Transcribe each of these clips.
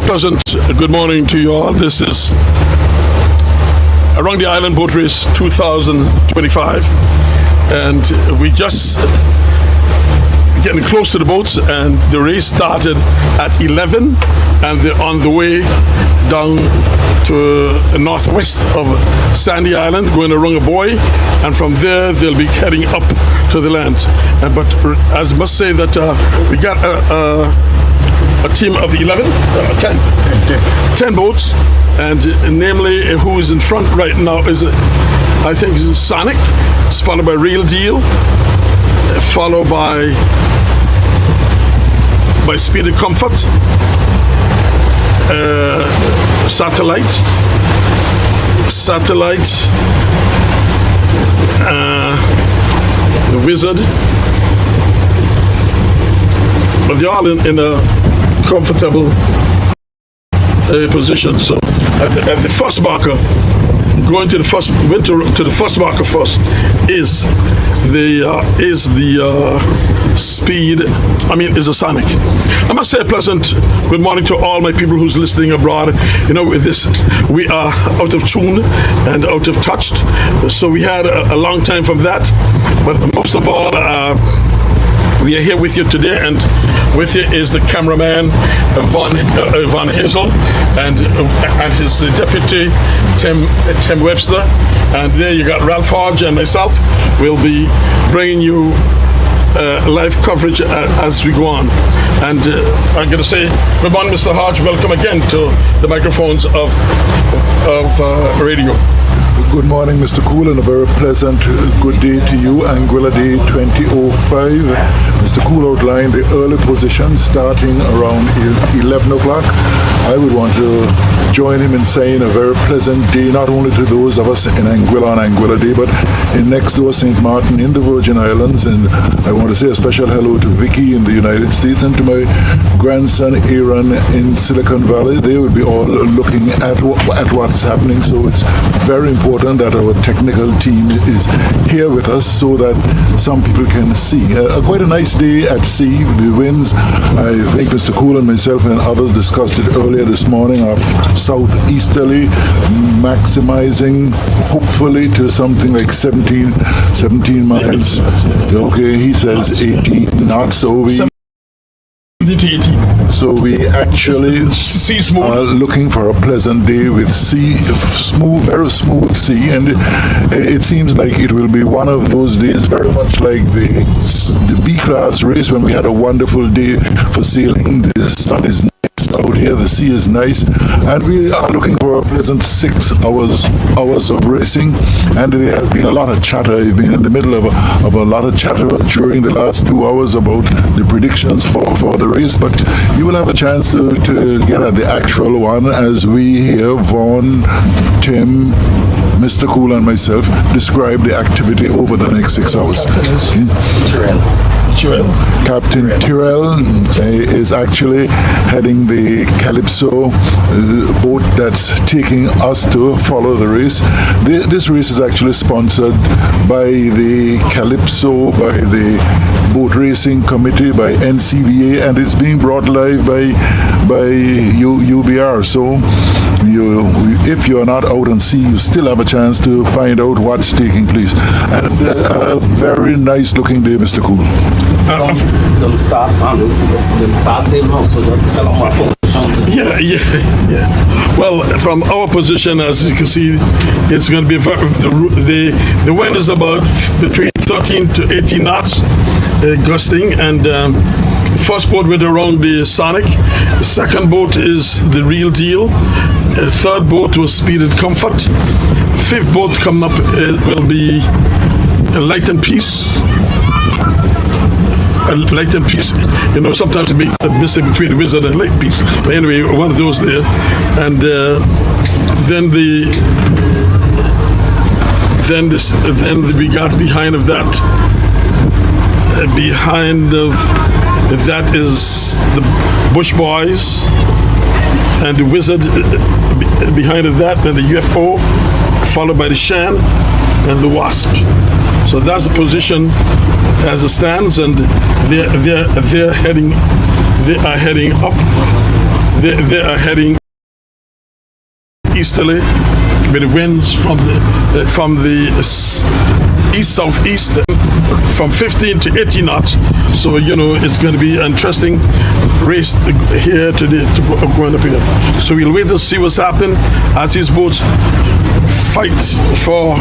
Pleasant good morning to you all. This is Around the Island Boat Race 2025, and we just getting close to the boats, and the race started at 11, and they're on the way down to the northwest of Sandy Island, going to Runga Buoy, and from there they'll be heading up to the land. But I must say that we got a team of 10 boats, and namely who is in front right now is I think is Sonic. It's followed by Real Deal, followed by Speed and Comfort, Satellite, the Wizard. But they're all in a comfortable position. So at the first marker, went to the first marker first is the Sonic. I must say a pleasant good morning to all my people who's listening abroad. You know, with this, we are out of tune and out of touch. So we had a long time from that. But most of all, we are here with you today, and with you is the cameraman, Van Hazel, and his deputy, Tim Webster. And there you got Ralph Hodge and myself. We'll be bringing you live coverage as we go on. And I'm going to say, good morning, Mr. Hodge. Welcome again to the microphones of radio. Good morning, Mr. Cool, and a very pleasant good day to you. Anguilla Day 2005. Mr. Cool outlined the early position starting around 11 o'clock. I would want to join him in saying a very pleasant day, not only to those of us in Anguilla on Anguilla Day, but in next door St. Martin in the Virgin Islands. And I want to say a special hello to Vicky in the United States and to my grandson Aaron in Silicon Valley. They will be all looking at what's happening, so it's very important that our technical team is here with us so that some people can see. Quite a nice day at sea. The winds, I think Mr. Cool and myself and others discussed it earlier this morning, of southeasterly, maximizing hopefully to something like 17 miles. Okay, he says 18 knots, so we actually are looking for a pleasant day with very smooth sea, and it seems like it will be one of those days very much like the B-class race when we had a wonderful day for sailing. The sun is nice out here, the sea is nice, and we are looking for a pleasant 6 hours of racing. And there has been a lot of chatter. I've been in the middle of a lot of chatter during the last 2 hours about the predictions for the race, but you will have a chance to get at the actual one as we hear Vaughn, Tim, Mr. Cool and myself describe the activity over the next 6 hours. Captain Tyrrell is actually heading the Calypso boat that's taking us to follow the race. This race is actually sponsored by the Calypso, by the Boat Racing Committee, by NCBA, and it's being brought live by UBR. So if you're not out on sea, you still have a chance to find out what's taking place. And a very nice looking day, Mr. Cool. Yeah. Well, from our position, as you can see, it's going to be the wind is about between 13 to 18 knots, gusting, and first boat went around the Sonic. The second boat is the Real Deal. The third boat was Speed and Comfort. Fifth boat coming up will be Light and Peace. Light and Peace. You know, sometimes it makes a mistake between the Wizard and Light Peace. But anyway, one of those there. And then we got behind of that. Behind of that is the Bush Boys and the Wizard. Behind of that, and the UFO, followed by the Shan and the Wasp. So that's the position as it stands, and they are heading up. they are heading easterly with the winds from the east southeast from 15 to 18 knots. So it's going to be an interesting race here today to going up here. So we'll wait to see what's happening as these boats fight for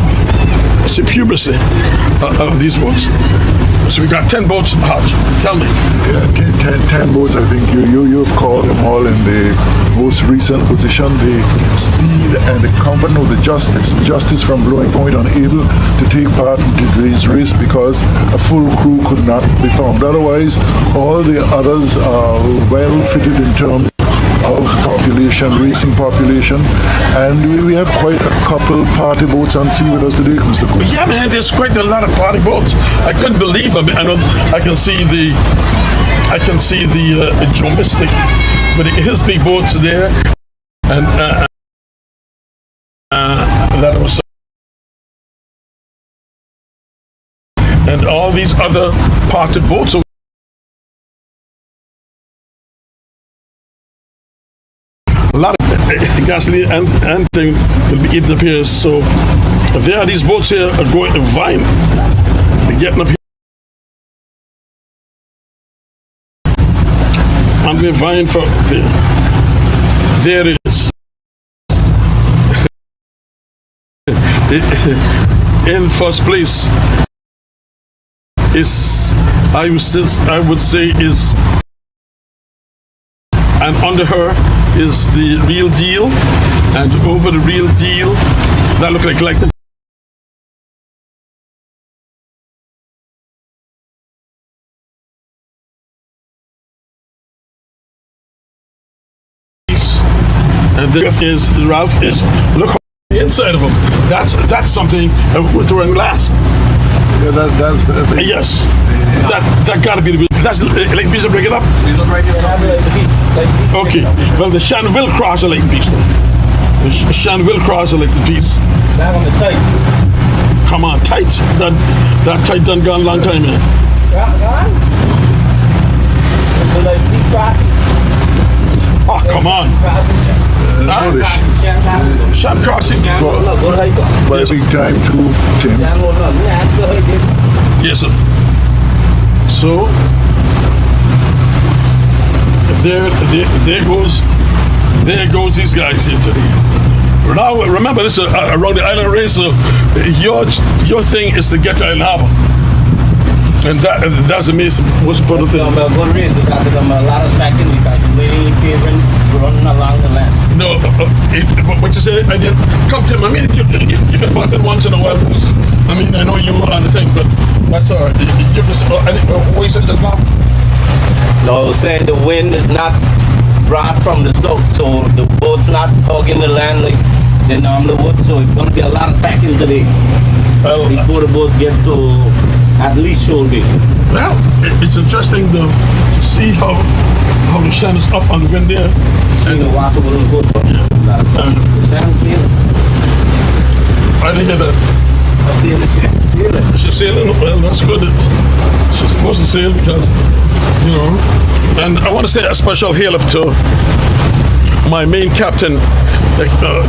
supremacy of these boats. So we got 10 boats. Tell me. Yeah, 10 boats. I think you've called them all in the most recent position. The speed and the comfort, no, the justice from Blowing Point unable to take part in today's race because a full crew could not be found. Otherwise, all the others are well fitted in terms of population, racing population, and we have quite a couple party boats on sea with us today, Mr. Cook. Yeah, man, there's quite a lot of party boats. I couldn't believe them. I can see the Joe Mystic, but his big boats there, and that was, and all these other party boats. A lot of gasoline and thing will be eaten up here. So there are these boats here are going to Vine. They're getting up here. And we're vying for there. There it is. In first place is, I would say is, and under her is the Real Deal, and over the Real Deal, that look like the and the is Ralph is look on the inside of them. That's something with the run last. Yeah, that's very, yes. That gotta be the that's like piece of break it up. Okay. Well, the Shan will cross a lake piece. The Shan will cross a lake piece. That on the tight. Come on, tight. That tight done gone long time, man. Oh, come on. Shan crossing. By big time too, Tim. Yes, sir. So there goes these guys here today. Now remember, this is around the island race. So your thing is to get to Island Harbour, and that's amazing. Most important thing. A lot of packing. We got running along the land. No, what you say? I did. Come to me. I mean, you can bought it once in a while. I mean, I know you were on the thing, but that's all right. You just what you said just now? No, I was saying the wind is not brought from the south, so the boat's not hugging the land like they normally would. So it's going to be a lot of packing today before the boats get to at least shoulder. Well, it's interesting to see how the Shan is up on the wind there. And the water will go from the Shan field. I didn't hear that. I see the Shan. She's sailing. Well, that's good. She's supposed to sail because, And I want to say a special hail up to my main captain,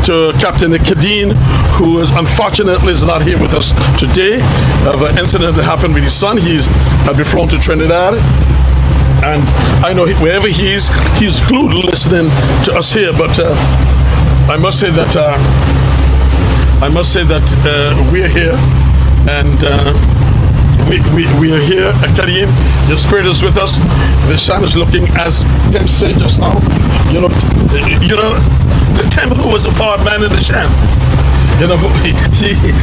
to Captain Kadeen, who is unfortunately is not here with us today. Of an incident that happened with his son. Had been flown to Trinidad, and I know wherever he is, he's glued listening to us here. But I must say that we're here, and we are here at Karim. Your spirit is with us. The sun is looking, as Tim said just now. The Tim was a forward man in the Shan.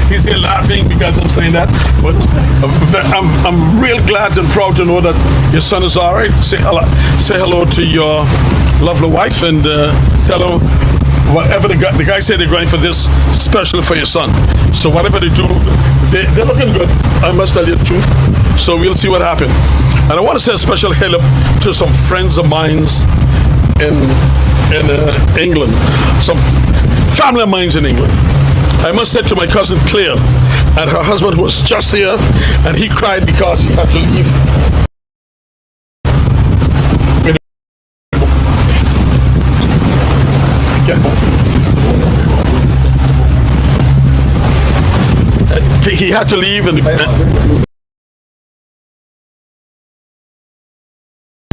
He's here laughing because I'm saying that. But I'm real glad and proud to know that your son is all right. Say hello to your lovely wife and tell him whatever the guy said they're going for this special for your son. So whatever they do, they're looking good. I must tell you the truth. So we'll see what happens. And I want to say a special hello to some friends of mine in England, some family of mine in England. I must say to my cousin Claire and her husband who was just here, and he cried because he had to leave. get home. He had to leave and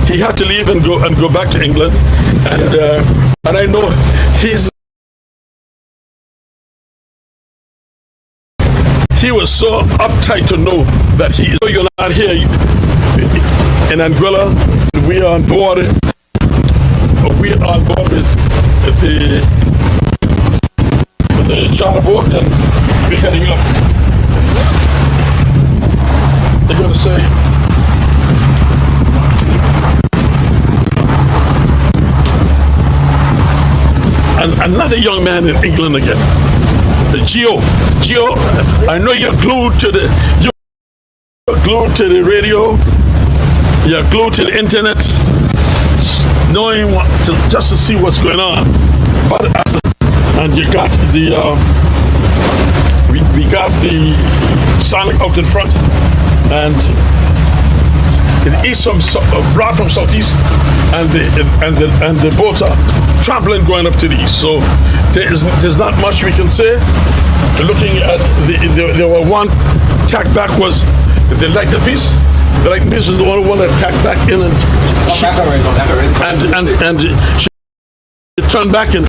he had to leave and go back to England, and I know he was so uptight to know that you're not here in Anguilla. We are on board. We are on board with the charter boat, and we're heading up. They're going to say, and another young man in England again, Gio, I know you're glued to the radio, you're glued to the internet, knowing just to see what's going on. And you got the we got the Sonic out in front, and it is brought from southeast, and the boats are trampling going up to the east. So there's not much we can say. Looking at there were one tack back was the lighted piece. The lighted piece is the only one that tacked back in and she turned back and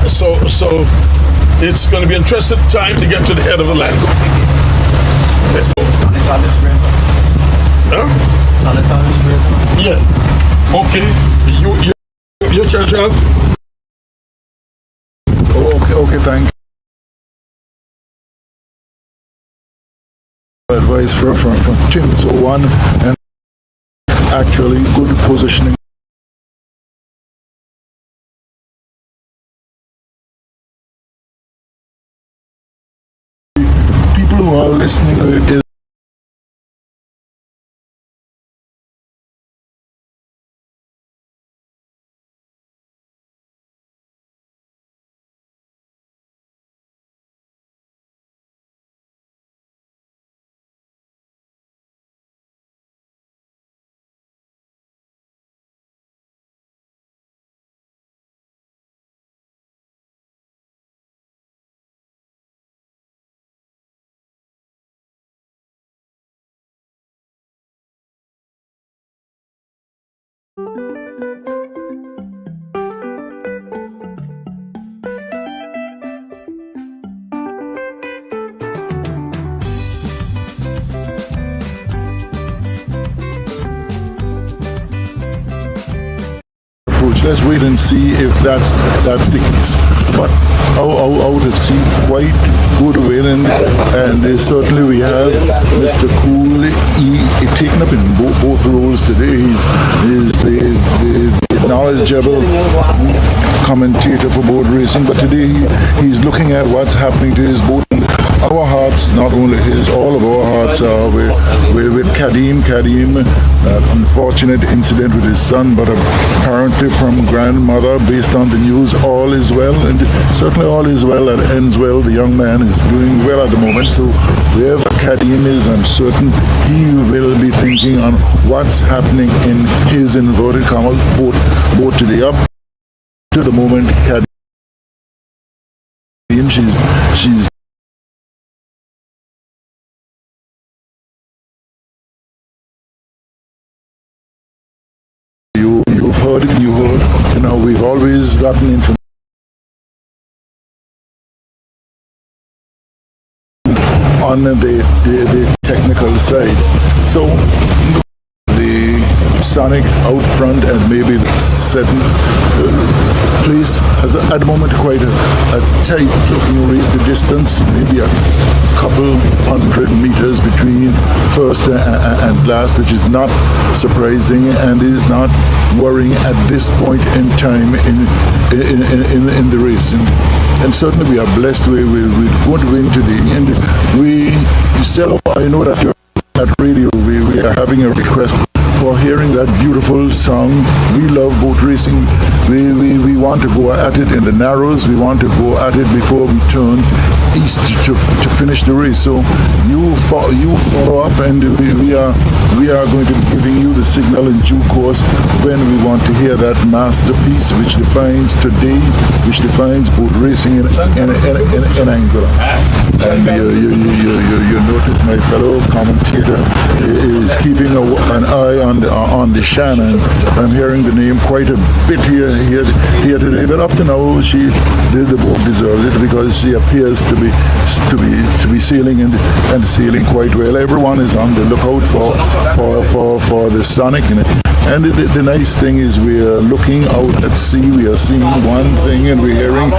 so it's going to be an interesting time to get to the head of the land. Huh? Yeah. Okay. Your church have? Okay, thank you. Advice from Tim. So one, and actually good positioning. People who are listening is let's wait and see if that's the case. But out at sea, quite good whaling, and certainly we have Mr. Cool taken up in both roles today. He's the knowledgeable commentator for boat racing, but today he's looking at what's happening to his boat. Our hearts, not only his, all of our hearts are with Kadim, that unfortunate incident with his son, but apparently from grandmother, based on the news, all is well, and certainly all is well that ends well. The young man is doing well at the moment, so wherever Kadim is, I'm certain he will be thinking on what's happening in his inverted commas boat today. Up to the moment, Kadim, she's you've heard it, we've always gotten information on the technical side. So the Sonic out front and maybe the seventh place has at the moment quite a tight looking race. The distance maybe a couple 100 meters between first and last, which is not surprising and is not worrying at this point in time in the race. And certainly we are blessed. We're going to win today, and we sell. I know that you're at radio. We are having a request for hearing that beautiful song. We love boat racing. We want to go at it in the Narrows. We want to go at it before we turn east to finish the race. So you follow up, and we are going to be giving you the signal in due course when we want to hear that masterpiece which defines today, which defines boat racing in Anguilla. And you notice my fellow commentator is keeping an eye on the Shannon. I'm hearing the name quite a bit here today, but up to now the boat deserves it because she appears to be sailing and sailing quite well. Everyone is on the lookout for the Sonic in it. And the nice thing is we are looking out at sea. We are seeing one thing and we're hearing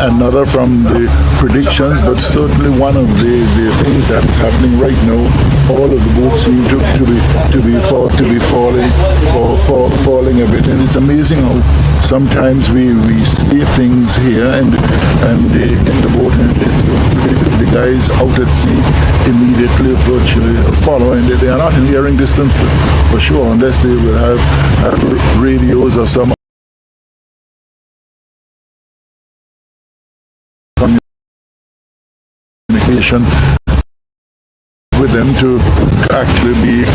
another from the predictions, but certainly one of the things that is happening right now, all of the boats seem to be falling a bit. And it's amazing how sometimes we see things here and in the boat, and the guys out at sea immediately virtually follow, and they are not in hearing distance for sure, unless they will have radios or some communication with them to actually be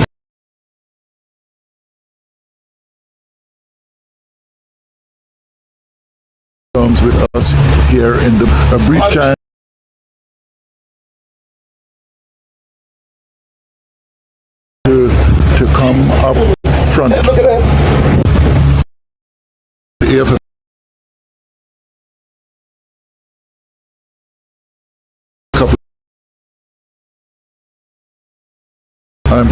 terms with us here in a brief time. To come up front. Look at that. If a couple, I'm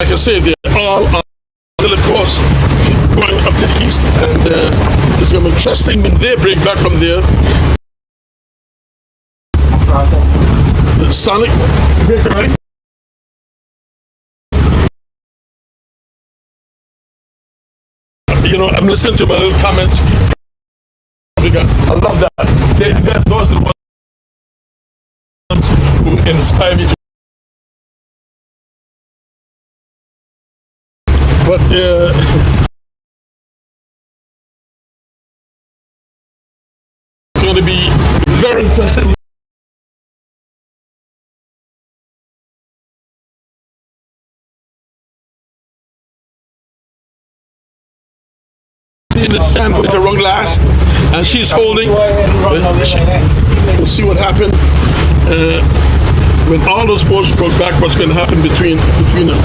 like I say, they're all on the course going up to the east, and it's going to be interesting when they break back from there. The Sonic break right. You know, I'm listening to my little comments. I love that. Those are the ones who inspire me to. But it's going to be very interesting. In the stand with the wrong last, and she's holding. We'll see what happened when all those boats broke back. What's going to happen between them?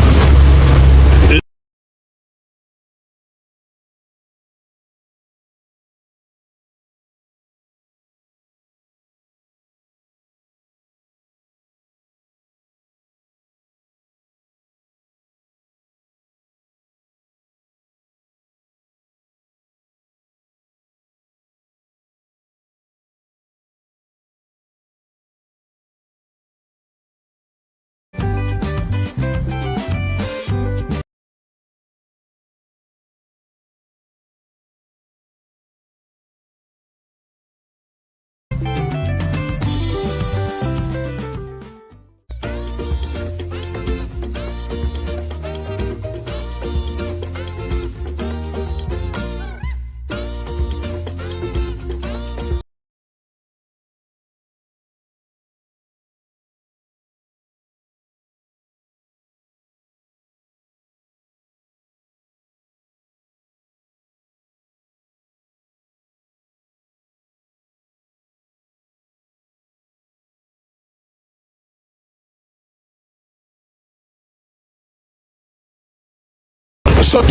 So,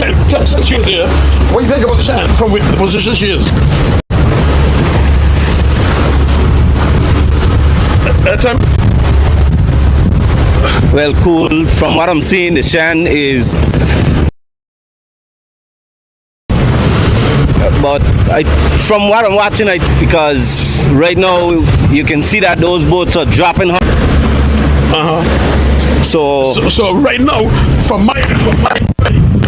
since you're there, what do you think about Shan from the position she is? Well, cool. From what I'm seeing, the Shan is. But from what I'm watching, because right now you can see that those boats are dropping her. So right now, from my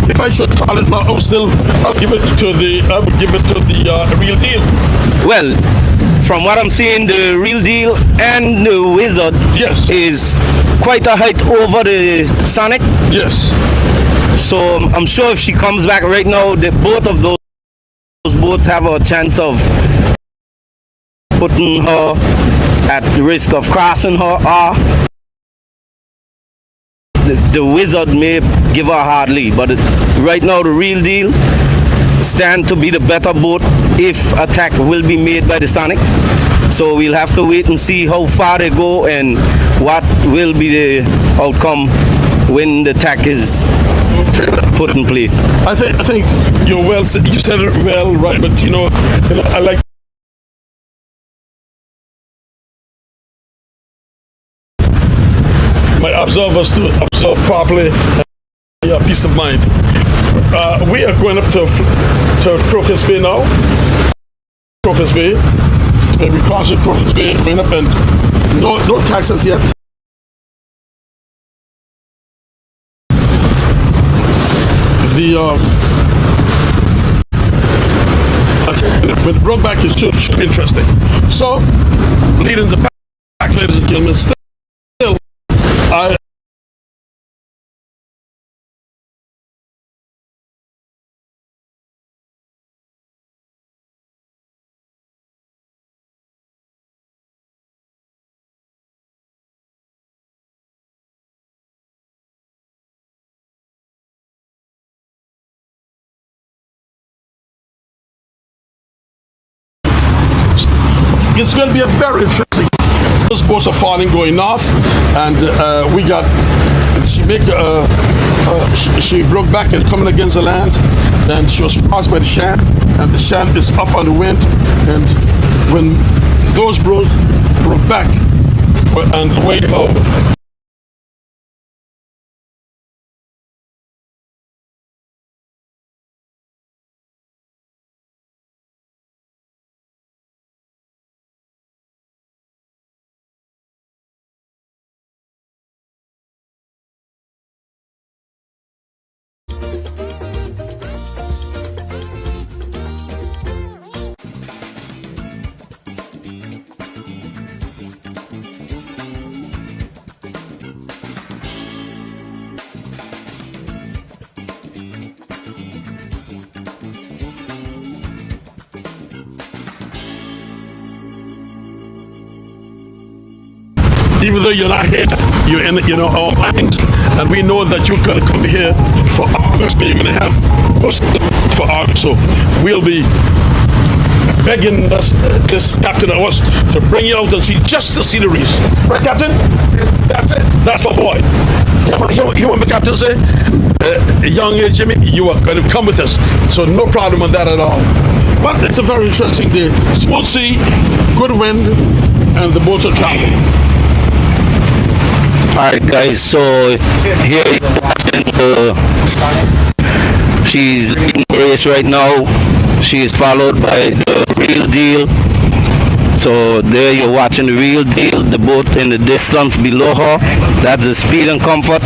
if I should call it now, I'll give it to the real deal. Well, from what I'm seeing, the real deal and the Wizard yes. is quite a height over the Sonic. Yes. So I'm sure if she comes back right now, both of those boats have a chance of putting her at the risk of crossing her, or the Wizard may give her a hard lead. But right now, the Real Deal stand to be the better boat if attack will be made by the Sonic. So we'll have to wait and see how far they go and what will be the outcome when the attack is put in place. I think you're well. You said it well, right? But you know I like. My observers to observe properly and have peace of mind. We are going up to Crocus Bay now. Crocus Bay. We cross at Crocus Bay, going up, and no taxes yet. But Brokeback is should be interesting. So, leading the back, ladies and gentlemen, still, I. It's going to be a very interesting. Those boats are falling going north, and we got. She broke back and coming against the land, and she was crossed by the Shan, and the Shan is up on the wind, and when those boats broke back and way low. Even though you're not here, you're in our minds, and we know that you're going to come here for August. You're going to have for August, so we'll be begging this captain of us to bring you out and see just to see the reefs, right, Captain? That's it. That's my boy. You want the captain to say, young Jimmy, you are going to come with us, so no problem on that at all. But it's a very interesting day. Smooth sea, good wind, and the boats are traveling. Alright guys, so here you're watching she's leading the race right now. She is followed by the Real Deal. So there you're watching the Real Deal, the boat in the distance below her. That's the Speed and Comfort.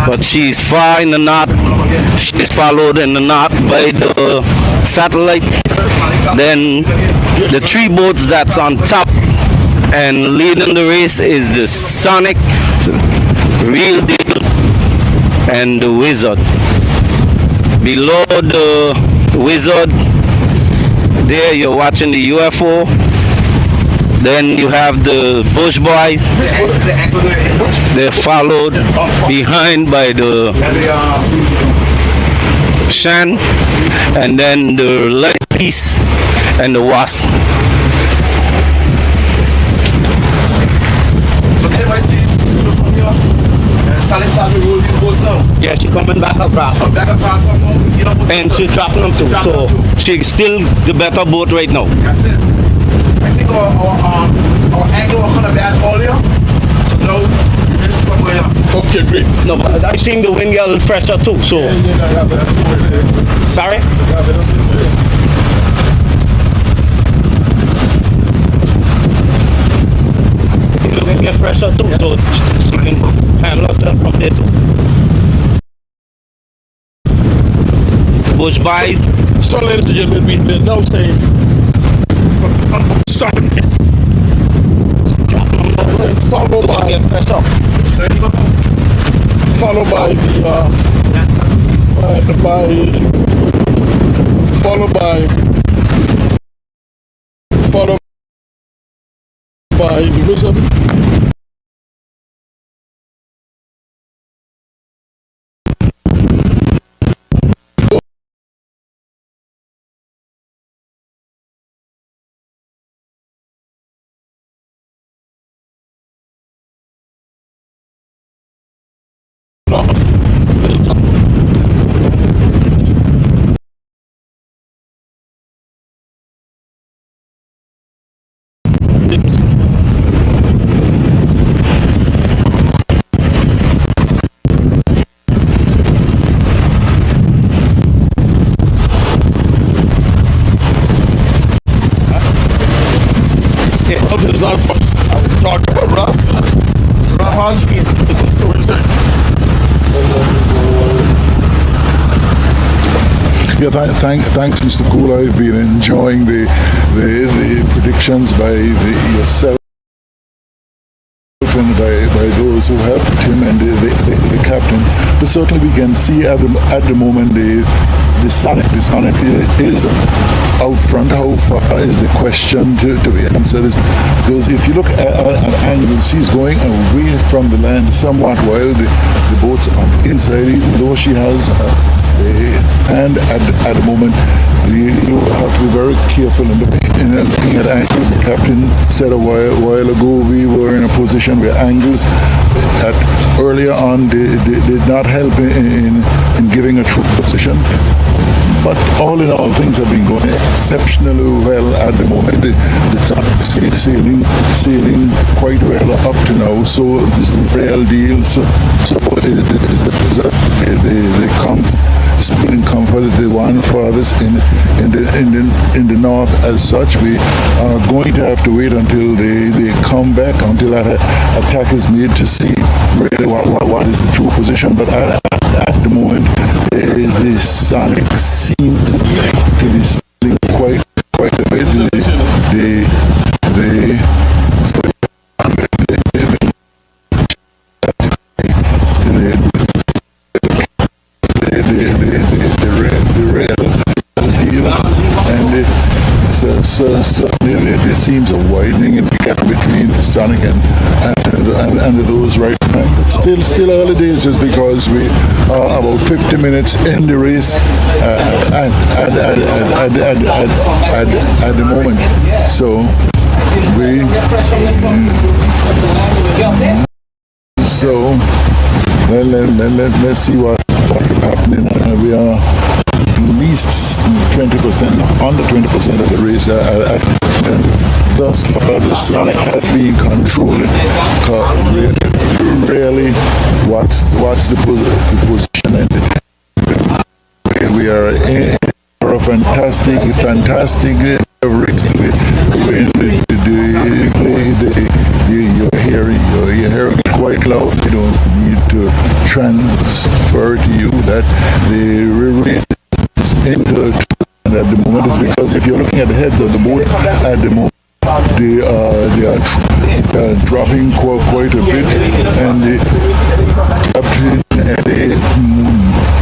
But she's far in the north. She's followed in the north by the Satellite. Then the three boats that's on top and leading the race is the Sonic, Real Deal, and the Wizard. Below the Wizard, there you're watching the UFO. Then you have the Bush Boys. They're followed behind by the Shan, and then the Light Piece and the Wasp. Yeah, she's coming back across. And she's dropping them too. So she's still the better boat right now. That's it. I think our angle was kind of bad earlier. So now this is what we're on. Okay, great. No, but I think the wind got a little fresher too. So sorry? The wind get fresher too. So she can handle herself from there too. Bush Boys. So, ladies and gentlemen, we're now saying, sorry, Drop them. follow by. Get fresher. followed by the wizard. It's not talk about rough. Yeah, thanks, Mr. Cool. I've been enjoying the predictions by yourself and by those who helped him and the captain. But certainly we can see at the moment the Sonic is out front. How far is the question to be answered? Because if you look at Angles, he's going away from the land somewhat while the boat's on the inside, even though she has and at the moment you have to be very careful in looking at angles. The captain said a while ago we were in a position where angles that earlier on did not help in giving a true position. But all in all, things have been going exceptionally well at the moment. The Sonic sailing quite well up to now. So this is the real deal. So is the speed and comfort, the one farthest in the north. As such, we are going to have to wait until they come back, until that attack is made, to see really what is the true position. But at the moment, the Sonic seems to be sailing quite a bit. So there seems a widening in the gap between the Sonic and those right now. But still early days, just because we are about 50 minutes in the race at the moment. So let's see what's happening. We are at least 20%, under 20% of the race. Thus far, the Sonic has been controlling. Really, what's the position? And we are in for a fantastic everything. You're hearing it quite loud. You don't need to transfer to you that the race into at the moment is because if you're looking at the heads of the boat at the moment, they are dropping quite a bit, and the captain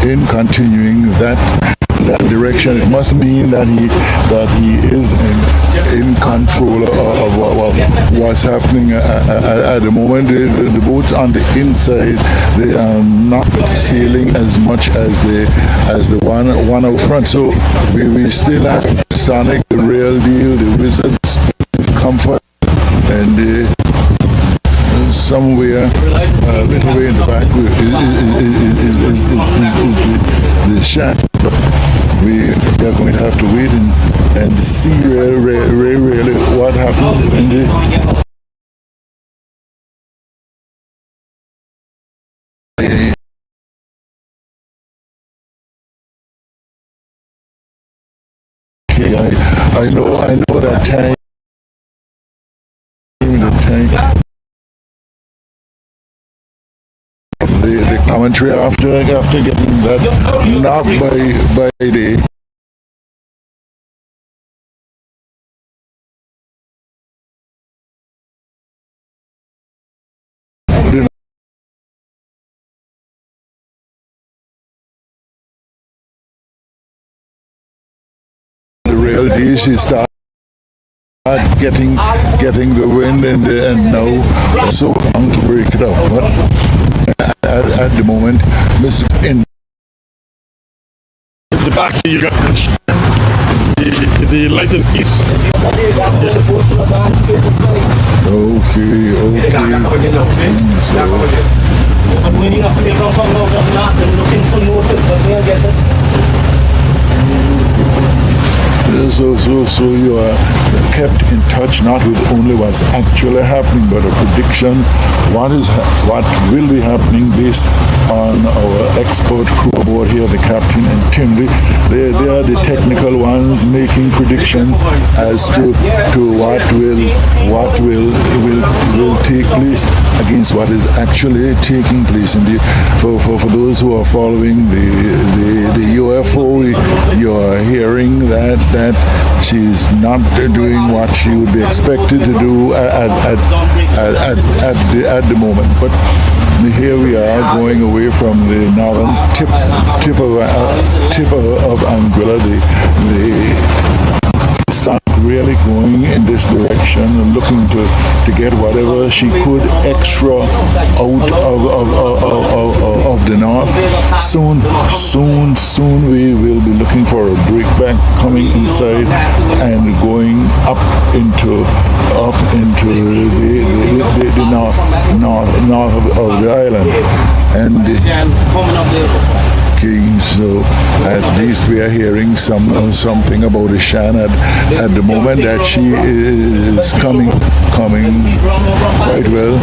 in continuing that direction, it must mean that he is in control of what's happening at the moment. The boats on the inside, they are not sailing as much as the one out front. So we still have Sonic, the real deal, the Wizards, Comfort, and somewhere a little way in the back is the shack. We are going to have to wait and see really what happens in the I know that time. The commentary after getting that knocked by the real deal. She started getting the wind and now so long to break it up. But at the moment, Mrs. In the back here you got the light and east. Okay. So you are kept in touch not with only what's actually happening, but a prediction what will be happening based on our expert crew aboard here, the captain and Timley. They are the technical ones making predictions as to what will take place against what is actually taking place. And for those who are following the UFO, you are hearing that she's not doing what she would be expected to do at the moment. But here we are going away from the northern tip of Anguilla. The sun really going in this direction and looking to get whatever she could extra out of the north. Soon we will be looking for a breakback coming inside and going up into the north of the island. And so at least we are hearing something about Shan at the moment, that she is coming quite well.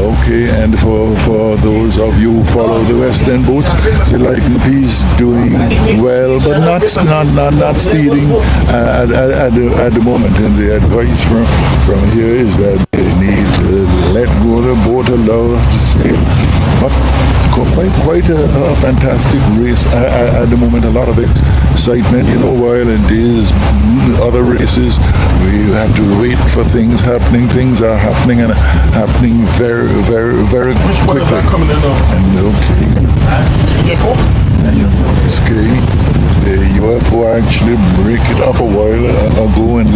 Okay, and for those of you who follow the Western boats, the Lightning Peace doing well, but not speeding at the moment. And the advice from here is that they need to let go the boat allow to sail. But quite a fantastic race at the moment. A lot of excitement, while in these other races we have to wait for things happening. Things are happening and happening very, very, very quickly. The UFO actually break it up a while ago, and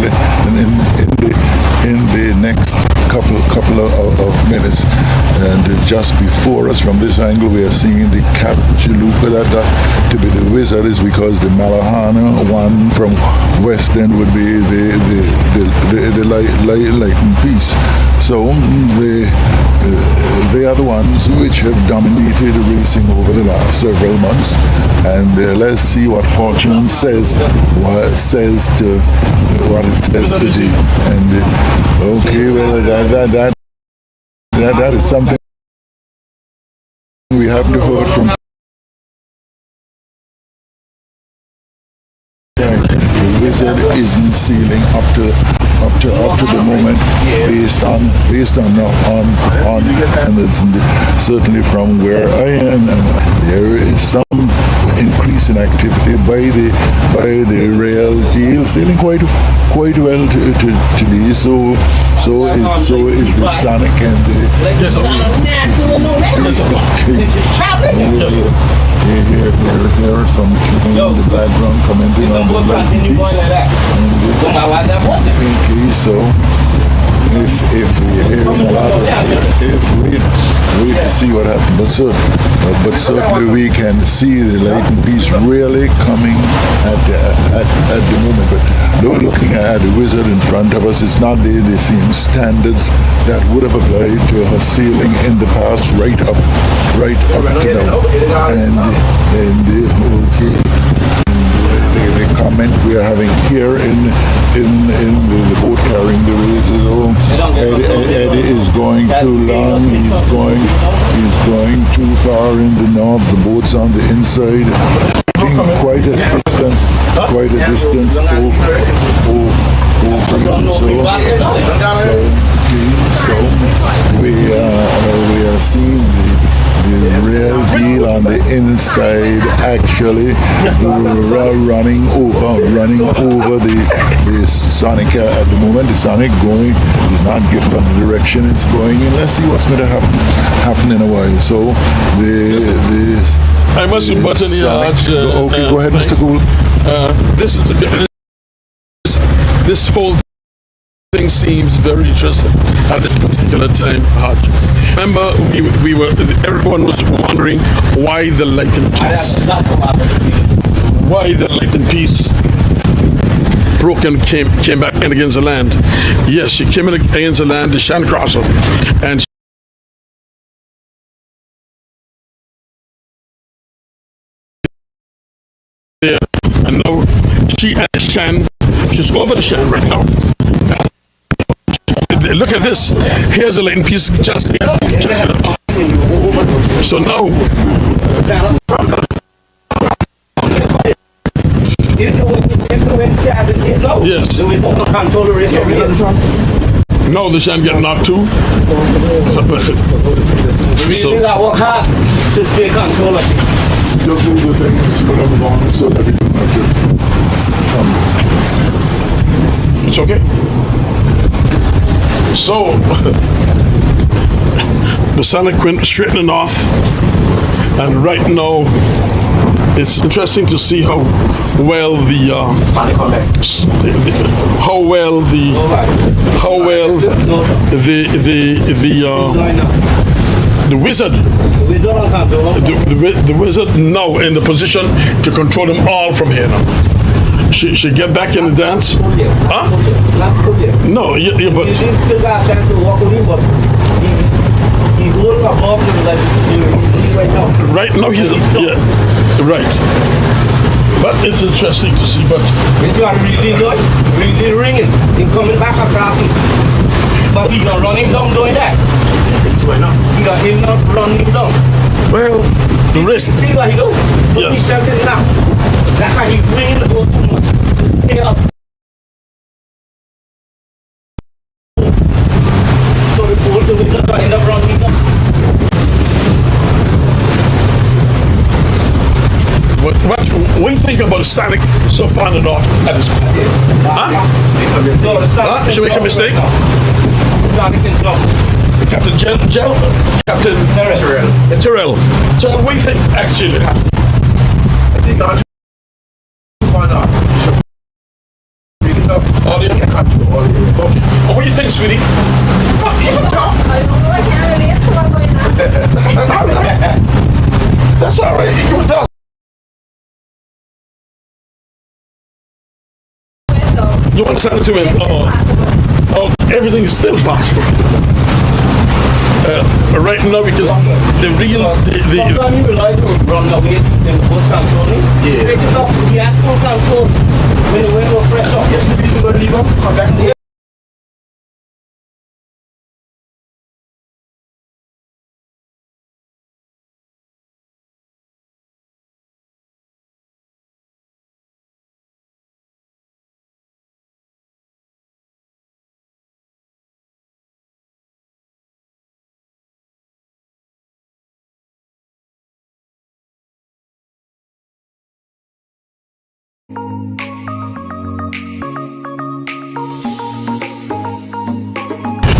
in the next couple of minutes, and just before us from this angle we are seeing the Cap Chalupa. That to be the Wizard is because the Malahana one from West End would be the Lightning Peace. So they are the ones which have dominated racing over the last several months, and let's see what fortune says to what it says today. And okay, well that is something we haven't heard from. The Wizard isn't sailing up to the moment, based on and it's certainly from where I am, and there is some increase in activity by the rail deal, sailing quite well today. So is the Sonic and here from the background commenting on the Lightning Peace. Okay, so if we hear a lot if we wait to see what happens, but certainly we can see the Lightning Peace really coming at the moment. But looking at the Wizard in front of us, it's not the same standards that would have applied to her sailing in the past, right up to now. And okay. The comment we are having here in the boat carrying the race is, Eddie is going too long. He's going too far in the north. The boat's on the inside, quite a distance so we are seeing the real deal on the inside, actually running over the Sonic at the moment. The Sonic is not giving up the direction it's going in. Let's see what's going to happen in a while. So I must button here. Okay, go ahead, Mr. Gould. This is this whole thing seems very interesting at this particular time, Haj. Remember, everyone was wondering why the light and peace. Why the light and peace broken came back in against the land. Yes, she came in against the land, the Shan crosser, and and now she and Shan, she's over the Shan right now. Look at this. Here's a light and peace just here. So now yes. No, the Shan get knocked too. So work hard to stay control of it. Just move the things along so that we don't have to it's okay. So the Sonic went straight in the north, and right now it's interesting to see how well the wizard the wizard now in the position to control them all from here now. She get back in the dance? Huh? No, yeah, but He still got a chance to walk with him, but he hold up off him like right now. right now he's yeah, right. But it's interesting to see. But This one really good, really ringing. Him coming back across him. But he not running down doing that. He got him not running down. well, the rest. See what he do? Yes. He's jumping now. That's how he bring the boat too much. Just stay up. So the boat, the wizard end up running down. What do you think about Sonic so far in the north at this point? Huh? Should we make a mistake? Sonic can jump. Captain Captain Terrell. So what do you think actually happened? I think I'm too far now. Oh, yeah. Okay. Oh, what do you think, sweetie? I can't really answer what's going on. That's all right. You can tell. You want to send it to him? Oh, everything is still possible. Right now, because the Sometimes you realize you run away in boat controlling. Yeah. Take it up, the actual control. When the wind will fresh up. Yes, the people gonna leave them, come back. Yeah.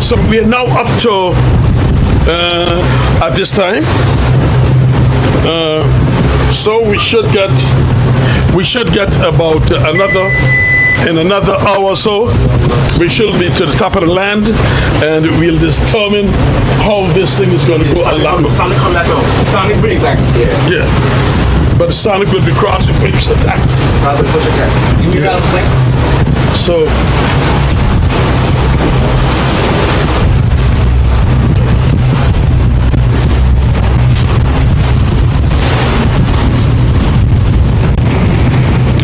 so we are now up to at this time. So we should get about in another hour or so. We should be to the top of the land, and we'll determine how this thing is going to go along. Sonic come back out. Sonic bring back. Yeah, but Sonic will be crossed before he was attacked. Probably push it back. You mean that like So.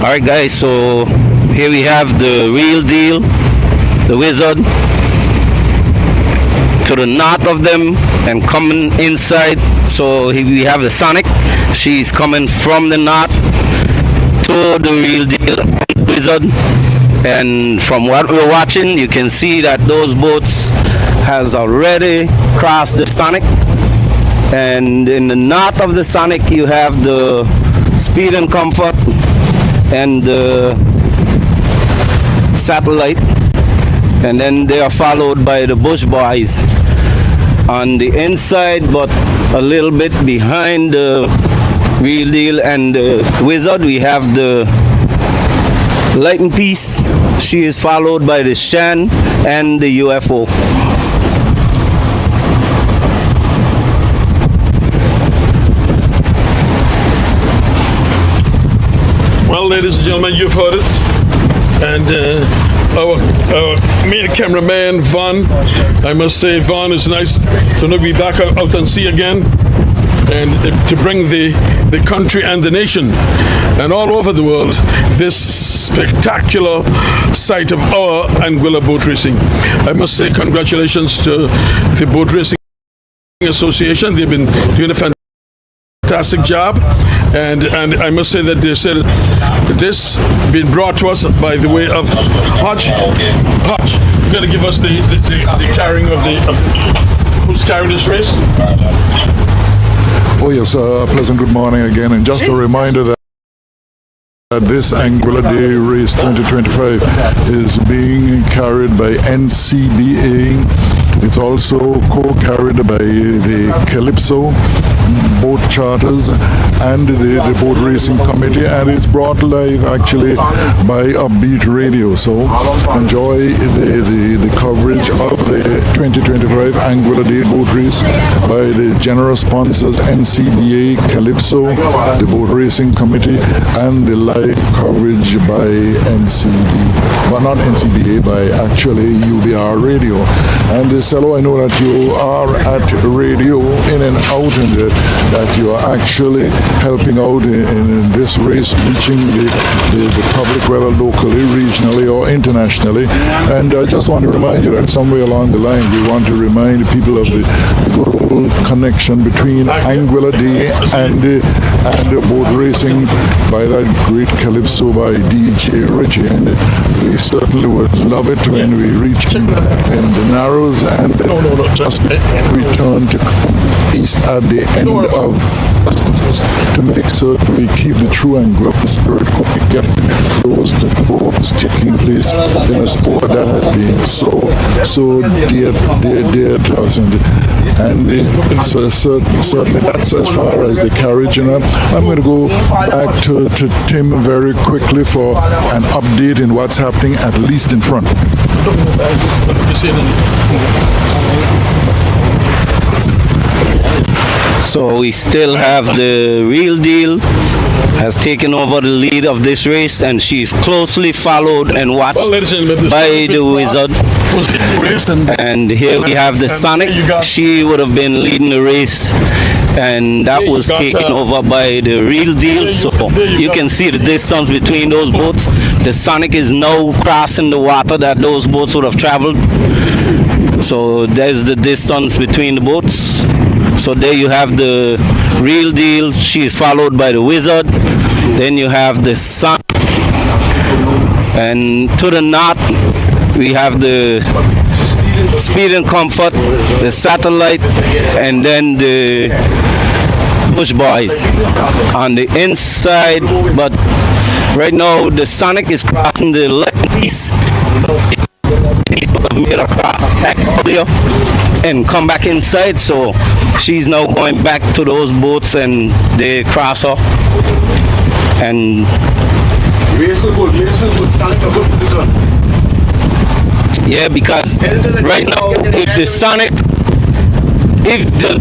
Alright guys, so here we have the real deal, the wizard, to the north of them and coming inside. So here we have the Sonic, she's coming from the north to the real deal, wizard. And from what we're watching, you can see that those boats has already crossed the Sonic. And in the north of the Sonic, you have the Speed and Comfort and the Satellite, and then they are followed by the Bush Boys on the inside, but a little bit behind the real deal and the wizard. We have the Light and Peace. She is followed by the Shan and the UFO. Well, ladies and gentlemen, you've heard it. And our main cameraman, Von, I must say, Von, it's nice to be back out on sea again and to bring the country and the nation and all over the world this spectacular sight of our Anguilla boat racing. I must say congratulations to the Boat Racing Association. They've been doing a fantastic job, and I must say that they said this been brought to us by the way of Hodge. Hodge, you got to give us the carrying of who's carrying this race. Oh yes, a pleasant good morning again, and just a reminder that this Anguilla Day Race 2025 is being carried by NCBA. It's also co-carried by the Calypso boat charters and the boat racing committee, and it's brought live actually by Upbeat Radio. So enjoy the coverage of the 2025 Anguilla Day boat race by the general sponsors NCBA, Calypso, the boat racing committee, and the live coverage by but not NCBA, by actually UBR Radio. And Cello, I know that you are at radio in and out, and that you are actually helping out in this race, reaching the public, whether locally, regionally, or internationally. And I just want to remind you that somewhere along the line, we want to remind people of the good old connection between Anguilla Day and the boat racing by that great Calypso by DJ Richie. And we certainly would love it when we reach in the Narrows and just return to east at the end of to make certain we keep the true Anguilla spirit when we get those boats taking place in a sport that has been so dear to us, and so certainly that's as far as the carriage. And I'm going to go back to Tim very quickly for an update in what's happening, at least in front. So we still have the Real Deal has taken over the lead of this race, and she's closely followed and watched by the Wizard. And here we have the Sonic. She would have been leading the race, and that was taken over by the Real Deal. So you can see the distance between those boats. The Sonic is now crossing the water that those boats would have traveled. So there's the distance between the boats. So there you have the Real Deal. She is followed by the Wizard. Then you have the Sun. And to the north, we have the Speed and Comfort, the Satellite, and then the Bush Boys on the inside. But right now, the Sonic is crossing the Light East. Made a back earlier and come back inside, so she's now going back to those boats and they cross her. And yeah, because right now if the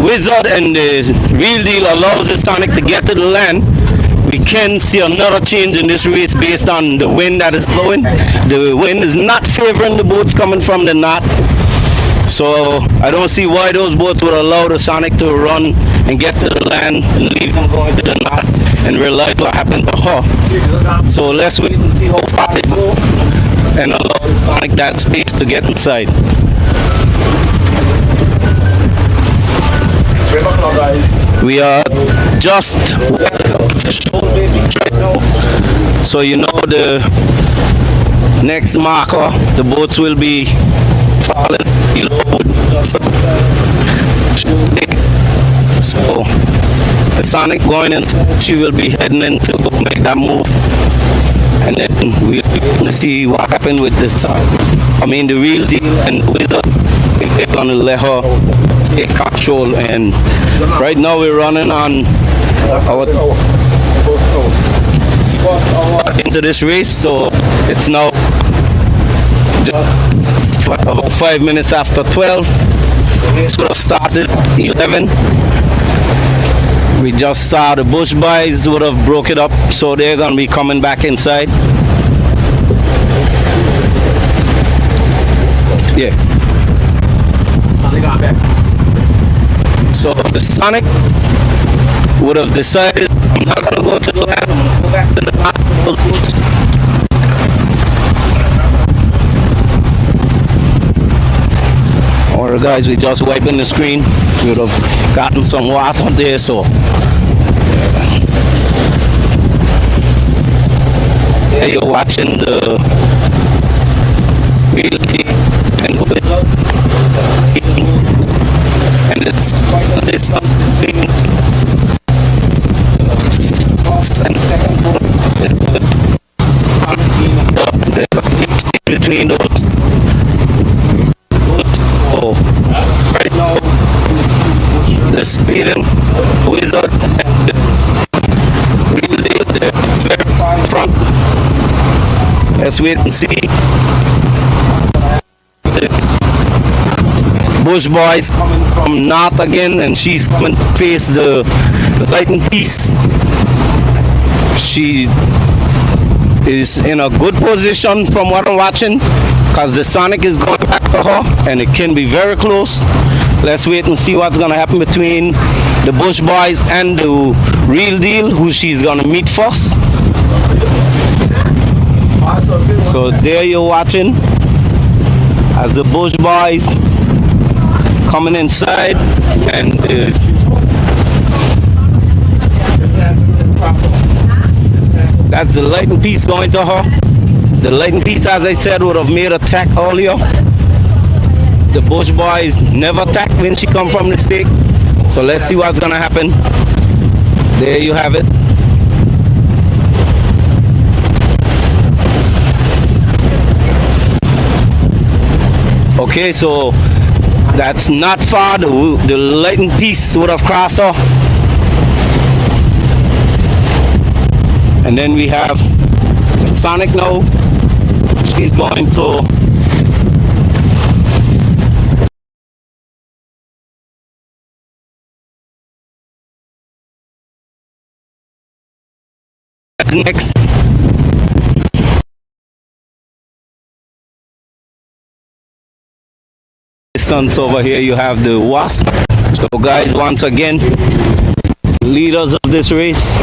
Wizard and the Real Deal allows the Sonic to get to the land, we can see another change in this race based on the wind that is blowing. The wind is not favoring the boats coming from the north. So I don't see why those boats would allow the Sonic to run and get to the land and leave them going to the north and realize what happened to her. So let's wait and see how far they go and allow the Sonic that space to get inside. We are just the show right now. So you know the next marker, the boats will be falling below. So the Sonic going in, she will be heading in to go make that move. And then we'll see what happened with this. I mean the Real Deal and Wizard. They're gonna let her take control, and right now we're running on our into this race, so it's now about 5 minutes after 12. This would have started 11. We just saw the Bush boys would have broke it up, so they're gonna be coming back inside. Yeah. So the Sonic would have decided, I'm not gonna go to the land, I'm gonna go back to the boats. Alright guys, we just wiping the screen. We would have gotten some water there, so there you're watching the real team and it's this there's a mix between those. Oh, right now the speeding wizard really the very far in front. Let's wait and see. The Bush boys coming from north again, and she's coming to face the lightning piece. She is in a good position from what I'm watching, because the Sonic is going back to her and it can be very close. Let's wait and see what's going to happen between the Bush boys and the real deal, who she's going to meet first. So there you're watching as the Bush boys coming inside, and that's the lightning piece going to her. The lightning piece, as I said, would have made attack earlier. The Bush boys never attack when she come from the stake. So let's see what's gonna happen. There you have it. Okay, so that's not far. The lightning piece would have crossed her. And then we have the Sonic now. She's going to next. Sons over here, you have the Wasp. So guys, once again, leaders of this race,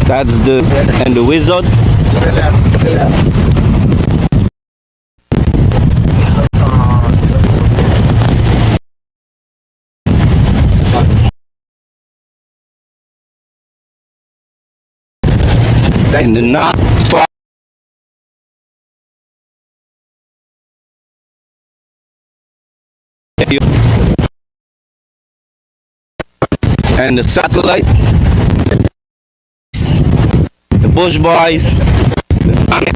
that's the and the Wizard. And the not far and the satellite, the Bush boys, the Sonic.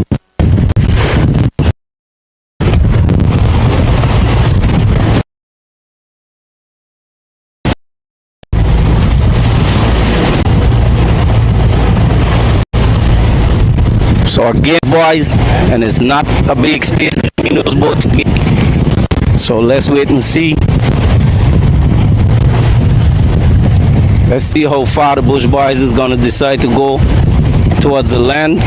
So again, boys, and it's not a big space between those boats again. So let's wait and see. Let's see how far the Bush boys is gonna decide to go towards the land.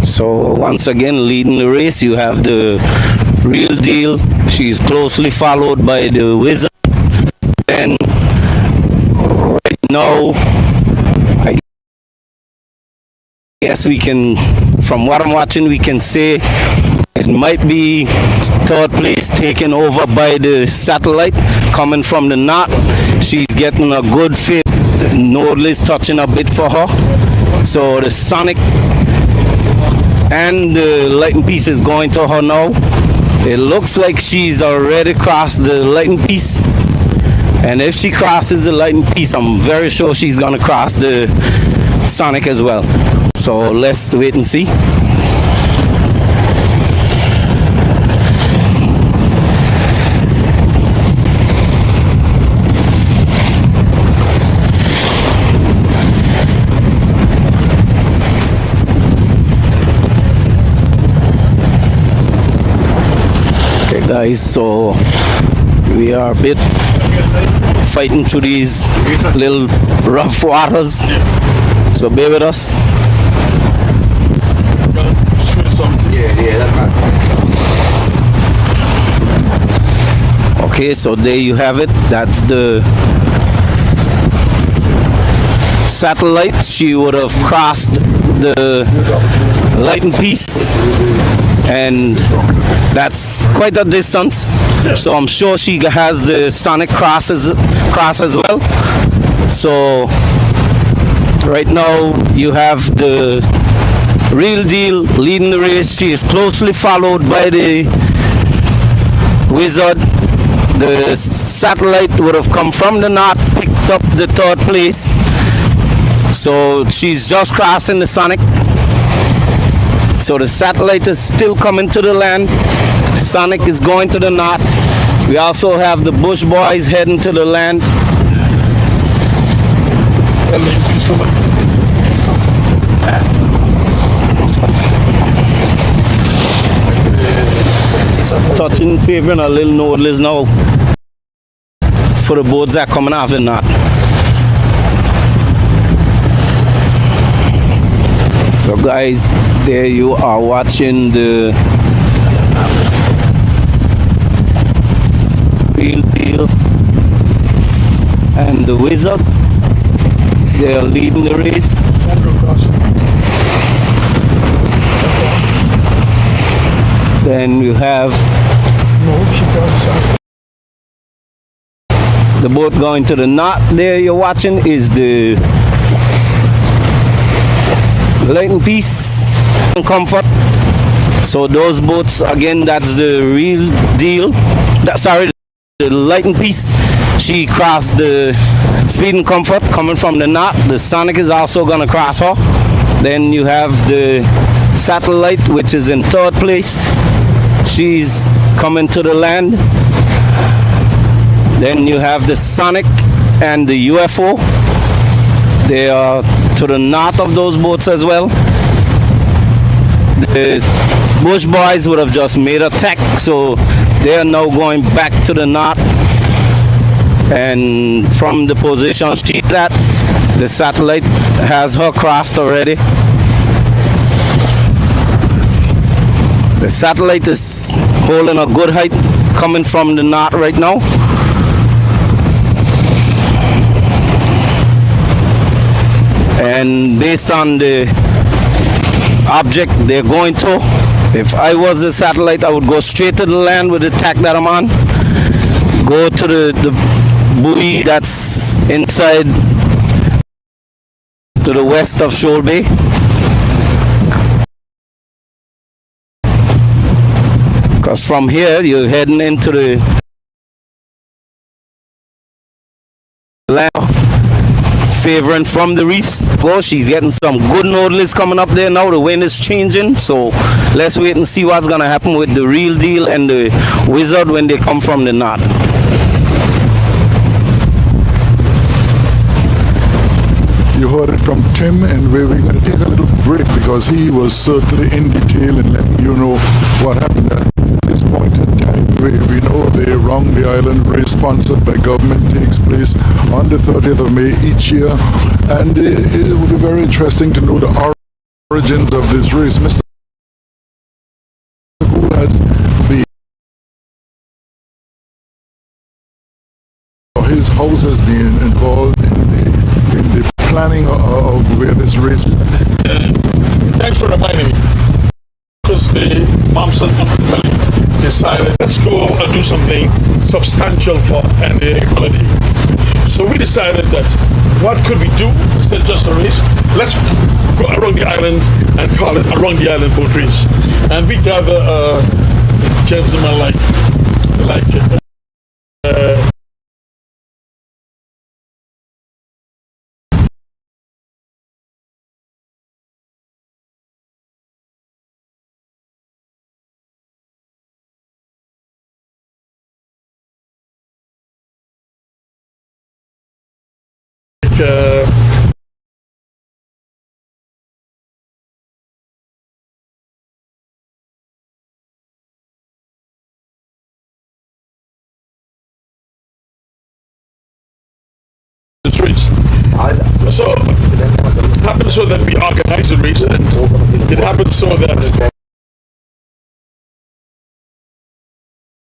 So once again, leading the race, you have the Real Deal. She's closely followed by the Wizard. And right now, I guess we can, from what I'm watching, we can say it might be third place taken over by the Satellite coming from the north. She's getting a good fit. Nodal is touching a bit for her. So the Sonic and the lightning piece is going to her now. It looks like she's already crossed the lightning piece, and if she crosses the lightning piece, I'm very sure she's gonna cross the Sonic as well. So let's wait and see. guys, so we are a bit fighting through these little rough waters, so bear with us. Okay, so there you have it. That's the satellite. She would have crossed the lighting piece, and that's quite a distance. So I'm sure she has the sonic cross as well. So right now you have the real deal leading the race. She is closely followed by the Wizard. The satellite would have come from the north, picked up the third place. So she's just crossing the Sonic. So the satellite is still coming to the land. Sonic is going to the north. We also have the Bush Boys heading to the land. Touching, favoring a little northerlies now for the boats that are coming off the knot. So guys, there you are watching the real deal and the Wizard. They are leading the race. Then you have the boat going to the knot. There you're watching is the Lighting Peace and Comfort. So those boats, again, that's the real deal. The Lighting Peace. She crossed the Speed and Comfort coming from the knot. The Sonic is also gonna cross her. Then you have the Satellite, which is in third place. She's coming to the land. Then you have the Sonic and the UFO. They are to the north of those boats as well. The Bush Boys would have just made a tack, so they are now going back to the north. And from the position she's at, the Satellite has her crossed already. The Satellite is holding a good height coming from the north right now. And based on the object they're going to, if I was the Satellite, I would go straight to the land with the tack that I'm on. Go to the buoy that's inside to the west of Shoal Bay. Because from here you're heading into the land, favoring from the reefs. Well, she's getting some good northerlies coming up there now. The wind is changing, so let's wait and see what's gonna happen with the Real Deal and the Wizard when they come from the north. You heard it from Tim, and we're going to take a little break because he was certainly in detail in letting you know what happened at this point in time. We know the Around the Island race sponsored by government takes place on the 30th of May each year, and it would be very interesting to know the origins of this race. Mr. Cool has his house has been involved in the planning of where this race is. Thanks for reminding me. Because the Moms and family decided, let's go and do something substantial for equality. So we decided that what could we do instead of just a race? Let's go around the island and call it Around the Island Boat Race. And we gather gentlemen like this race. So it happened so that we organized the race, and it happened so that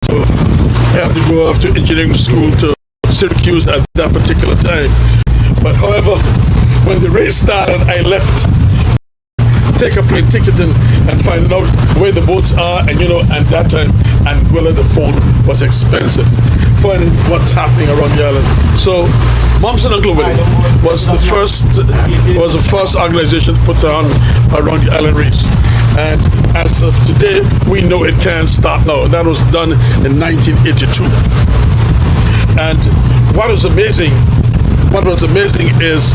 I have to go off to engineering school to Syracuse at that particular time. But however, when the race started, I left, take a plane ticket and find out where the boats are, and at that time, Anguilla, the phone was expensive, finding what's happening around the island. So Moms and Uncle Willie was the first organization put on around the island race. And as of today, we know it can start now. That was done in 1982. And what was amazing is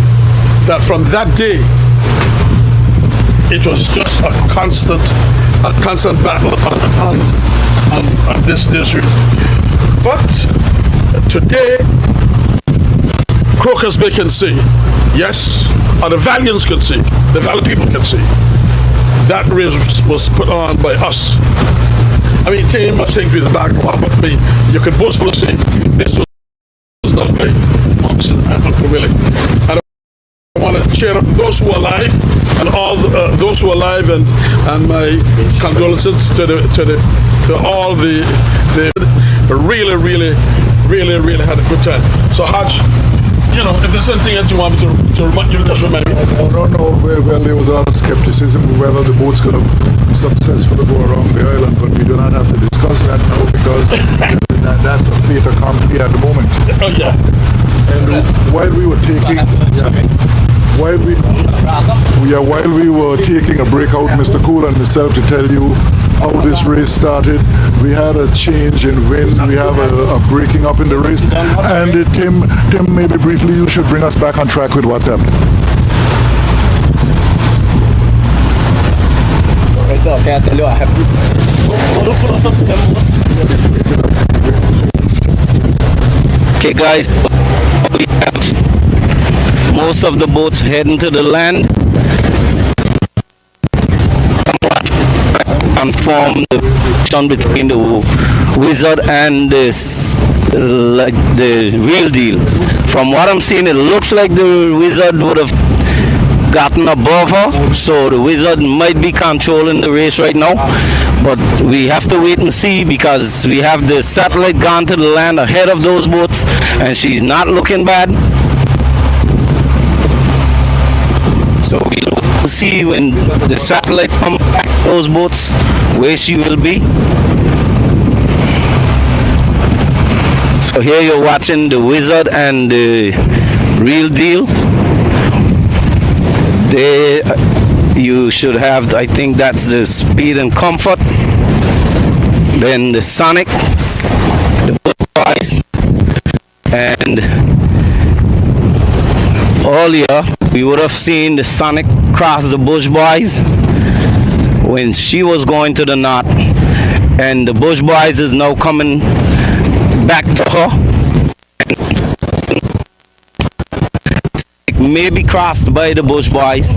that from that day, it was just a constant battle on this race. But today, Crocus Bay can say, yes, or the Valiants can say, the Valley people can say, that race was put on by us. I mean, too much things with the background, but you could boastfully say this was done by Moms and Uncle Willie. And I want to cheer up those who are alive, and all those who are alive, and my condolences to all the really had a good time. So Haj, if there's anything else you want me to remind you, just remind me. No. Well, there was a lot of skepticism whether the boat's going to successfully go around the island, but we do not have to discuss that now because that's a fait accompli at the moment. Oh yeah. And while we were taking, while we were taking a break out, Mr. Cool and myself, to tell you how this race started, we had a change in wind, we have a breaking up in the race, and Tim, maybe briefly you should bring us back on track with what happened. Okay, I tell you what happened. Okay guys, we have most of the boats heading to the land and form the connection between the Wizard and this, like the real deal. From what I'm seeing, it looks like the Wizard would have gotten above her, so the Wizard might be controlling the race right now, but we have to wait and see because we have the satellite gone to the land ahead of those boats and she's not looking bad. So we'll see when the satellite comes back those boats where she will be. So here you're watching the Wizard and the real deal. There you should have, I think that's the Speed and Comfort, then the Sonic, the Budweiser, and earlier we would have seen the Sonic cross the Bush Boys when she was going to the knot, and the Bush Boys is now coming back to her. Maybe crossed by the Bush Boys.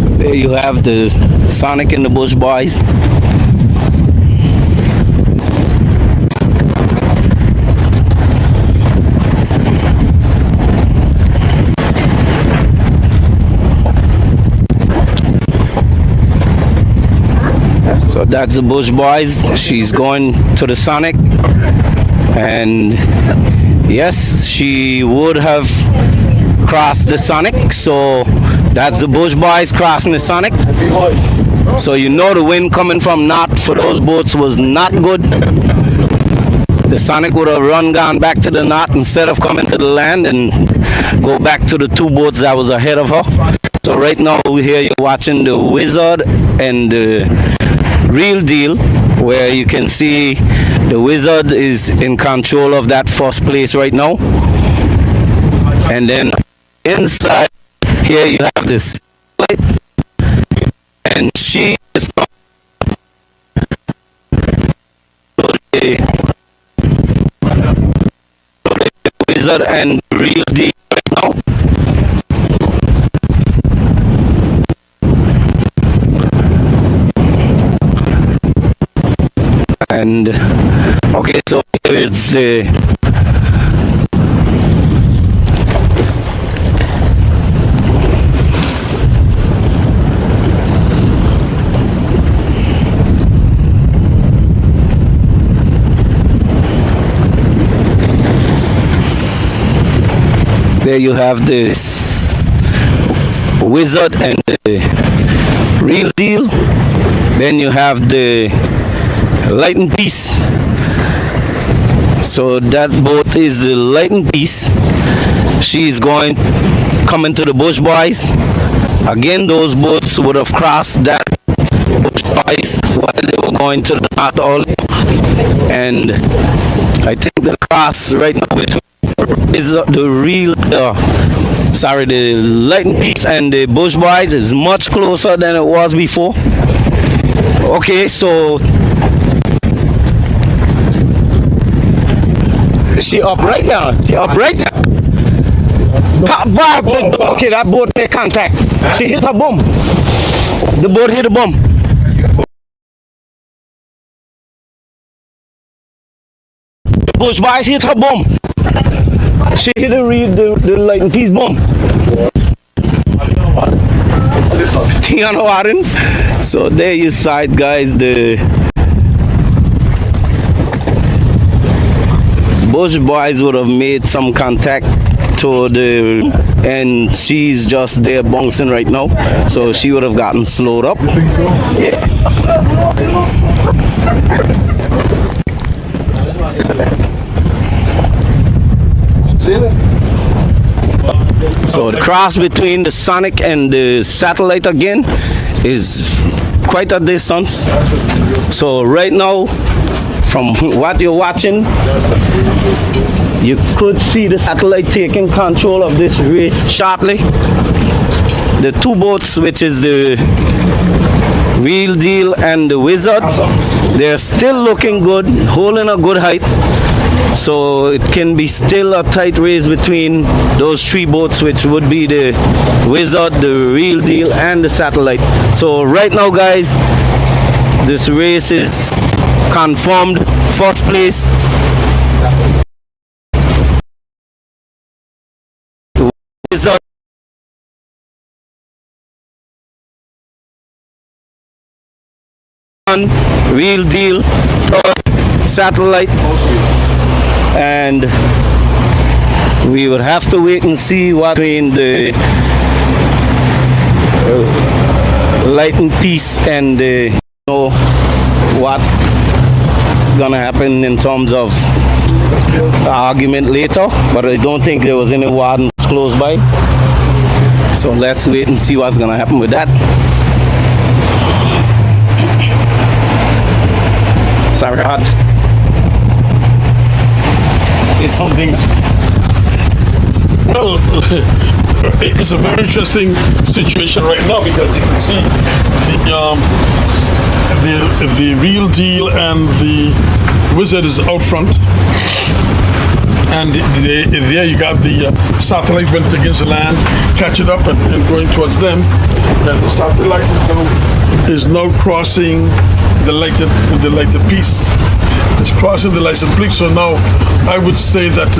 So there you have the Sonic and the Bush Boys. So that's the Bush Boys. She's going to the Sonic, and yes, she would have crossed the Sonic. So that's the Bush Boys crossing the Sonic. So you know the wind coming from north for those boats was not good. The Sonic would have gone back to the north instead of coming to the land and go back to the two boats that was ahead of her. So right now here you're watching the Wizard and the Real Deal, where you can see the Wizard is in control of that first place right now, and then inside here you have this light, and she is the Wizard and Real Deal right now. And okay, so here is the there you have this Wizard and the Real Deal. Then you have the Lightning Piece. So that boat is the Lightning Piece. She is coming to the Bush Boys. Again, those boats would have crossed that Bush Boys while they were going to the North All. And I think the cross right now is the real, the Lightning Piece and the Bush Boys is much closer than it was before. Okay, so she up right there. She up right there. Okay, that boat made contact. She hit her boom. The boat hit the boom. The Bush Boys hit her boom. She hit the Lightning Piece boom. Tiana Warrens. So there you sight, guys, the Bush Boys would have made some contact to the, and she's just there bouncing right now, so she would have gotten slowed up. You think so? Yeah. So the cross between the Sonic and the Satellite again is quite a distance. So right now, from what you're watching, you could see the Satellite taking control of this race sharply. The two boats, which is the Real Deal and the Wizard, they're still looking good, holding a good height. So it can be still a tight race between those three boats, which would be the Wizard, the Real Deal, and the Satellite. So right now, guys, this race is confirmed. First place, Wizard, Real Deal, Satellite, and we would have to wait and see what between the Lightning Piece and the, what is gonna happen in terms of the argument later, but I don't think there was any wardens close by, so let's wait and see what's gonna happen with that. Sorry, hot. Say something. Well, it's a very interesting situation right now because you can see the Real Deal and the Wizard is out front, and there you got the Satellite went against the land, catch it up and going towards them, and the Satellite is now crossing the lighted piece. It's crossing the lighted piece. So now I would say that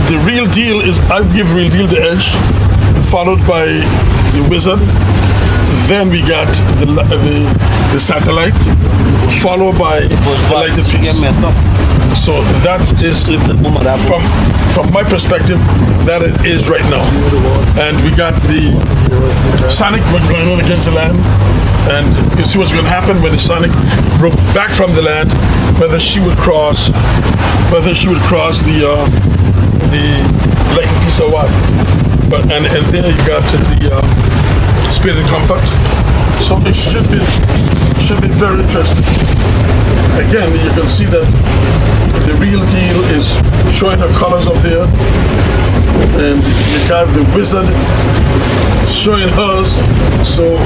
the Real Deal is, I would give Real Deal the edge, followed by the Wizard. Then we got the Satellite, followed by the lighted piece. So that is, from my perspective, that it is right now. And we got the Sonic going on against the land, and you see what's going to happen when the Sonic broke back from the land, whether she would cross the Lightning Piece or what. But and there you got the Speed and Comfort. So it should be very interesting. Again, you can see that the Real Deal is showing her colors up there, and you got the Wizard showing hers. So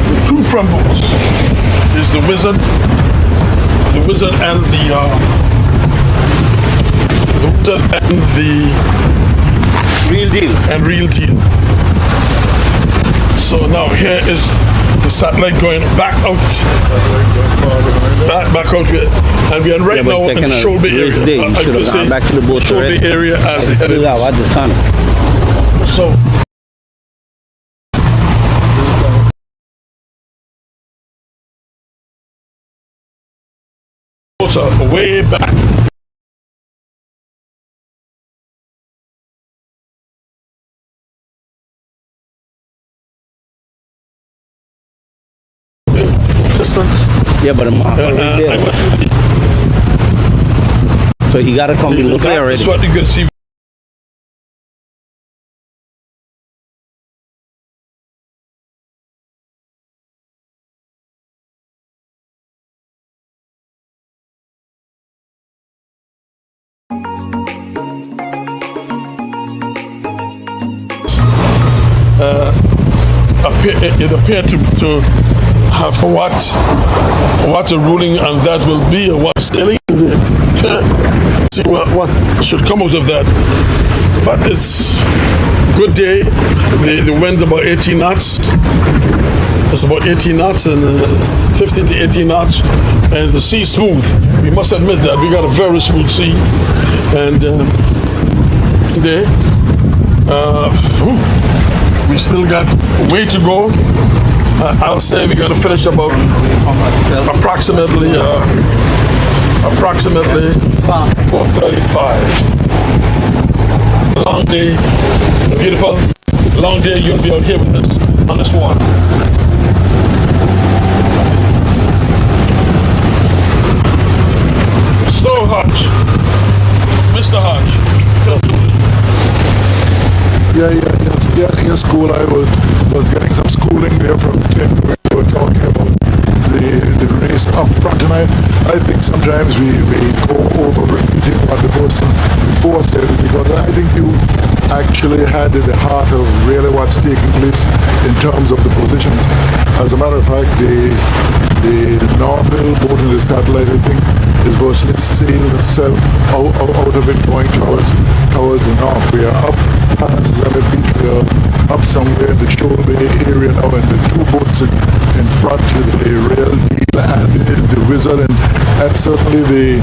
the two front boats is the Wizard and the Real Deal. So now here is the satellite going back out, back out here. And we are right now in the Shoal Bay area. You should have gone back to the boat Shoal Bay area as the head is. Watch the sun. So, boats are way back. Distance. Yeah, but right there. So you gotta come below there already. That's what you can see. It appeared to have what a ruling on that will be, or what sailing. See what should come out of that. But it's a good day. The wind about 18 knots. It's about 18 knots and 15 to 18 knots, and the sea smooth. We must admit that we got a very smooth sea, and we still got way to go. I'll say we got to finish about approximately 4:35. Long day, a beautiful long day. You'll be out here with us on this water. So Hodge, Mr. Hodge. Yes, cool. I was getting some schooling there from Tim. We were talking about the race up front, and I think sometimes we go over repeating what the person before said, because I think you actually had at the heart of really what's taking place in terms of the positions. As a matter of fact, the Norville boat in the satellite, I think, is virtually sailed itself out of it, going towards the north. We are up past Zambia Beach. We are up somewhere in the Shoal Bay area now, and the two boats in front, the Real Deal and the Wizard, and certainly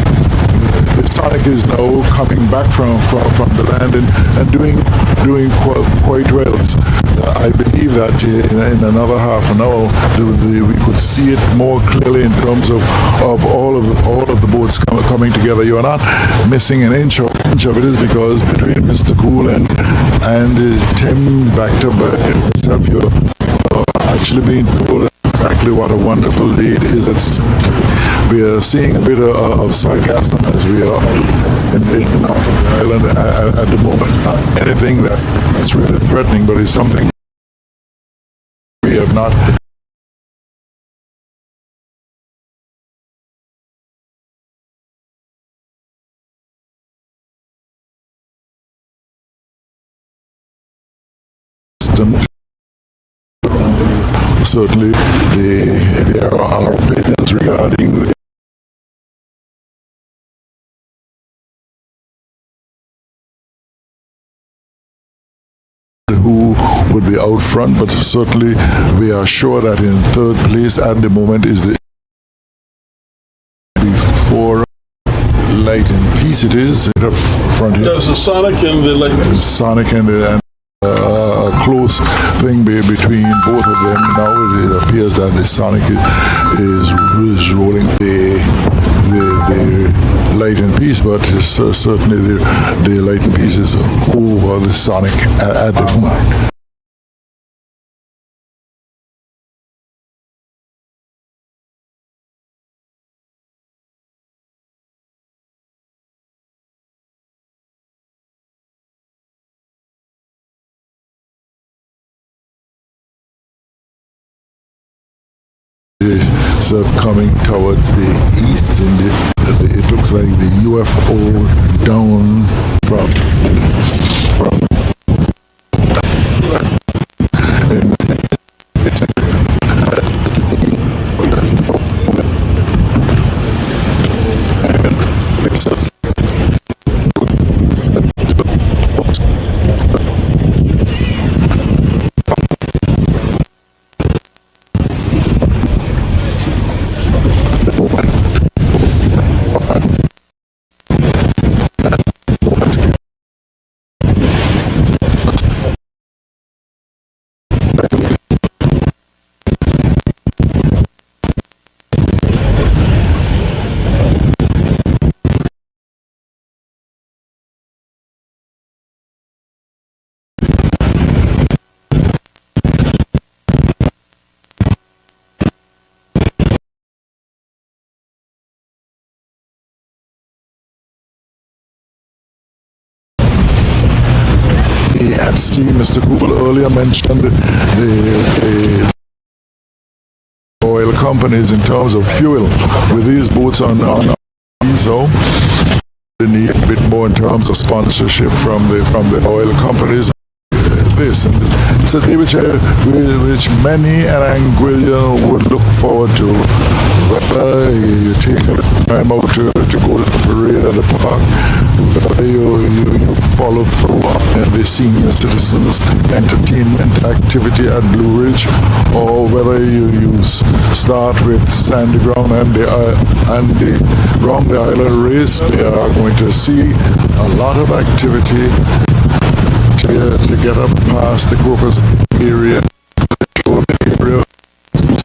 the Sonic is now coming back from the land and doing quite well. I believe that in another half an hour we could see it more clearly in terms of all of the boats coming together. You are not missing an inch of it, is because between Mr. Cool and Tim backed up by himself, you're actually being told exactly what a wonderful day it is. We are seeing a bit of sarcasm as we are in the island at the moment. Not anything that's really threatening, but it's something we have not certainly there are opinions regarding who would be out front, but certainly we are sure that in third place at the moment is the before Light and Peace. It is up front here. There's the Sonic and the Light. Sonic and close thing between both of them. Now it appears that the Sonic is rolling the Light and Peace, but certainly the Light and Peace is over the Sonic at the moment. So coming towards the east, and it looks like the UFO down from and it's see Mr. Cool earlier mentioned the oil companies in terms of fuel. With these boats on diesel, they need a bit more in terms of sponsorship from the oil companies. This and it's a day which many an Anguillian would look forward to. Whether you take a little time out to go to the parade at the park, whether you follow through on the senior citizens entertainment activity at Blue Ridge, or whether you start with Sandy Ground and the Round the Island race, they are going to see a lot of activity to get up past the Crocus area,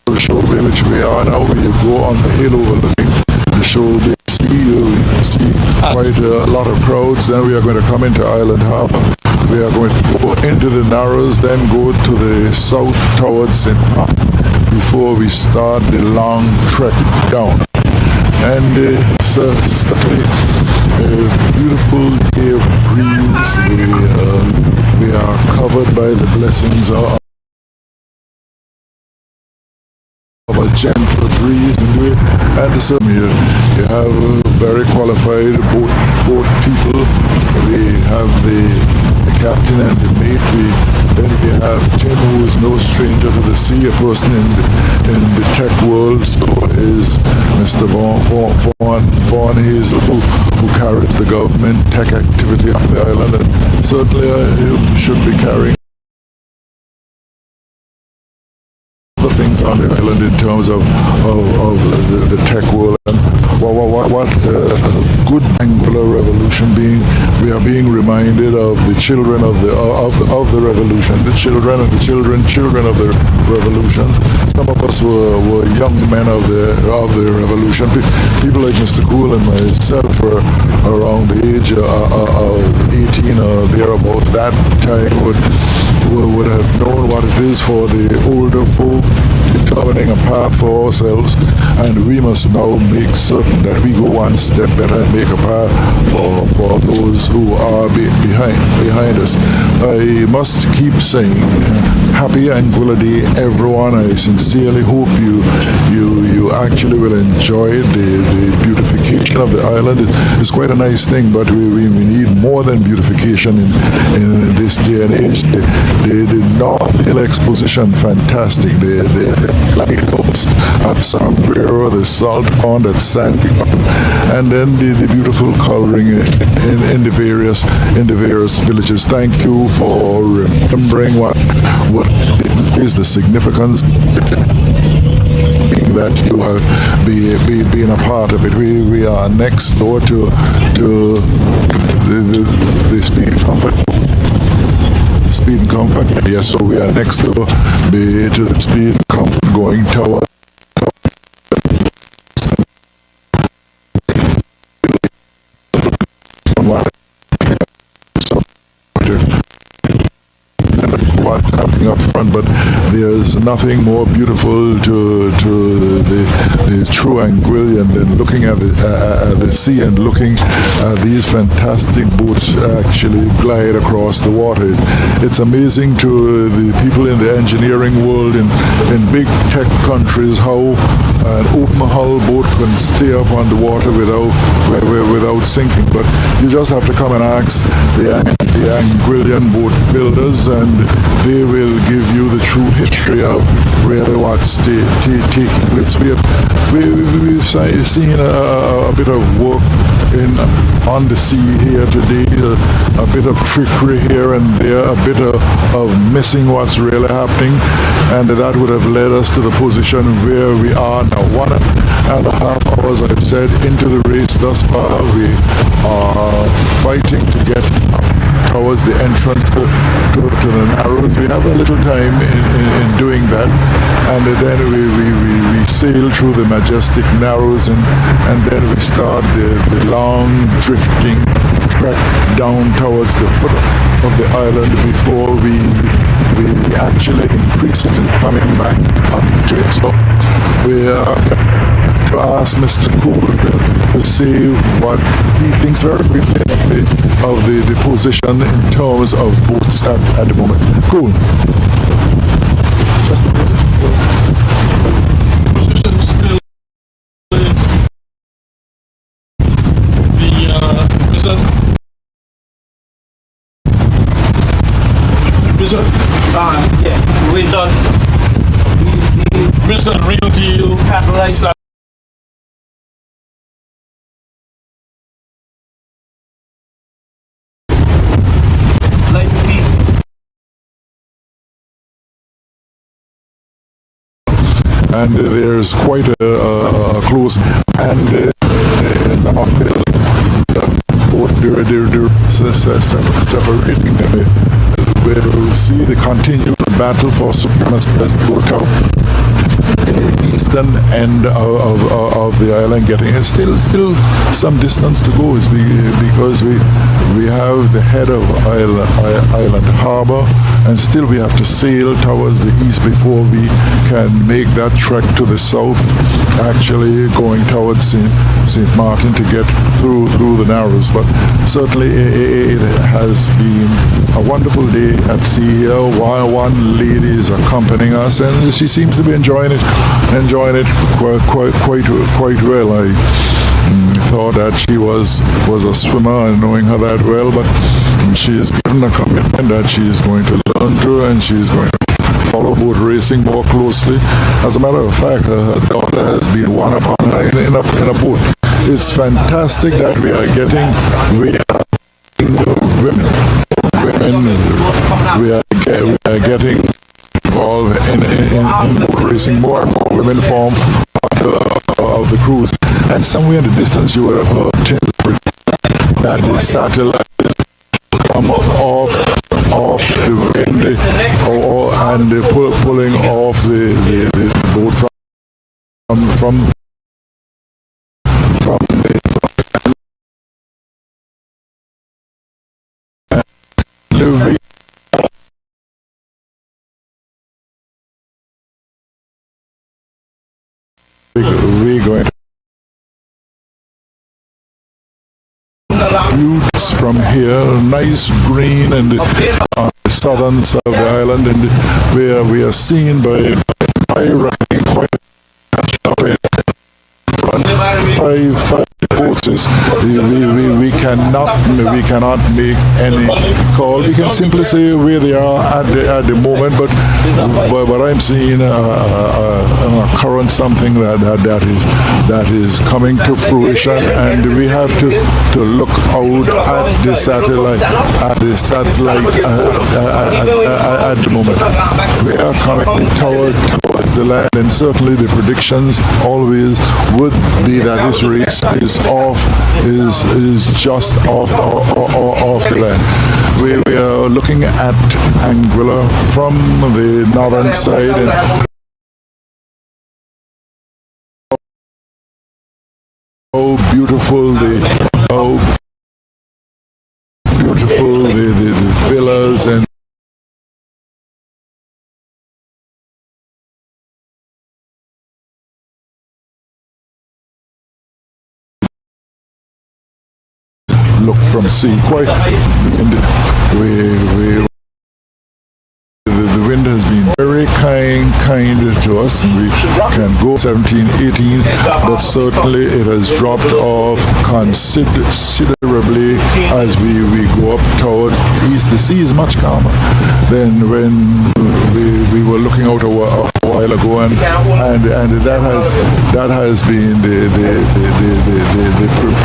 the show bay which we are now. When you go on the hill overlooking the show bay, you see quite a lot of crowds. Then we are going to come into Island Harbour. We are going to go into the Narrows, then go to the south towards St. Mark before we start the long trek down. And it's certainly a beautiful day of breeze. We are covered by the blessings of a gentle breeze, and so you have very qualified boat people. We have the captain and the mate. Then we have Jim, who is no stranger to the sea, a person in the tech world. So is Mr. Vaughan Hazel, who carries the government tech activity on the island, and certainly he should be carrying other things on the island in terms of the tech world. And what good Anguilla revolution being, we are being reminded of the children of the revolution, the children of the revolution. Some of us were young men of the revolution. People like Mr. Cool and myself were around the age of 18 or thereabout. That time would have known what it is for the older folk determining a path for ourselves, and we must now make certain that we go one step better and make a path for those who are behind us. I must keep saying, happy Anguilla Day, everyone. I sincerely hope you actually will enjoy the beautification of the island. It's quite a nice thing, but we need more than beautification in this day and age. The North Hill Exposition, fantastic. The lighthouse at Sombrero, the salt pond at Sandy, and then the beautiful coloring in the various villages. Thank you for remembering what is the significance that you have been a part of it. We are next door to the Speed and Comfort. Yes, so we are next door to the Speed and Comfort going tower. What's happening up front, but there's nothing more beautiful to the true Anguillian than looking at the sea and looking at these fantastic boats actually glide across the waters. It's amazing to the people in the engineering world in big tech countries how an open hull boat can stay up on the water without sinking. But you just have to come and ask the Anguillian boat builders, and they will give you the true history of really what's taking place. We've seen a bit of work on the sea here today, a bit of trickery here and there, a bit of missing what's really happening, and that would have led us to the position where we are now. 1.5 hours, I've said, into the race thus far. We are fighting to get towards the entrance to the Narrows. We have a little time in doing that, and then we sail through the majestic Narrows, and then we start the long drifting trek down towards the foot of the island before we actually increase it and coming back up to it. So we to ask Mr. Cool to say what he thinks very briefly the position in terms of boats at the moment. Cool. Position still is the wizard. Wizard. Yeah, wizard. Wizard, real deal. Capitalize. Like me. And there's quite a close and uphill boat. They're separating them. We'll see the continued battle for supremacy as we go down the eastern end of the island, getting still some distance to go, is because we have the head of island Harbour, and still we have to sail towards the east before we can make that trek to the south, actually going towards St. Martin to get through the Narrows. But certainly it has been a wonderful day at sea here. One lady is accompanying us, and she seems to be enjoying it quite well. I thought that she was a swimmer, and knowing her that well, but she is given a commitment that she is going to learn to, and she is going to follow boat racing more closely. As a matter of fact, her daughter has been one upon her in a boat. It's fantastic that we are getting women. We are getting involved in boat racing. More and more women form part of the cruise. And somewhere in the distance you will have heard that the satellite come off the wind and pulling off the boat from the we're going views from here, nice green and on the southern side of the island, and where we are seen by riding quite up in front, five boats. We cannot make any call. We can simply say where they are at the moment, but I'm seeing a current, something that is coming to fruition, and we have to look out at the satellite at the moment. We are coming towards the land, and certainly the predictions always would be that this race is just off the land. We are looking at Anguilla from the northern side, and how beautiful the villas and look from sea. Quite, the wind has been very kind to us. We can go 17, 18, but certainly it has dropped off considerably as we go up toward east. The sea is much calmer than when we were looking out a while ago, and that has been the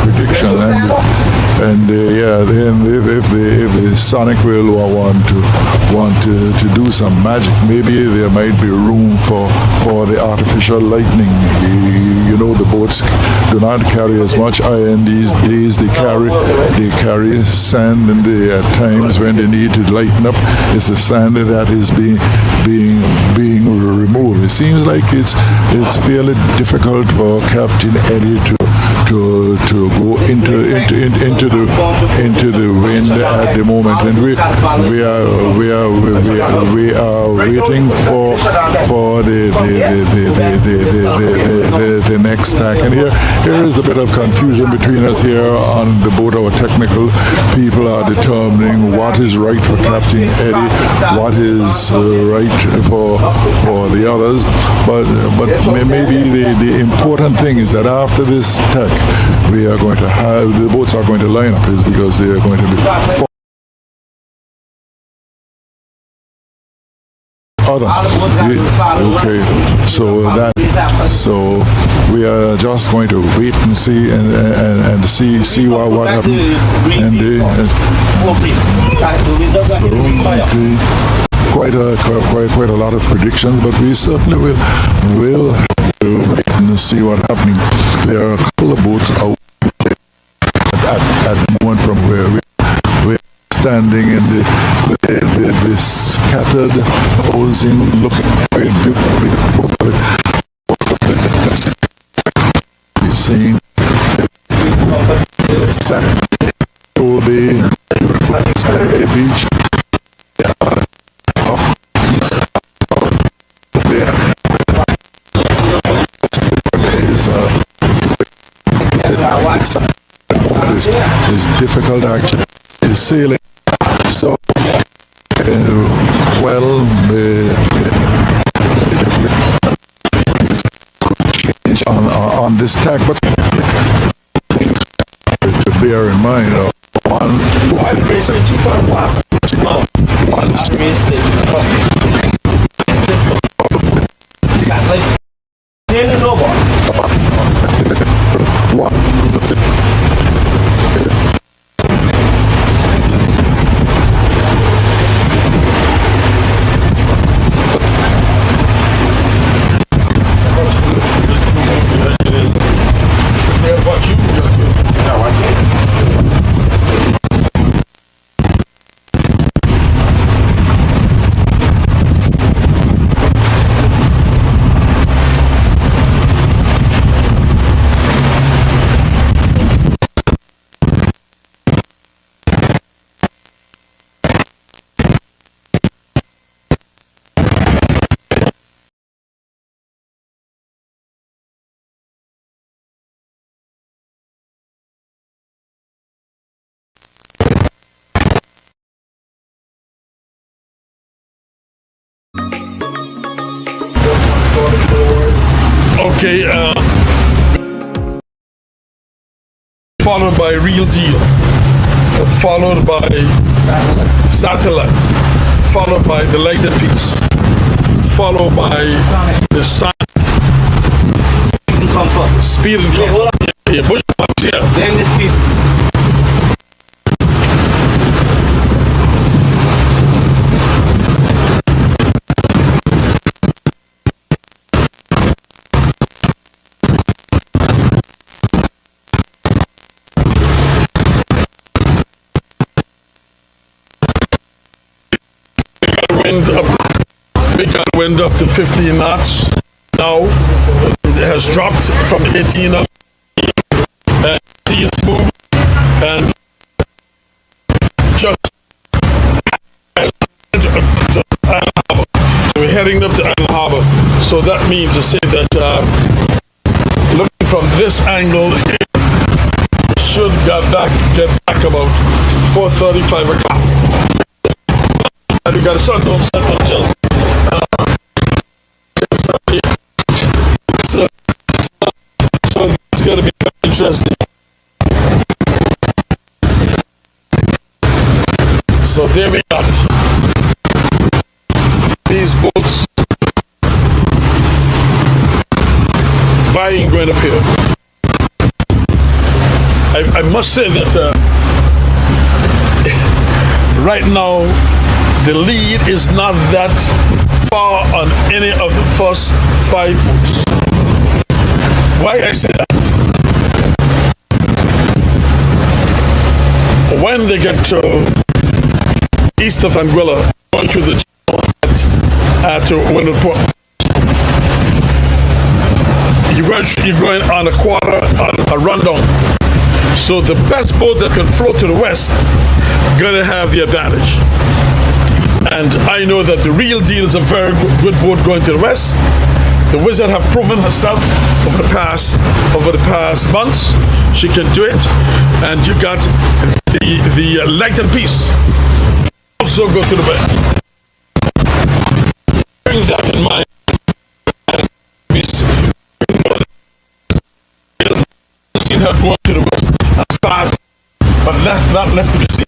prediction, and then if the Sonic will want to do some magic, maybe there might be room for the artificial lightning. You know, the boats do not carry as much iron these days. They carry sand, and at times when they need to lighten up, it's the sand that is being removed. It seems like it's fairly difficult for Captain Eddie to to go into the wind at the moment, and we are waiting for the next tack. And here is a bit of confusion between us here on the boat. Our technical people are determining what is right for Captain Eddie, what is right for the others. But maybe the important thing is that after this tack, we are going to have the boats are going to line up, is because they are going to be okay, so we are just going to wait and see and see what happens. And quite a lot of predictions, but we certainly will wait and see what happening. There are a couple of boats out at the moment from where we're standing in the scattered housing, looking very beautiful. We're seeing Old Bay, beach. Is difficult actually is sailing, so change on this tack, but to bear in mind one Okay, followed by Real Deal, followed by Satellite, followed by The Lighted Piece, followed by The Sun, Speed and Comfort. Yeah, Bush Box, yeah. Then the speed. We got wind up to 15 knots. Now it has dropped from 18 up. And sea is smooth and just to Island Harbour. So we're heading up to Island Harbour. So that means to say that looking from this angle, should get back about 4:35 o'clock. And we got a sun don't set until so it's going to be very interesting. So there we got these boats vying going up here. I must say that right now the lead is not that far on any of the first 5 boats. Why I say that? When they get to east of Anguilla, going through the at Windward Point, you going on a quarter, a rundown. So the best boat that can float to the west gonna have the advantage. And I know that the Real Deal is a very good boat going to the west. The Wizard have proven herself over the past months. She can do it. And you got the Light and Peace also go to the west. Bearing that in mind, seen her going to the west as fast, but not left to be seen.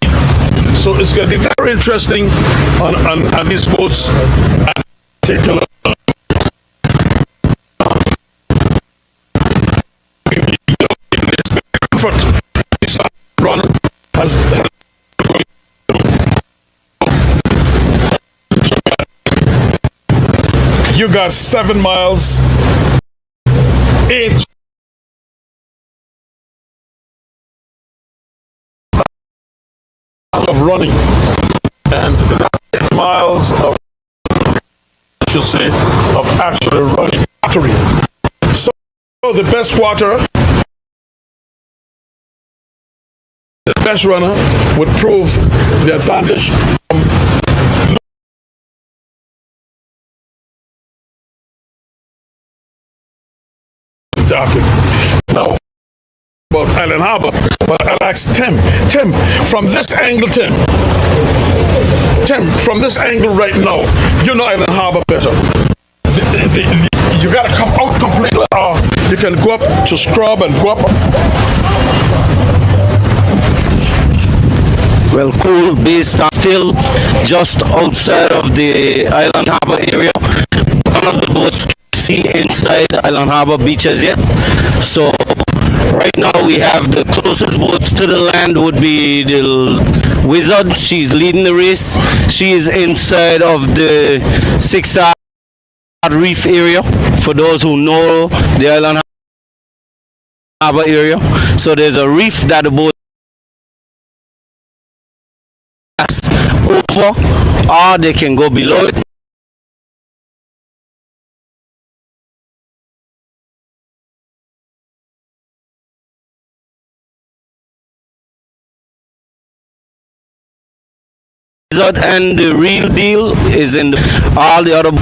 So it's going to be very interesting on these boats. Take a look. Run has you got 7 miles, 8 of running, and 8 miles of, I should say, of actual running battery. So the best quarter, the best runner would prove the advantage now about Island Harbour, but I'll ask Tim, from this angle, from this angle right now, you know Island Harbour better. You gotta come out completely, or you can go up to Scrub and go up. Well, cool, based on still just outside of the Island Harbour area. None of the boats can see inside Island Harbour beaches yet. So right now we have the closest boats to the land would be the Wizard. She's leading the race. She is inside of the 6-star reef area, for those who know the Island Harbour area. So there's a reef that the boat over, or they can go below it. And the Real Deal is in all the other.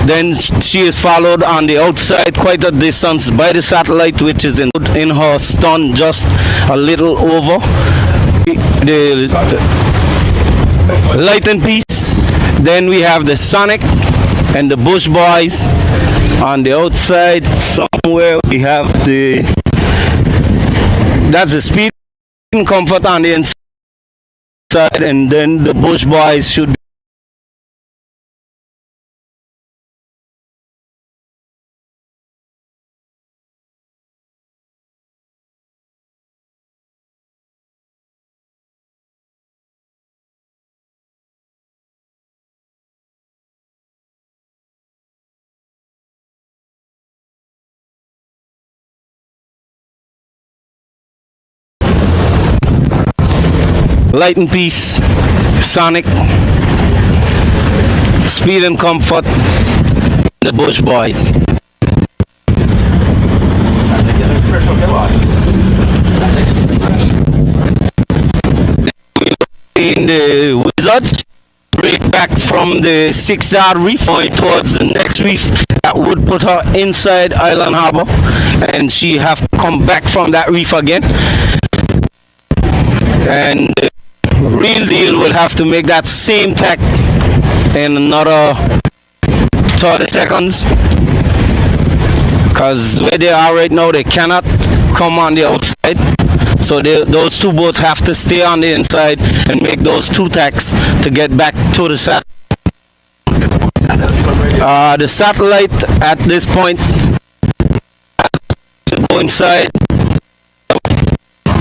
Then she is followed on the outside quite a distance by the Satellite, which is in her stern, just a little over the Light and Peace. Then we have the Sonic and the Bush Boys on the outside. Somewhere we have that's the Speed and Comfort on the inside, and then the Bush Boys should be Light and Peace, Sonic, Speed and Comfort, the Bush Boys. In the Wizards, break back from the 6-star reef point towards the next reef that would put her inside Island Harbour, and she have to come back from that reef again. And Real Deal will have to make that same tack in another 30 seconds, because where they are right now, they cannot come on the outside. So those two boats have to stay on the inside and make those 2 tacks to get back to the Satellite. The Satellite at this point has to go inside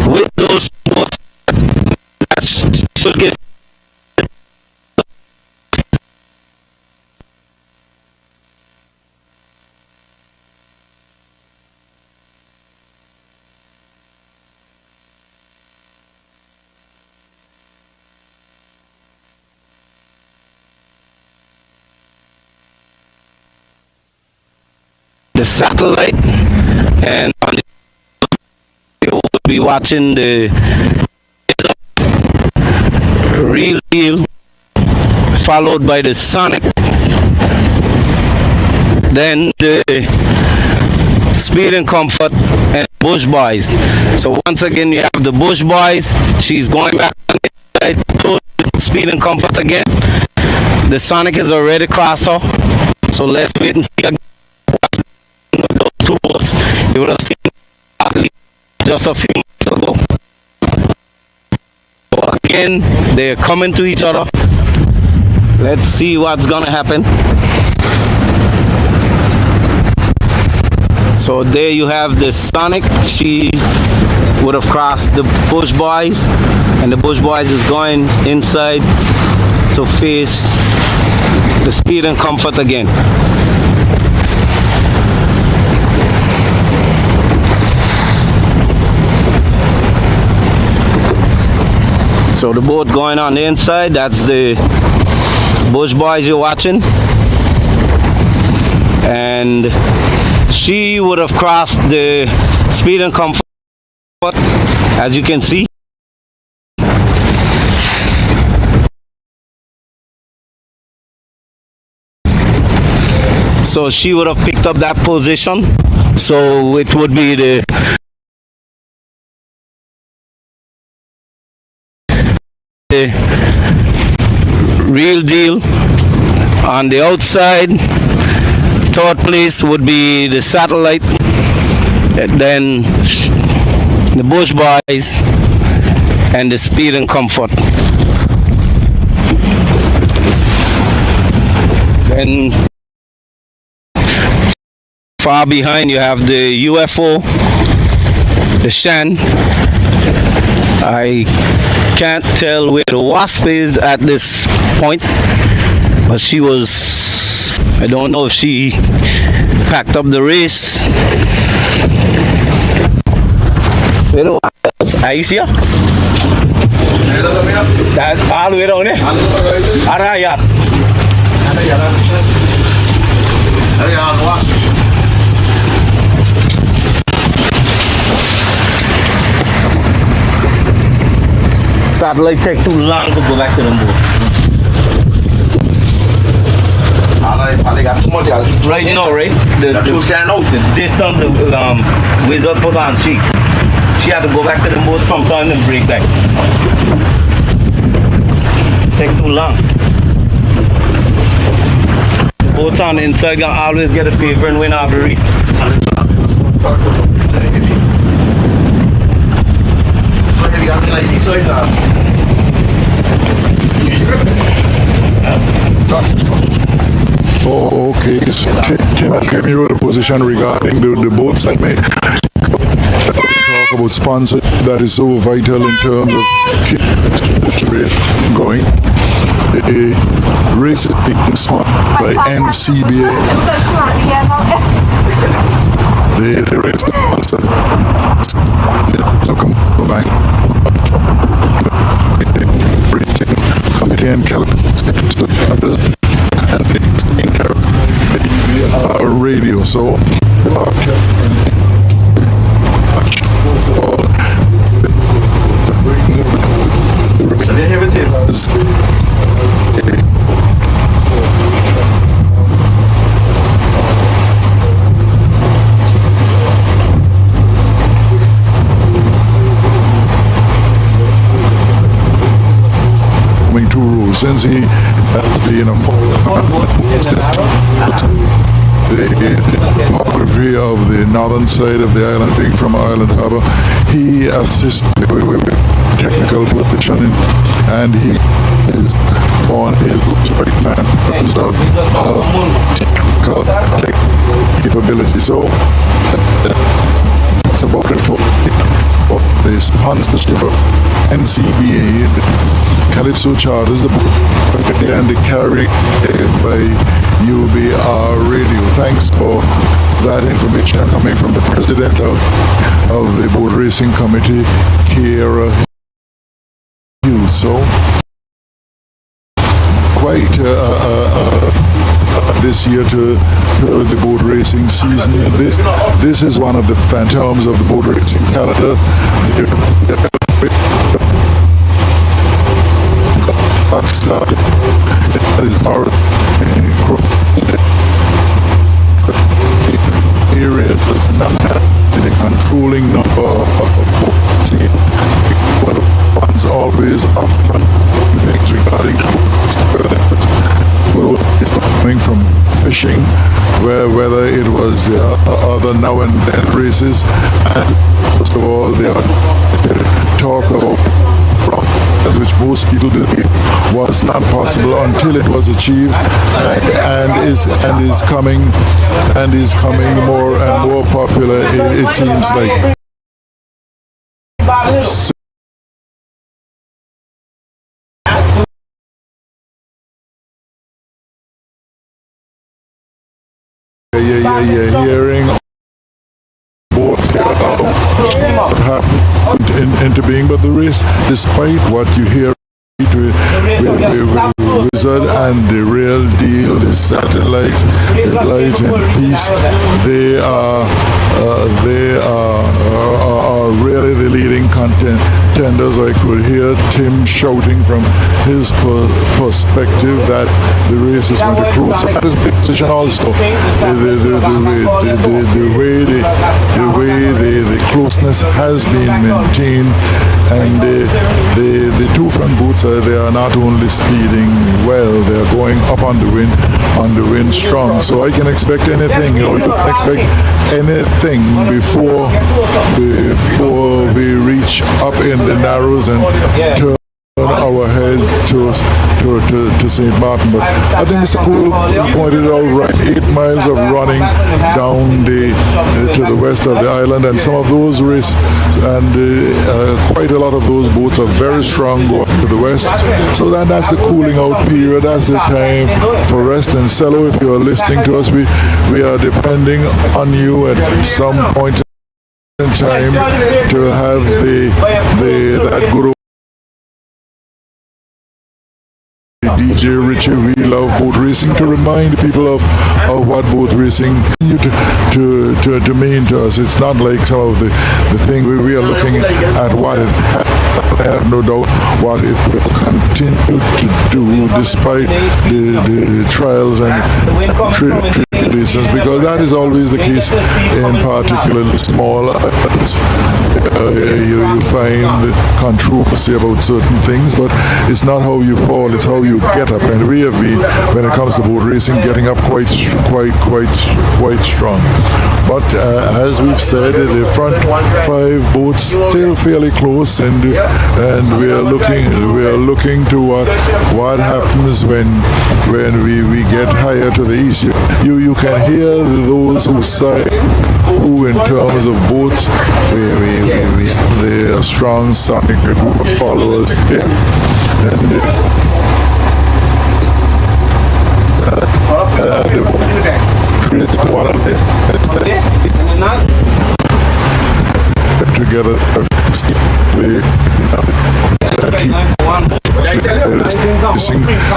with those boats. That should get the satellite, and on the, you will be watching the real deal, followed by the Sonic, then the Speed and Comfort, and Bush Boys. So once again, you have the Bush Boys. She's going back on the side to Speed and Comfort again. The Sonic has already crossed her. So let's wait and see again. Those two boats you would have seen just a few minutes ago. So again, they're coming to each other. Let's see what's gonna happen. So there you have the Sonic. She would have crossed the Bush Boys, and the Bush Boys is going inside to face the Speed and Comfort again. So the boat going on the inside, that's the Bush Boys you're watching. And she would have crossed the Speed and Comfort, as you can see. So she would have picked up that position. So it would be the real deal. On the outside, third place would be the Satellite, and then the Bush Boys, and the Speed and Comfort. Then far behind you have the UFO, the Shan. I can't tell where the Wasp is at this point, but she was, I don't know if she packed up the race. Where the Wasp is? Aisha? That all the way down there? Arayat. Satellite take too long to go back to the boat. Right now, right? The distance the wizard put on, she had to go back to the boat sometime and break back. Take too long. The boats on the inside gonna always get a favor and win off the reef. Oh, okay. So, can I give you the position regarding the boats that may talk about sponsor that is so vital in terms of going. The race is being sponsored by NCBA. The race is sponsored. So come back. Committee and radio. So two rules since he has been a the topography of the northern side of the island, being from Island Harbour, he assists with technical positioning, and he is on his right man in terms of technical capability. So that's about it for the sponsorship of NCBA, the Calypso Charters, the and the carry by UBR Radio. Thanks for that information coming from the president of the boat racing committee, Kiera Hughes. So quite this year to the boat racing season. This is one of the phantoms of the boat racing calendar. Started. That is our area does not have the controlling number of boats. One's always up front things regarding it's coming from fishing, whether it was the other now and then races, and first of all they are talk about which most people believe was not possible until it was achieved, and is coming more and more popular. It seems like. Hearing happened into being, but the race, despite what you hear, Wizard and the Real Deal, the Satellite, the Light and Peace, they are really the leading contenders. I could hear Tim shouting from his perspective that the race is going to close. So that is a big position also. The way the closeness has been maintained, and the two front boats they are not only speeding well, they are going up on the wind strong. So I can expect anything. You can expect anything before we reach up in the Narrows and turn our heads to St. Martin. But I think Mr. Cool pointed it out right. 8 miles of running down to the west of the island, and some of those races, and quite a lot of those boats are very strong going to the west. So that's the cooling out period. That's the time for rest. And Cello, if you are listening to us, we are depending on you at some point in time to have that good DJ Richie We Love Boat Racing to remind people of what boat racing to mean to us. It's not like some of the thing we are looking at what it I have no doubt what it will continue to do despite the trials and tribulations, because that is always the case in particularly small islands. You find controversy about certain things, but it's not how you fall, it's how you get up. And we have been, when it comes to boat racing, getting up quite strong. But as we've said, the front 5 boats still fairly close, and we are looking to what happens when we get higher to the east. You can hear those who say, who in terms of boats, we have the strong sonic group of followers here. One of them together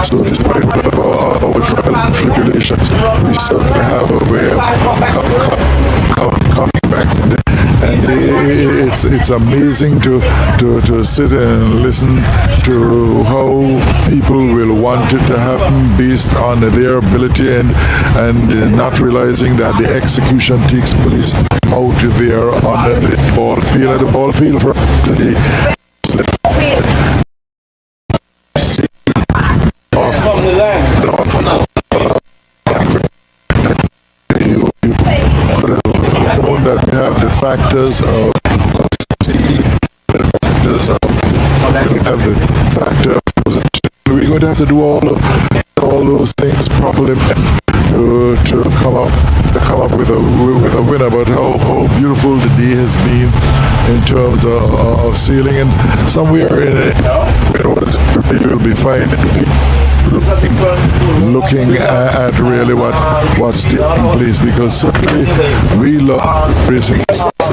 so despite our trials and tribulations, we still have a way of coming back, and it's amazing to sit and listen to how people will want it to happen based on their ability, and not realizing that the execution takes place out there on the ball field. At the ball field for the that we have the factors of we have the factor of position. We're going to have to do all those things properly to come up with a winner. But how beautiful the day has been in terms of sailing, and somewhere in it, you will be fine. Looking at really what's taking place, because certainly we love racing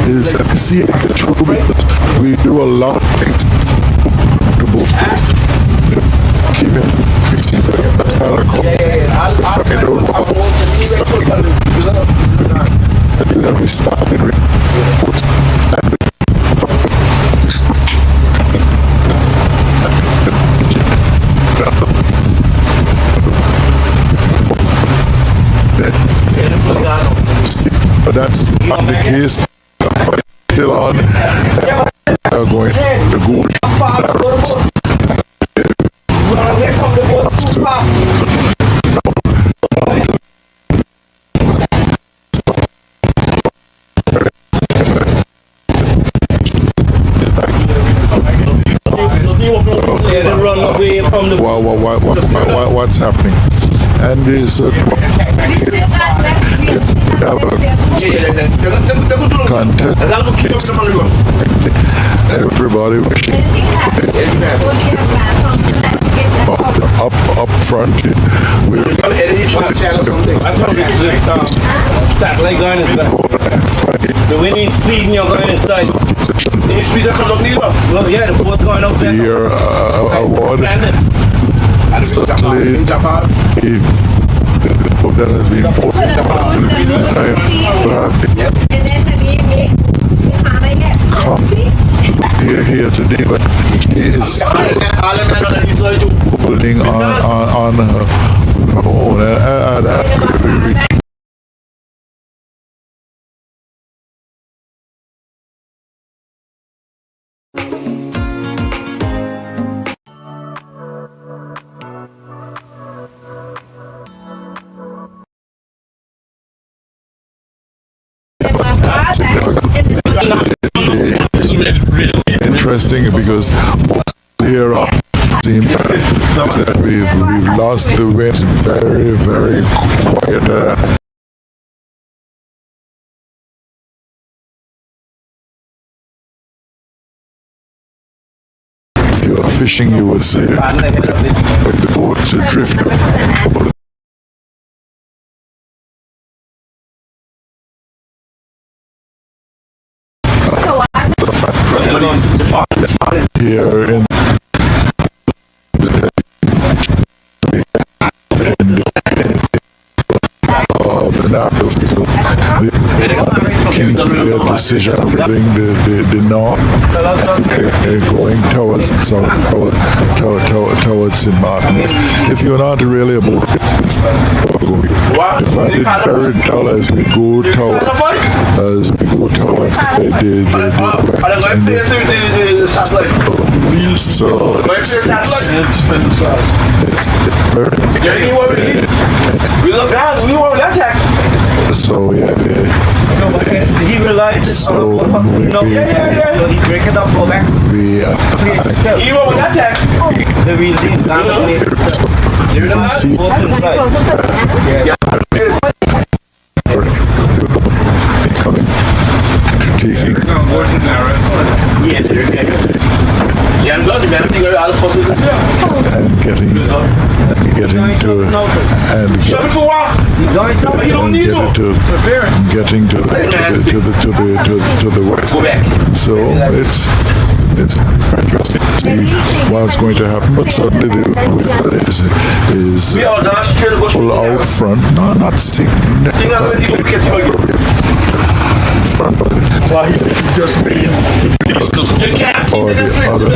is exceeding the truth, because we do a lot of things to both keep it. That's how I call it. Find out that's not the case. Still on. Going to go. What's happening? And there's a contest. Everybody wishing up front. Do we need speed in your going inside? Need speed coming up neither. Well, yeah, the boat's going up there. The year award. Certainly, that has been come here today, but he is holding on her own. Interesting because here seem that we've lost the wind. Very, very quiet. If you are fishing, you would see the boat drift. Here in the Narrows, because their decision regarding the north and going towards south, towards St. Martin. If you're not really about it, you find it very dull as we go towards the so it's so yeah. He realized So he break it up, go back. We You want that attack? The wheel didn't down see coming, taking Yeah, they're getting. Yeah, I'm glad the man thing all the forces is there. and getting to the west. Go back. So it's interesting to see what's going to happen, but certainly the is We are not scared to go pull out front, no, not significantly front, but Just me. You can't or the other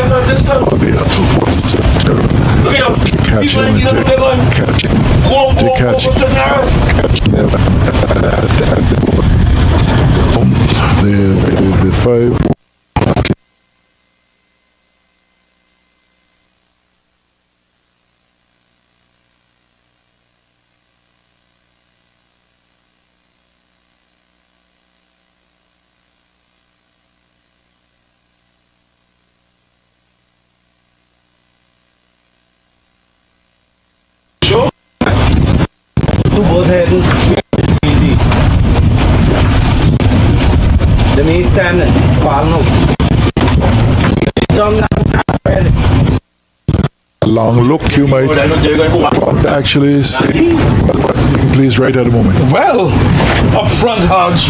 catch him to catch him the five. Both heading easy. The main stand fall now. Long look you might want to actually say. Please right at the moment. Well, up front, Hodge,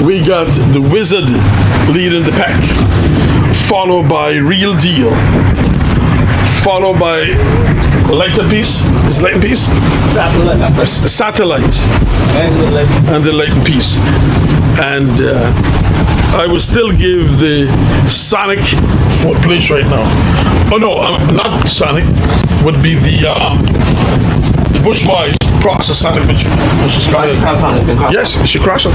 we got the Wizard leading the pack, followed by Real Deal, followed by Lighter Piece. Is Lighter Piece? Satellite. And the Lighter Piece. And I would still give the Sonic fourth place right now. Oh no, not Sonic. Would be the Bush Boys cross the Sonic, which is kind of, yes, she crossed it.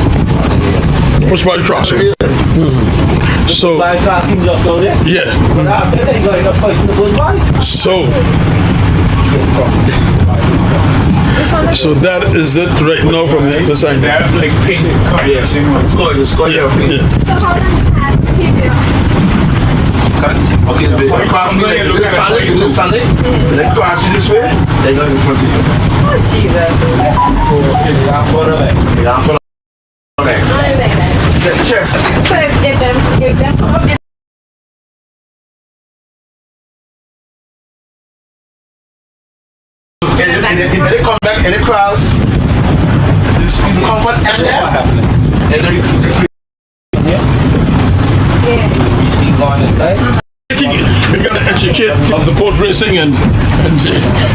Which part you cross it? So, yeah. So that is it right now from the side. That's like pink. Yes. Score. Yeah. So how long have people? Okay, this Sunday, then cross you this way, they go in front of you. Oh, Jesus. Cheers. So if them come up in If they come back and they cross, this you come from and there, and then you We got to educate of the boat racing, and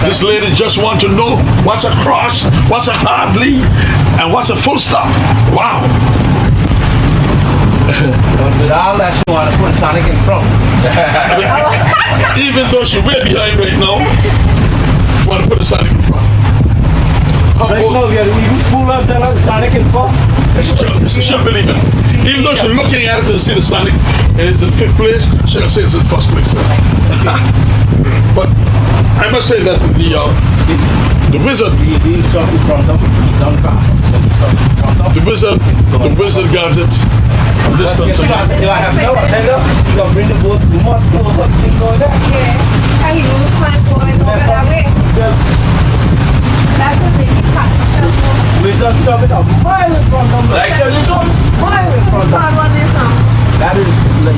this lady just want to know what's a cross, what's a hard lee, and what's a full stop. Wow. But with all that, she want to put Sonic in front. Even though she's way behind right now, she want to put the Sonic in front. How Right now, about, we are even full of the Sonic in front. she should believe it. Even though she's looking at it and see the Sonic is in 5th place, she'll say it's in 1st place. But I must say that the wizard, He's something from them. He don't cross. the wizard got it from distance. If I have no attender, you gonna bring the boat too much closer. Keep going there. yeah, how he moves time going over that way. That's what they cut. We just shove it a mile in front of them. like tell you so. Mile in front of them. Hard one is That is like,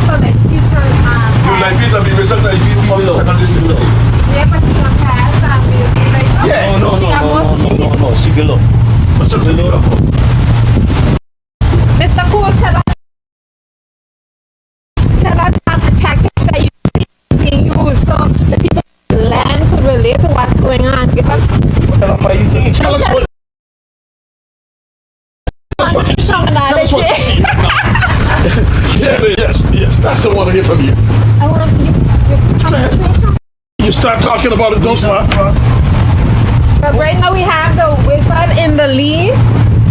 so like he's going You like this and be result like this for the second district. yeah, but he's gonna pass that we'll be like, oh, Yeah. no, she below. What's up, below? Mr. Cool, tell us the tactics that you see being used so the people learn to relate to what's going on. Give us Tell us what some knowledge. you see. Yes, that's the one I hear from you. I want you. You start talking about it, don't stop. But right now we have the wizard in the lead,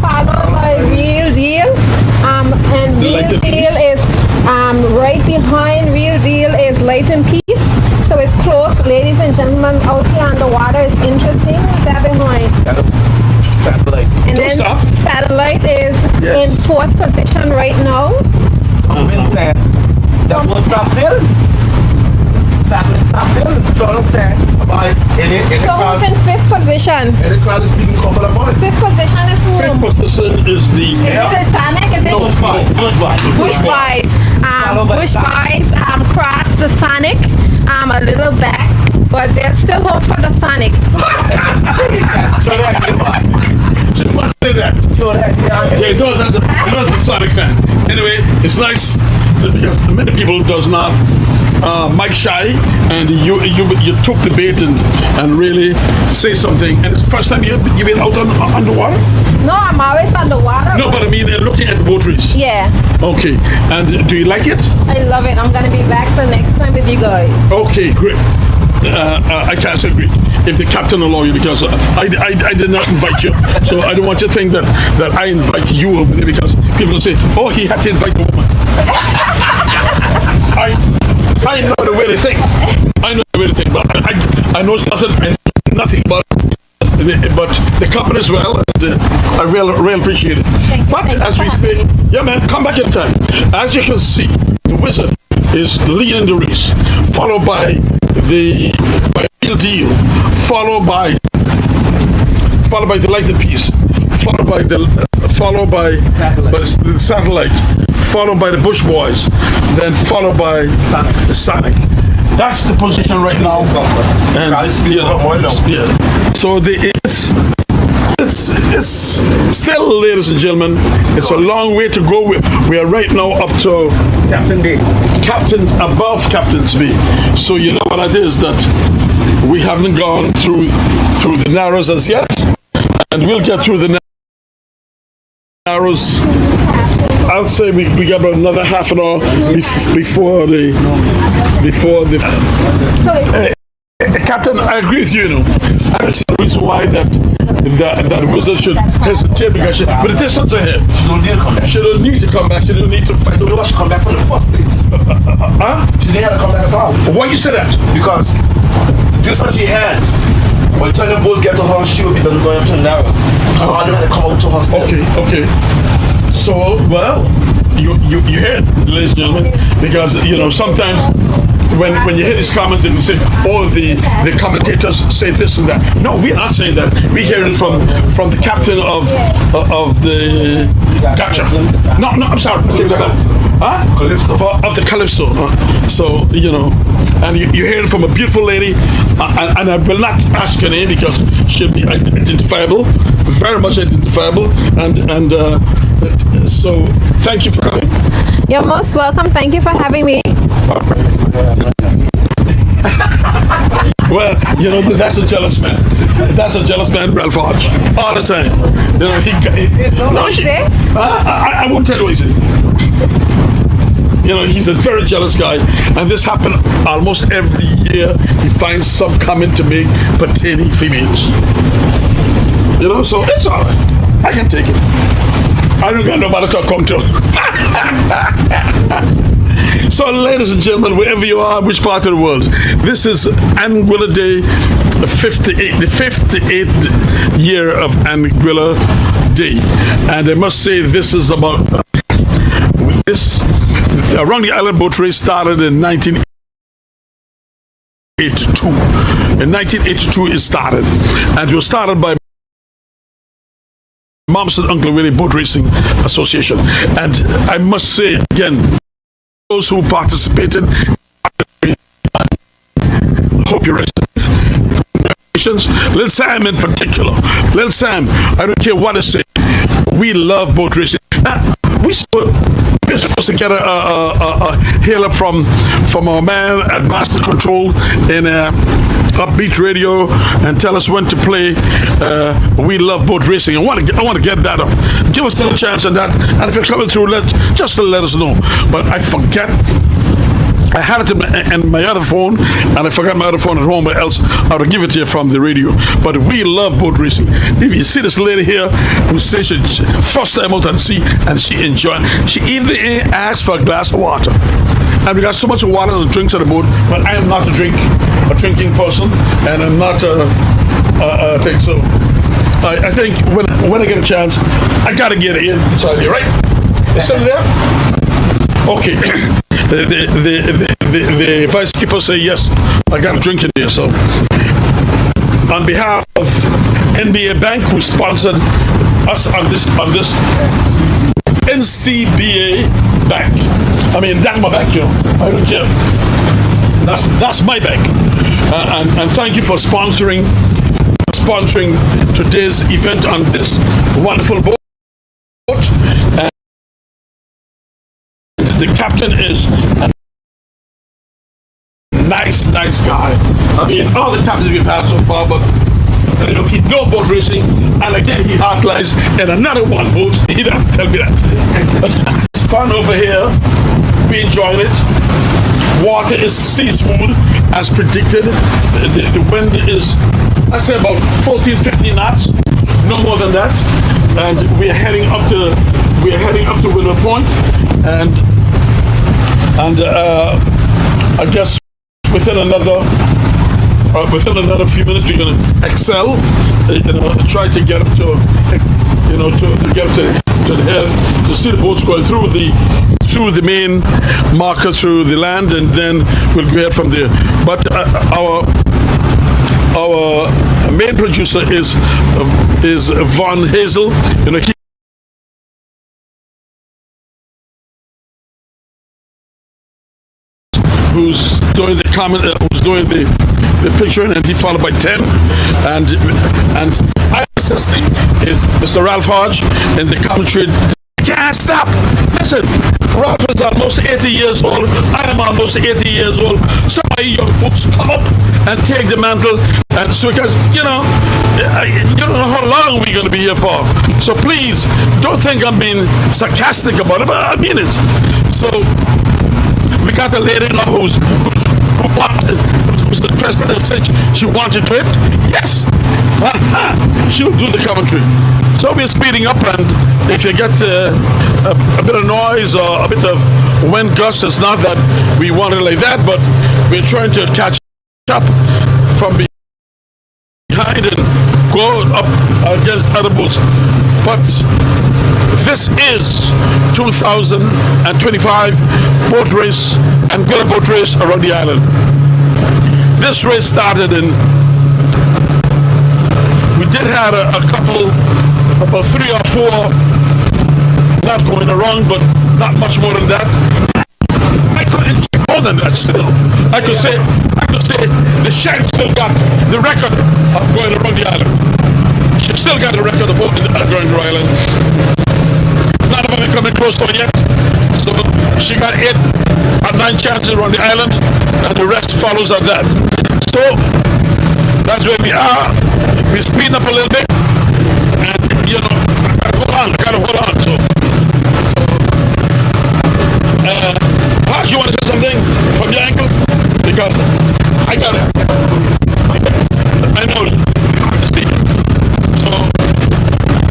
followed by Real Deal. And Real Like the Deal piece? is right behind Real Deal is Light and Peace. So it's close, ladies and gentlemen, out here on the water. It's interesting. Who's that behind? And Don't then stop. Satellite is Yes. in 4th position right now. Vincent, that boat stop sailing. Satellite stop sailing. That's all I'm saying. Bye. Any So crowd, who's in 5th position? any crowd is speaking couple of money. 5th position is who? 5th position is the Is it the Sonic? Is it Bushwise? Followed by Bushwise crossed the Sonic a little back, but there's still hope for the Sonic. She must say that. Yeah, that's a Sonic fan. Anyway, it's nice because many people does not Mike shy, and you took the bait and really say something. And it's the first time you've been out on the water? No, I'm always on the water. No, but I mean looking at the boat race. Yeah, Okay, and do you like it? I love it. I'm gonna be back the next time with you guys. Okay, great. I can't agree if the captain allow you because I did not invite you, so I don't want you to think that I invite you over there because people will say, oh, he had to invite the woman. I know the way they think. I know the way they think, but I know nothing but the company as well. And, I really appreciate it. But as we say, yeah, man, come back in time. As you can see, the wizard is leading the race, followed by the Real Deal, followed by the Light and Peace, followed by the Satellite, followed by the Bush Boys, then followed by the Sonic. That's the position right now. And yeah. So it's still, ladies and gentlemen, it's a long way to go. We are right now up to Captain D. Captains above Captain's B. So you know what that is, that we haven't gone through the narrows as yet, and we'll get through the narrows. I'll say we got about another half an hour before the Captain, I agree with you. And it's the reason why that that Wizard should hesitate because but the distance ahead. She don't need to come back. She don't need to come back. She don't need to fight. You know why she come back from the first place? Huh? She didn't have to come back at all. Why you say that? Because the distance she had, by the time the boats get to her, she would be done going up to the narrows. So all them had to come out to her still. Okay. So, well, you hear it, ladies and gentlemen, because, sometimes when you hear these comments and you say, oh, the commentators say this and that. No, we're not saying that. We hear it from the captain of the... Gotcha. No, I'm sorry. Take that out. Huh? Calypso. Of the Calypso. So, and you hear it from a beautiful lady, and I will not ask her name because she'll be identifiable, very much identifiable, and so thank you for coming. You're most welcome. Thank you for having me. Well, that's a jealous man. That's a jealous man, Ralph Hodge. All the time. I won't tell you what he said. He's a very jealous guy, and this happened almost every year. He finds some coming to make pertaining females. So it's all right. I can take it. I don't got nobody to come to. So, ladies and gentlemen, wherever you are, which part of the world, this is Anguilla Day 58, the 58th year of Anguilla Day. And I must say, this is about this. Around the Island Boat Race started in 1982. In 1982, it started. And it was started by Mom's and Uncle Willie Boat Racing Association. And I must say again, those who participated, hope you're safe. Little Sam in particular. Little Sam, I don't care what I say. We love boat racing. We're supposed to get a hail up from our man at Master Control in Upbeat Radio and tell us when to play. We love boat racing. I want to get that up. Give us a chance on that. And if you're coming through, just to let us know. But I forget. I had it in my other phone, and I forgot my other phone at home, or else I would give it to you from the radio. But we love boat racing. If you see this lady here who says she first time out at sea, and she enjoyed, she even asked for a glass of water. And we got so much water and drinks on the boat, but I am not a drinking person, and I'm not a thing. So I think when I get a chance, I gotta get it inside here, right? It's still there? Okay. The vice keeper say yes, I got a drink in there. So on behalf of NBA Bank, who sponsored us on this NCBA Bank. I mean, that's my bank, I don't care. That's my bank. And thank you for sponsoring today's event on this wonderful boat. The captain is a nice guy. I mean, all the captains we've had so far, but he know boat racing, and again, he hard lies in another one boat. He doesn't tell me that. It's fun over here. We enjoying it. Water is sea smooth, as predicted. The wind is, I say, about 14-15 knots, no more than that. And we're heading up to Willow Point, and I guess within another few minutes we're gonna excel. Try to get up to the head to see the boats going through the main marker through the land, and then we'll go ahead from there. But our main producer is Von Hazel. Who's doing the comment? Who's doing the picturing, and he followed by 10, and I assisting is Mr. Ralph Hodge in the commentary. Can't stop. Listen, Ralph is almost 80 years old. I am almost 80 years old. Some of you young folks come up and take the mantle, and so because you don't know how long we're going to be here for. So please don't think I'm being sarcastic about it, but I mean it. So. We got the lady who's interested and said she wanted to it. Yes, She will do the commentary. So we're speeding up, and if you get a bit of noise or a bit of wind gust, it's not that we want it like that, but we're trying to catch up from behind and go up against other boats. But this is 2025 boat race, Anguilla boat race around the island. This race started in, we did have a couple, about 3 or 4, not going around, but not much more than that. I couldn't check more than that still. I could say the Shank still got the record of going around the island. She still got the record of going around the island. None of them are coming close to her yet. So she got 8 or 9 chances around the island, and the rest follows on that. So that's where we are. We're speeding up a little bit, and you know, I gotta hold on. So, Haj, you want to say something from your angle? Because I got it. I know it. So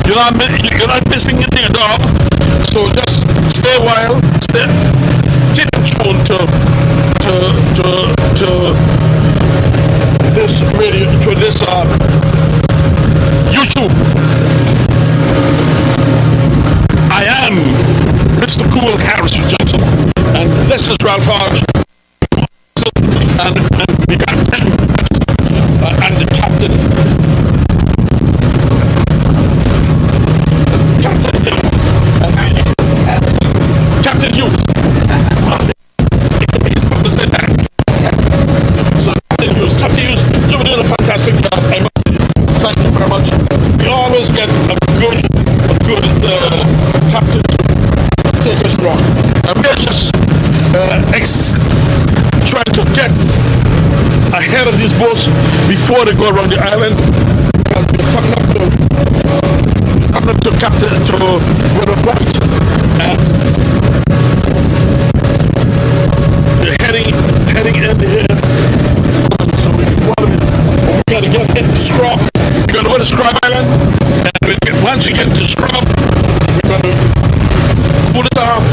you're not missing anything at all. So just stay a while, keep in tune to this radio, to this YouTube. I am Mr. Cool Harris Johnson, and this is Ralph Hodge, and we got Tim and the captain. Captain Hughes. So Captain Hughes, you're doing a fantastic job. Thank you very much. We always get a good captain to take us wrong. And we're just trying to get ahead of these boats before they go around the island. Because we're coming up to Captain to River Point, and we're heading in here. So we're gonna get into Scrub. We're gonna go to Scrub Island, and once we get to Scrub, we're gonna pull it off.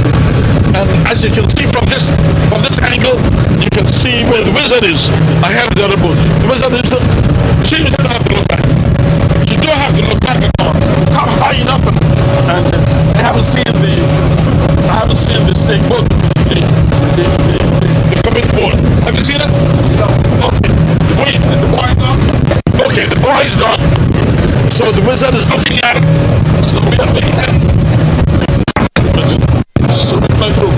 And as you can see from this angle, you can see where the Wizard is ahead of the other boat. The Wizard is she doesn't have to look back. She don't have to look back at all. Come high enough, and I haven't seen the stick boat, the commit board. Have you seen it? No. Okay. The boy's gone. Okay, the boy's gone. So the Wizard is looking at it. So we are looking at it. So we go through.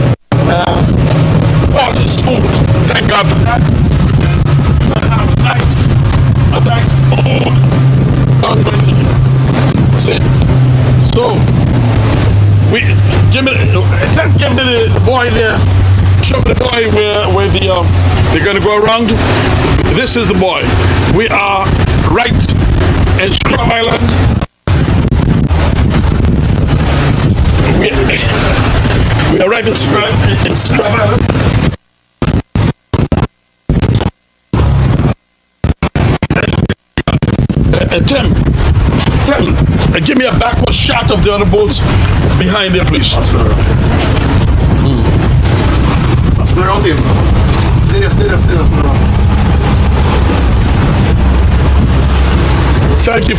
Water smooth. Thank God for that. We're gonna have a nice smooth Downwind. So give me the boy there. Show me the boy where they're gonna go around. This is the boy. We are right in Scrub Island. We are right in Scrub Island. Tim, give me a backward shot of the other boats behind there, please. Let's go around him. Stay there. Thank you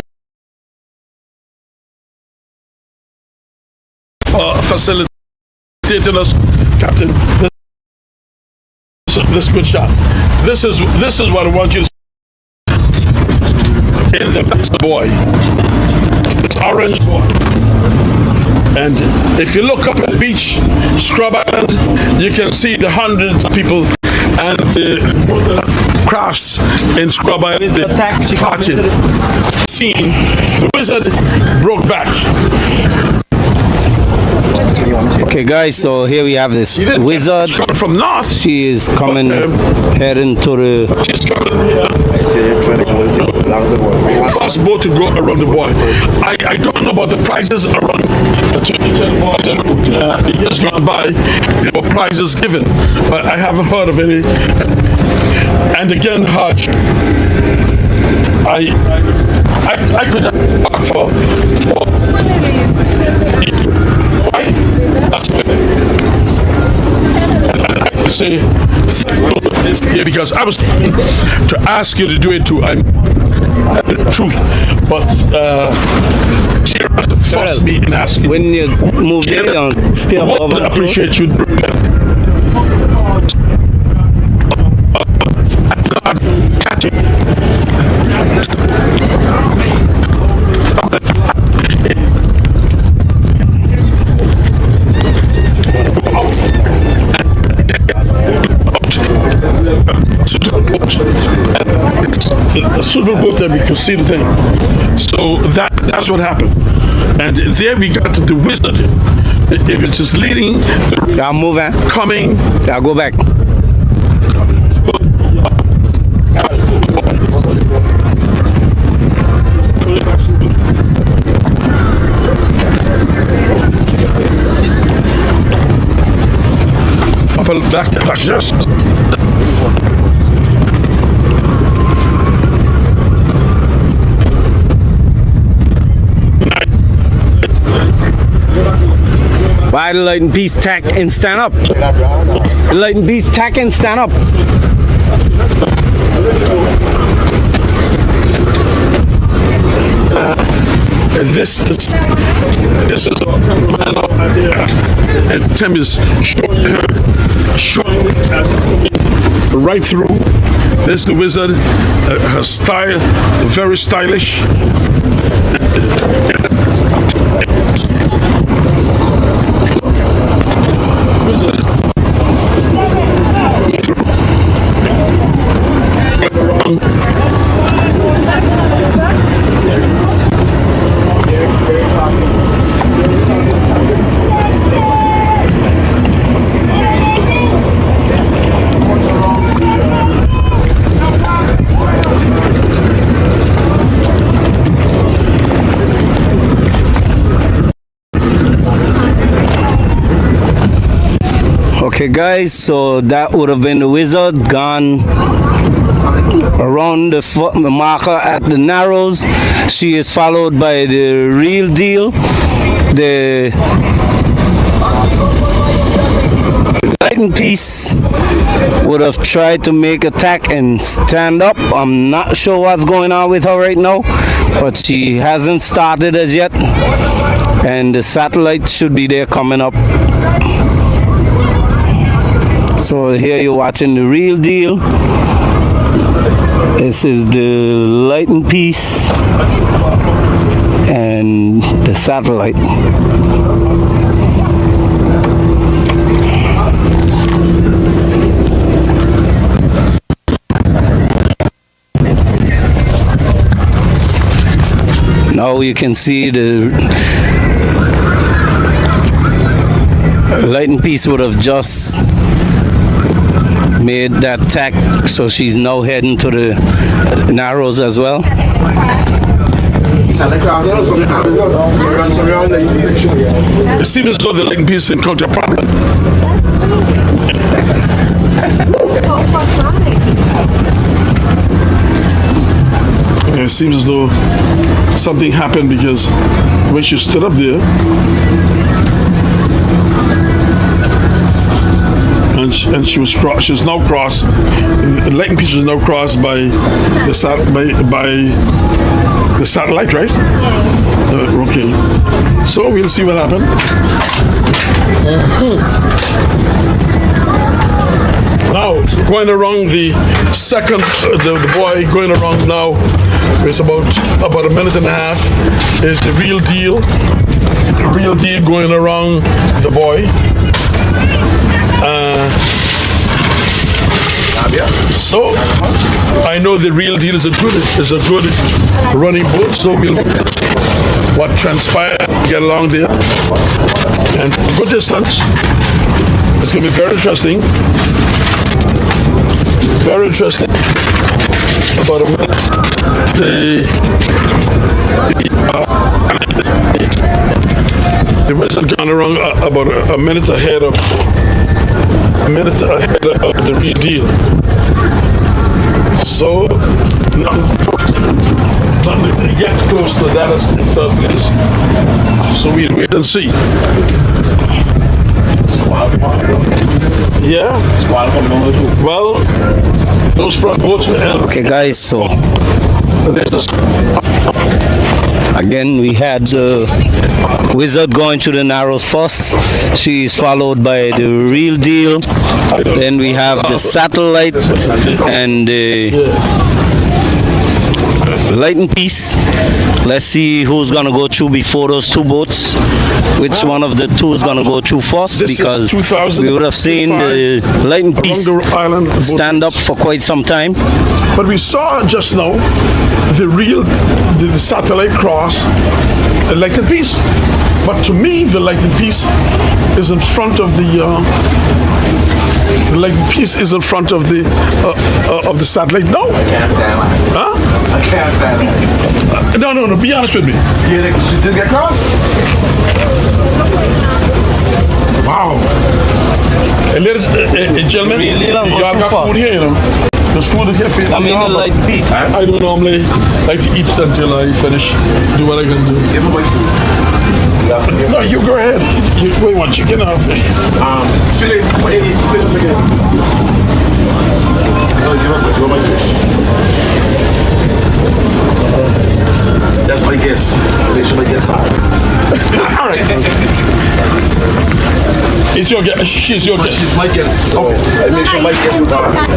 for facilitating us, Captain. This good shot. This is what I want you to see. That's the boy. It's orange boy. And if you look up at the beach, Scrub Island, you can see the hundreds of people and the crafts in Scrub Island. The party scene. The Wizard broke back. Okay, guys, so here we have this Wizard. She's coming from north. She is coming, heading to the... She's coming here. First boat to go around the boy. I don't know about the prices around the 2010 boys and years gone by. There were prizes given, but I haven't heard of any. And again, Hodge, I could have worked for why? That's what I say. Yeah, because I was to ask you to do it too. I'm the truth, but Kira forced me in asking. When you move there, still I would appreciate you. A suitable boat that we could see the thing. So that's what happened. And there we got the wizard. If it's just leading, I'll move on. coming. I'll go back. Up and back, yes. Why the light and piece tack and stand up? The light and piece tack and stand up. This is and Tim is short right through. There's the wizard. Her style, very stylish. Okay guys, so that would have been the wizard gone around the marker at the Narrows. She is followed by the real deal. The lighting piece would have tried to make a tack and stand up. I'm not sure what's going on with her right now, but she hasn't started as yet. And the satellite should be there coming up. So here you're watching the real deal. This is the lighting piece and the satellite. Now you can see the lighting piece would have just made that tack, so she's now heading to the Narrows as well. It seems as though the lighting piece encountered a problem. It seems as though something happened because when she stood up there, and she was she's now crossed. The lighting piece is now crossed by the the satellite, right? Yeah. Okay. So we'll see what happened. Now going around the second, the boy going around now. It's about a minute and a half. Is the real deal. The real deal going around the boy. So I know the real deal is a good running boat. So we'll what transpire get along there and good distance. It's going to be very interesting. Very interesting. About a minute. The whistle gone around about a minute ahead of the real deal. So not yet close to that as in third place. So we'll wait and see. Yeah. Well, those front boats were held. Okay, guys, so again, we had the Wizard going through the narrows first. She's followed by the Real Deal. Then we have the Satellite and the Lighten Piece. Let's see who's gonna go through before those two boats. Which one of the two is gonna go through first? This because is we would have seen the Lighten Piece along the island stand up for quite some time. But we saw just now the Satellite cross the Lighten Piece. But to me, the Lighten Piece is in front of the Lighten Piece is in front of the Satellite. No. I can't stand that. Huh? I can't stand that. No. Be honest with me. She did get crossed? Wow. And ladies and gentlemen, y'all got food here, you know. There's food here for you. I mean, the Lighten Piece. I don't normally like to eat until I finish, do what I can do. Give him my food. No, you go ahead. You want chicken or fish? Chili, what do you eat? Fish again. No, give him my fish. That's my guess. Make sure my guess high. All right. It's your guess. She's your guess. She's my guess. So I make sure my guess is high.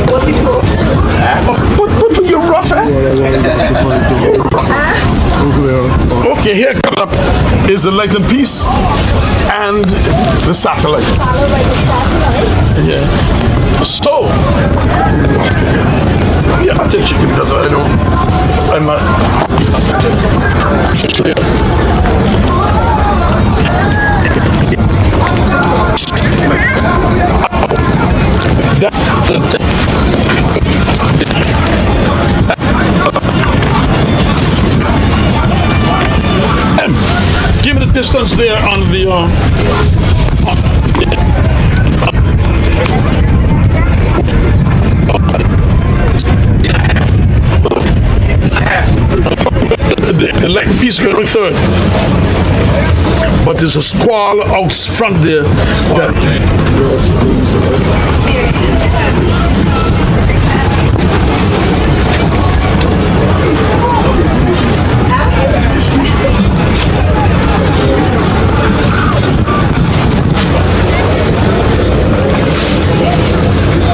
But you're rough, eh? Okay, here coming up is the Lighten Piece and the Satellite. Yeah. So, yeah, I'll take chicken because I know I'm not. Give me the distance there on the the Lighten Piece going third, but there's a squall out front there.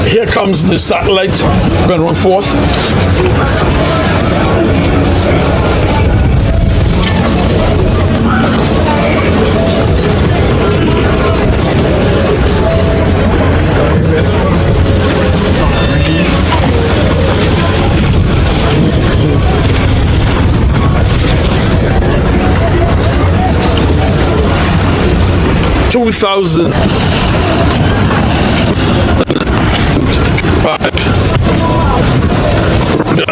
Here comes the Satellite, going to run fourth. $2,000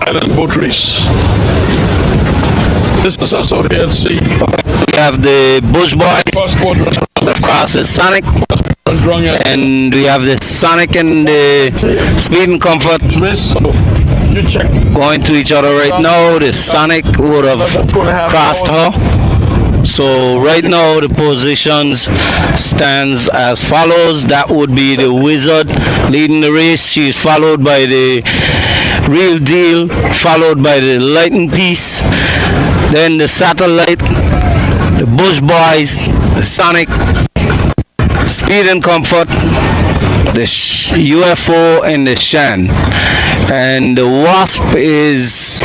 Island boat race. This is us out here at sea. We have the Bush Boy, First boat run, of course, the Sonic, drunk at and we have the Sonic and the Speed and Comfort race. So you check. going to each other right now. The Sonic would have crossed her. So right now the positions stands as follows. That would be the Wizard leading the race. She is followed by the Real Deal, followed by the Lighten Piece, then the Satellite, the Bush Boys, the Sonic, Speed and Comfort, the UFO, and the Shan. And the Wasp is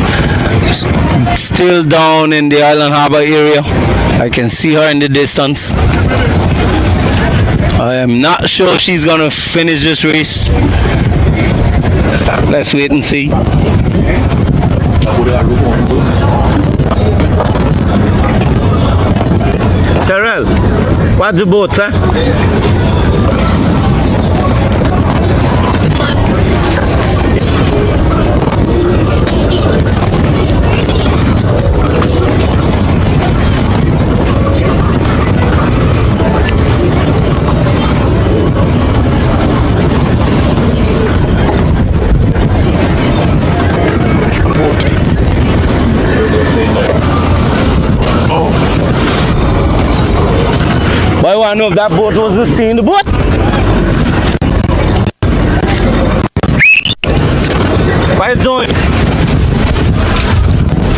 still down in the Island Harbour area. I can see her in the distance. I am not sure she's gonna finish this race. Let's wait and see. Terrell, what's the boat, sir? I want to know if that boat was the sea in the boat. What are you doing?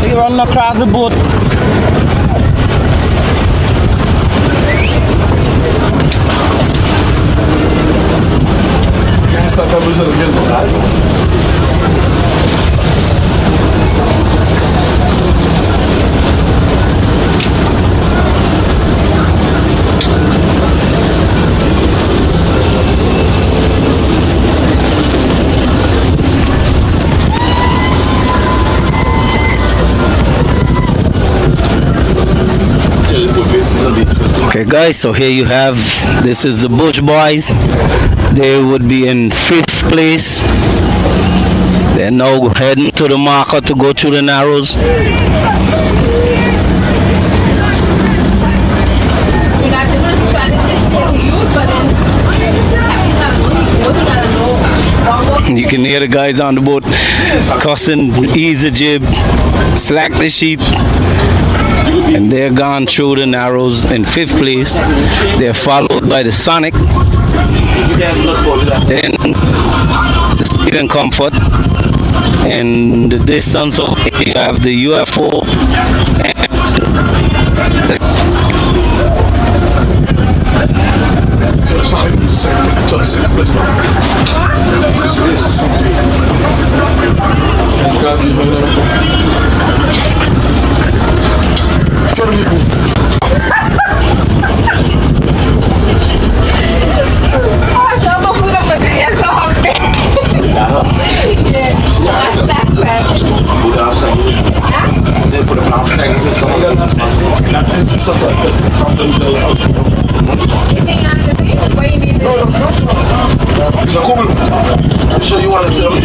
You running across the boat. Can't stop that visit again. Okay guys, so here you have, this is the Bush Boys. They would be in 5th place. They're now heading to the marker to go through the Narrows. You got different strategies to use, but then You can hear the guys on the boat cussing, ease the jib, slack the sheet. And they're gone through the Narrows in 5th place. They're followed by the Sonic, then the Speed and Comfort, and the distance over here you have the UFO and So Sonic is second to 6th place now. Show them your pool. They put a plant tank system on them. So cool. I'm sure you want to tell me.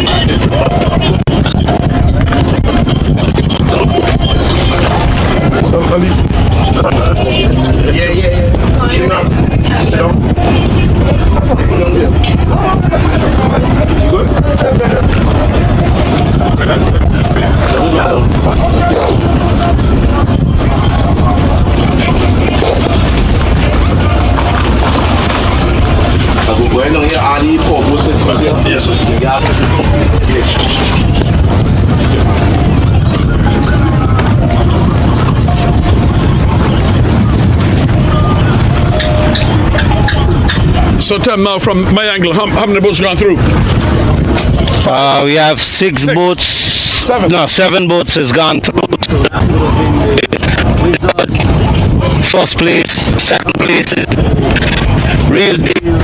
Yeah. You good? Bueno, here Ali Pogos in front here. Yes, sir. So Tim, now from my angle, how many boats gone through? we have 6 boats. 7. No, 7 boats has gone through. 1st place, 2nd place, real deal.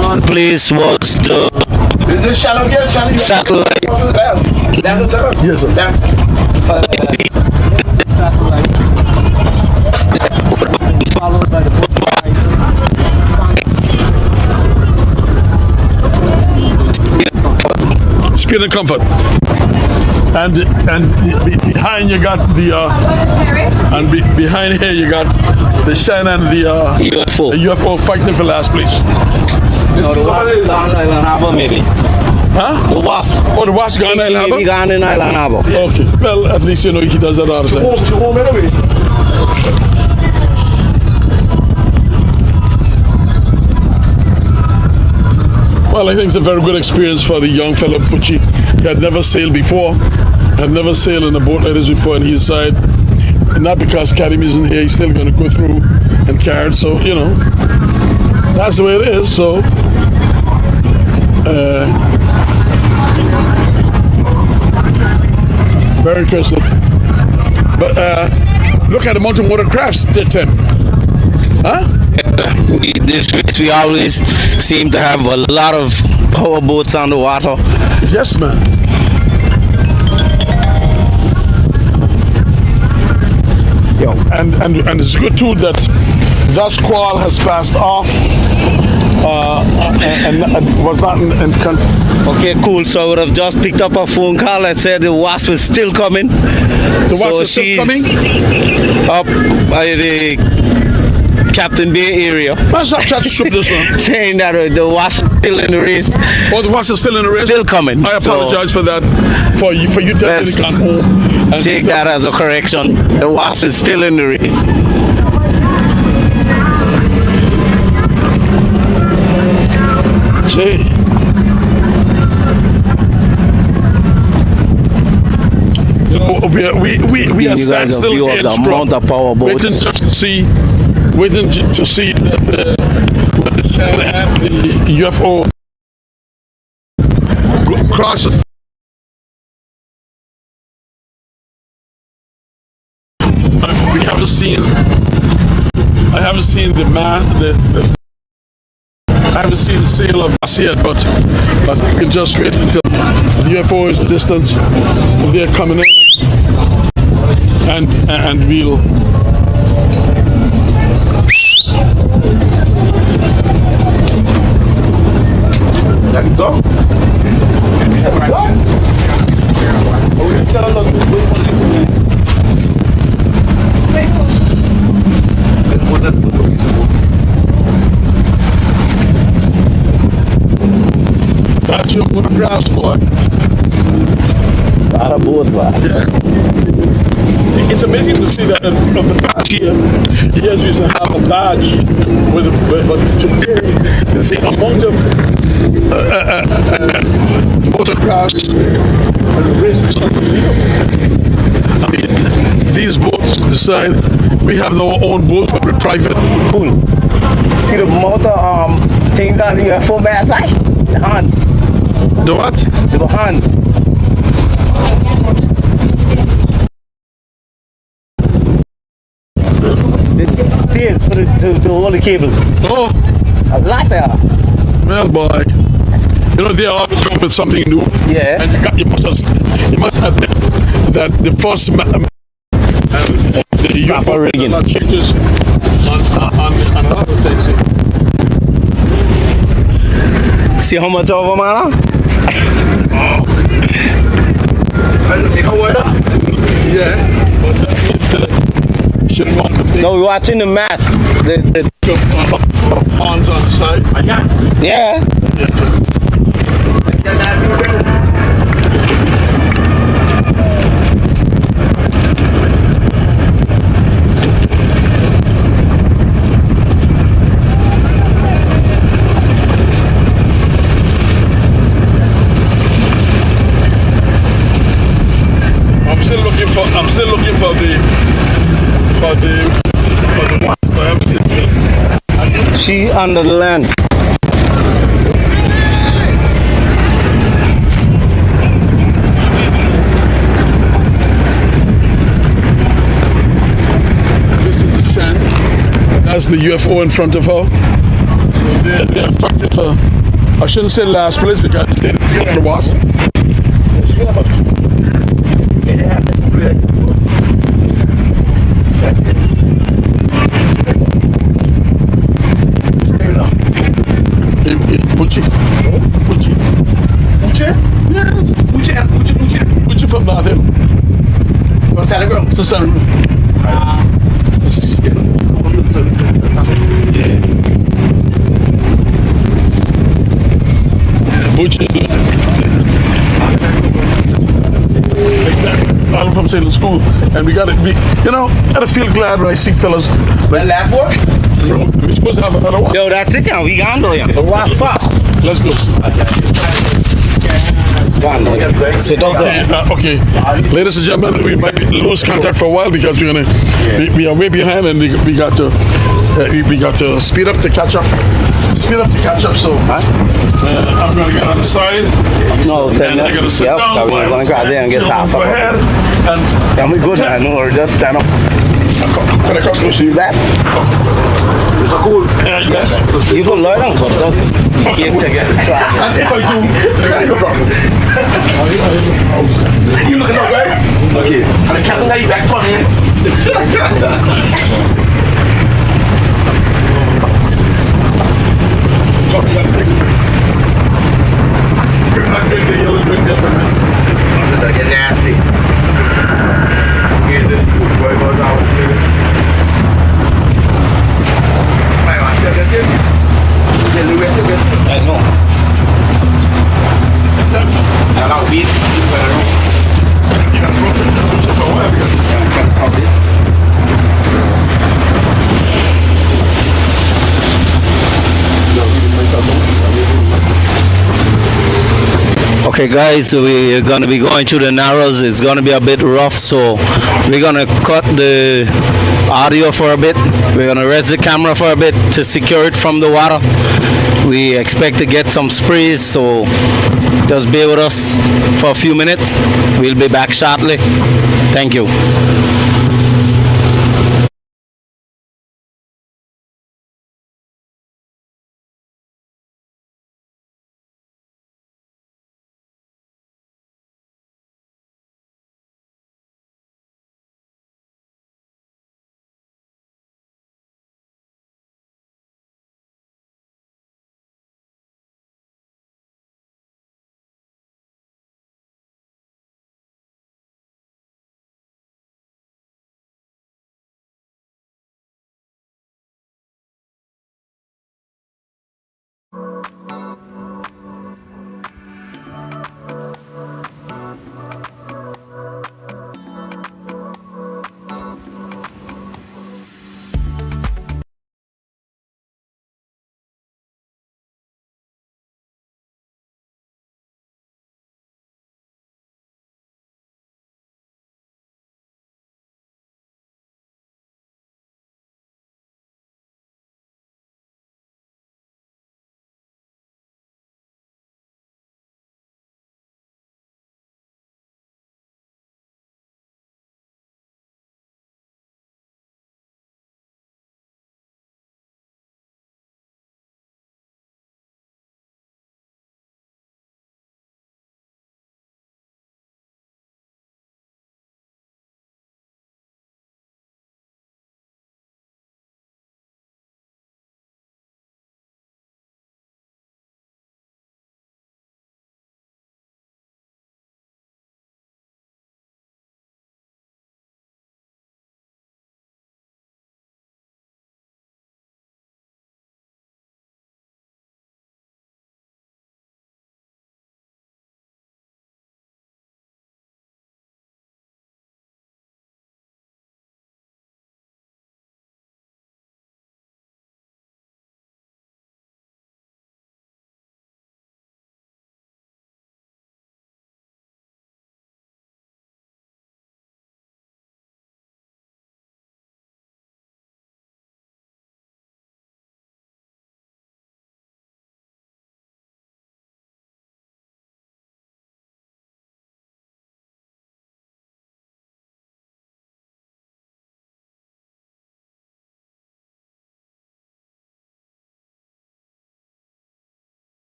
3rd place was the Is this shallow here? Shallow here? Satellite. That's a satellite? Yes, sir. Followed by the boat. Speed and Comfort. And behind you got the and behind here you got the Shine and the UFO. UFO fighting for last place. No, the Wasp is on Island Harbour, maybe. Huh? The Wasp. Oh, the Wasp gone Island Maybe Harbour? gone in Island Harbour. Okay. Well, at least you know he does that all the time. Home anyway. Well, I think it's a very good experience for the young fellow Pucci. He had never sailed before, had never sailed in a boat like this before, and he decided, not because Academy isn't here, he's still going to go through and carry it. So, you know, that's the way it is. So, very interesting. But look at the mountain watercrafts, Tim. Huh? This race we always seem to have a lot of power boats on the water. Yes, man. Yo. And it's good too that that squall has passed off and was not in Okay, cool. So I would have just picked up a phone call that said the Wasp is still coming. The Wasp is still coming? Up by the Captain Bay area. Let's not try to shoot this one. Saying that the Wasp is still in the race. Oh, the Wasp is still in the race? Still coming. I apologize for that. For you telling me to come home. And take that as a correction. The Wasp is still in the race. Okay. You know, we are You guys standstill view of here the in amount of power boats. waiting to see that the UFO crosses. We haven't seen. I haven't seen the man. I haven't seen the sail of us yet, but I think we can just wait until the UFO is a distance. They're coming in, and we'll. Let it go. Let it go. That's your grass boy. Lot of boats, man. It's amazing to see that from the past year, years we used to have a badge but today the amount of motocross and races is unbelievable. I mean, these boats decide we have our own boat, but we're private. Cool. See the motor thing that the UFO man side? The hand. The what? The hand. The stays for the whole cable. Oh, A lot there. well, boy. You know, they are always come with something new. Yeah. And you must have that the first and the UFO rigging. changes on other things. See how much of them are? Yeah. Shouldn't want to be No, we're watching the match. The ponds on the side. yeah. I'm still looking for the what? I haven't seen it. She under the land. This is the Shan. That's the UFO in front of her. So they're in front of her. I shouldn't say last place because it was. Pucci. Pucci. Pucci? Yeah, Pucci. Pucci from that hill. From Telegram. It's a sun. Pucci. Exactly. I'm from Sailor School, and we gotta feel glad when I see fellas. That last one? We're supposed to have another one. Yo, that's it now. We gone though, yeah. What fuck? Let's go. Sit down there. Okay, ladies and gentlemen, we might lose contact for a while because we are way behind, and we got to speed up to catch up. So I'm gonna get on the side. No, and I'm gonna sit down. We're gonna go out there and get past Go up. ahead and Can we go there? No, or just stand up. can I come close to you? That? It's a cool. Yes. You go lie down, but don't. You can get And if I do, no problem. You looking up, right? Okay. And the captain got you back 20 in. That get nasty. Here's it. Boy goes out. Right, watch that. That's it. Get the rest of it. I know. And I'll beat. No, he didn't make that one. Okay, guys, we're gonna be going through the narrows. It's gonna be a bit rough, so we're gonna cut the audio for a bit. We're gonna rest the camera for a bit to secure it from the water. We expect to get some sprays, so just bear with us for a few minutes. We'll be back shortly. Thank you.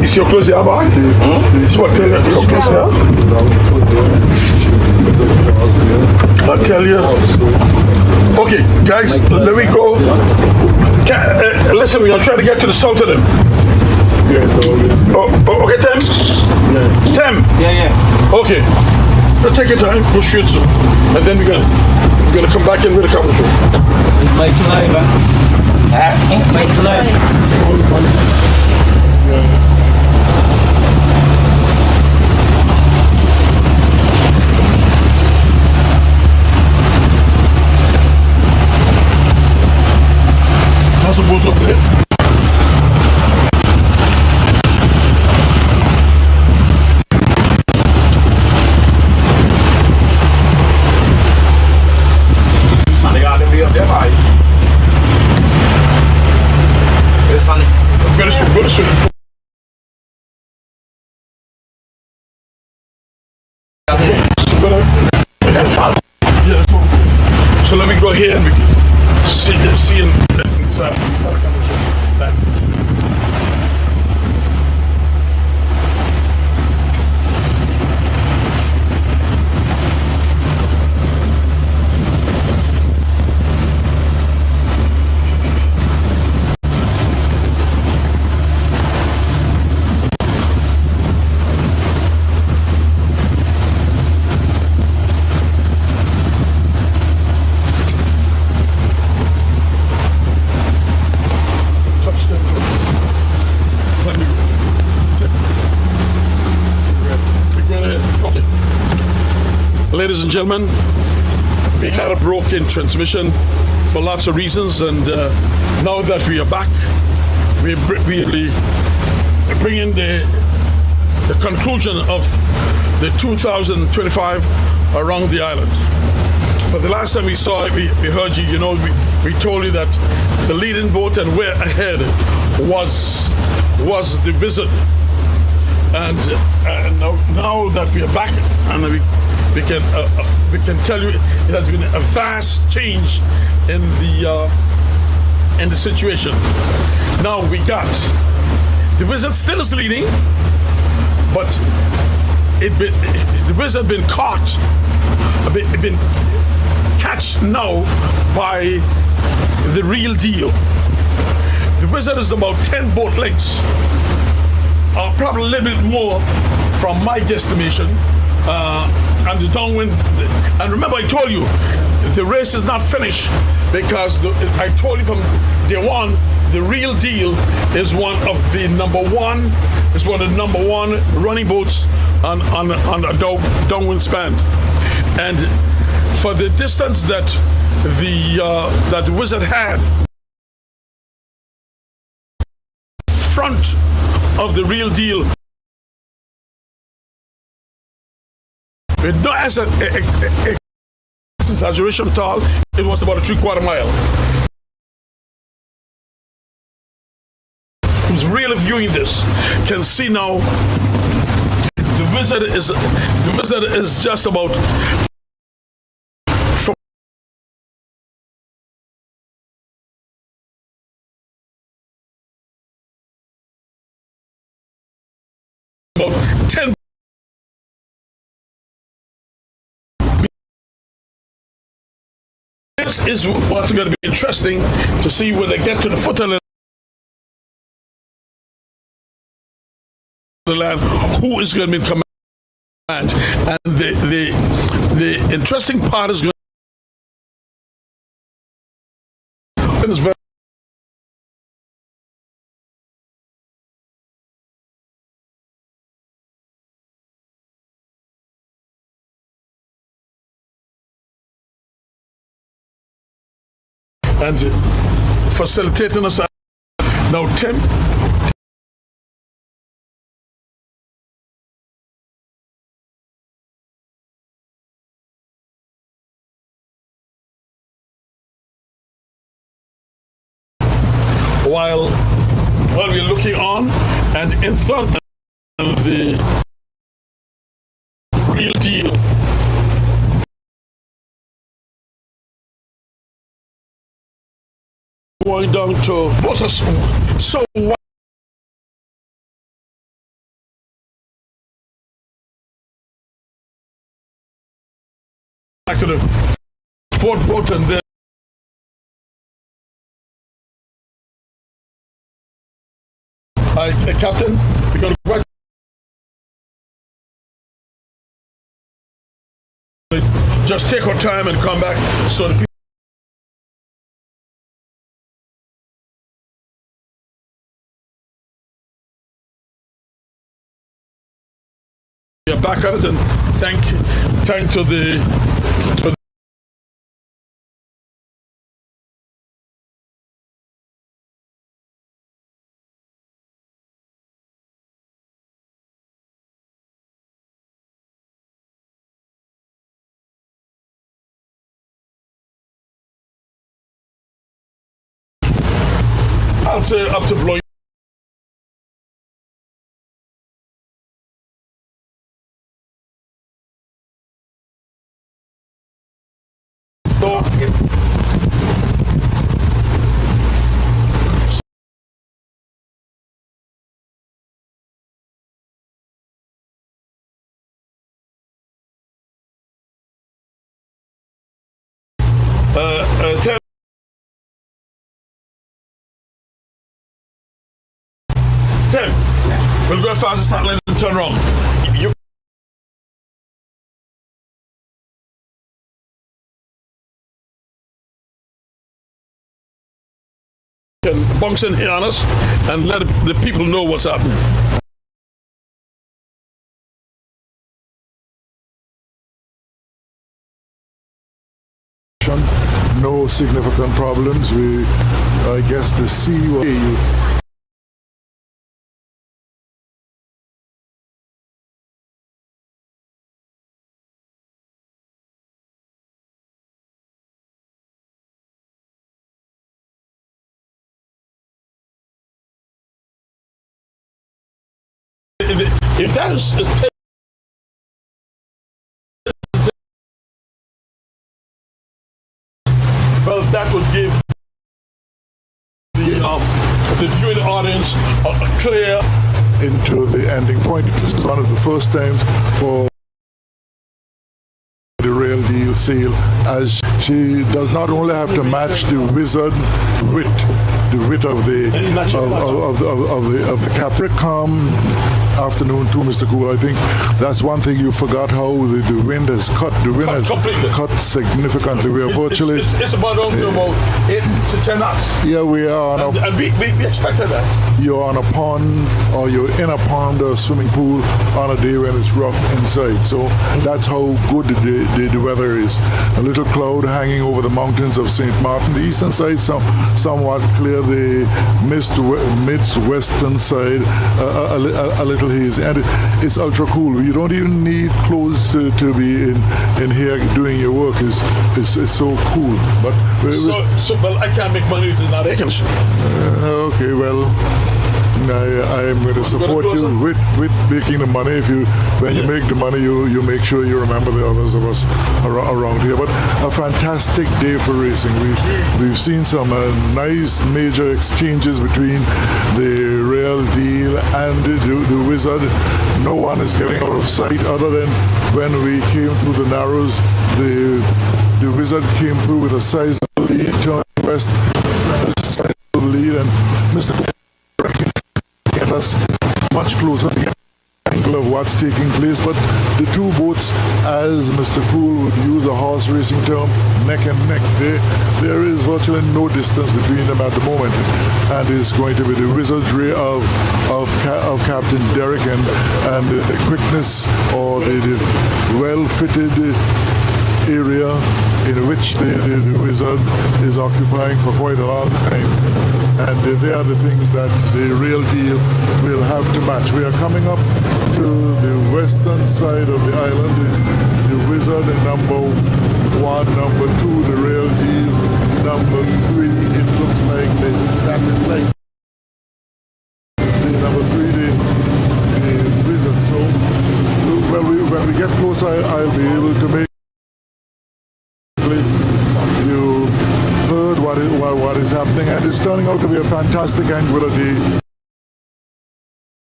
Is your close here, boy? Is what tell you your close here? I'll tell you. Okay, guys, let me go. Listen, we're gonna try to get to the south of them. Okay, Tim? Tim? Yeah. Okay. Let's take your time, go straight through. And then we're gonna come back in with a couple of It's late tonight, man. Late tonight. How's the boat up there? So let me go here and we can see inside. ladies and gentlemen, we had a broken transmission for lots of reasons, and now that we are back, we're really bringing the conclusion of the 2025 around the island. For the last time we saw it, we heard you, we told you that the leading boat and way ahead was the Wizard. And now that we are back, and we can tell you it has been a vast change in the situation. Now we got the Wizard still is leading, but the Wizard been caught, been catched now by the Real Deal. The Wizard is about 10 boat lengths, probably a little bit more from my guesstimation. And the Downwind, and remember I told you, the race is not finished because I told you from day one, the Real Deal is one of the number one running boats on a downwind span. And for the distance that the Wizard had, front of the Real Deal, with no exaggeration at all, it was about a 3/4 mile. Who's really viewing this can see now the Wizard is just about from about 10. This is what's going to be interesting to see when they get to the foot of the land, who is going to be in command. And the interesting part is going to be very and facilitating us. Now, Tim. While we're looking on, and in front of the Real Deal, going down to water, so back to the fourth boat, and then Captain, we're going to go back. Just take our time and come back so the people. We're back at it, and thank to the I'll say up to blowing. Tim, we'll go fast as not letting them turn wrong. You can bounce in here on us and let the people know what's happening. significant problems. I guess the sea will. If that is well, that would give the viewing audience a clear into the ending point. This is one of the first times for the real deal sail, as she does not only have to match the wizard wit, the wit of the captain. Calm afternoon too, Mr. Cool. I think that's one thing you forgot, how the wind has cut. The wind has cut significantly. We are virtually. It's about 8 to 10 knots. Yeah, we are. And we expected that. You're on a pond, or you're in a pond or a swimming pool on a day when it's rough inside. So that's how good the weather is. A little cloud hanging over the mountains of St. Martin. The eastern side somewhat clear. The mid-western side a little hazy, and it's ultra cool. You don't even need clothes to be in here doing your work. It's so cool. But well, I can't make money if it's not air conditioning. Okay, well, I am going to support you with making the money. When you make the money, you make sure you remember the others of us around here. But a fantastic day for racing. We've seen some nice major exchanges between the Real Deal and the Wizard. No one is getting out of sight, other than when we came through the Narrows. The Wizard came through with a sizable lead, turning west, sizable lead, and Mr. get us much closer to the angle of what's taking place. But the two boats, as Mr. Cool would use a horse racing term, neck and neck. There is virtually no distance between them at the moment, and it's going to be the wizardry of Captain Derek and the quickness, or the well-fitted area in which the wizard is occupying for quite a long time. And they are the things that the Real Deal will have to match. We are coming up to the western side of the island. The Wizard in number 1, number 2, the Real Deal number 3. It looks like the satellite. Number 3, the Wizard. So when we get closer, I'll be able to make. You heard what is happening, and it's turning out to be a fantastic Anguilla day.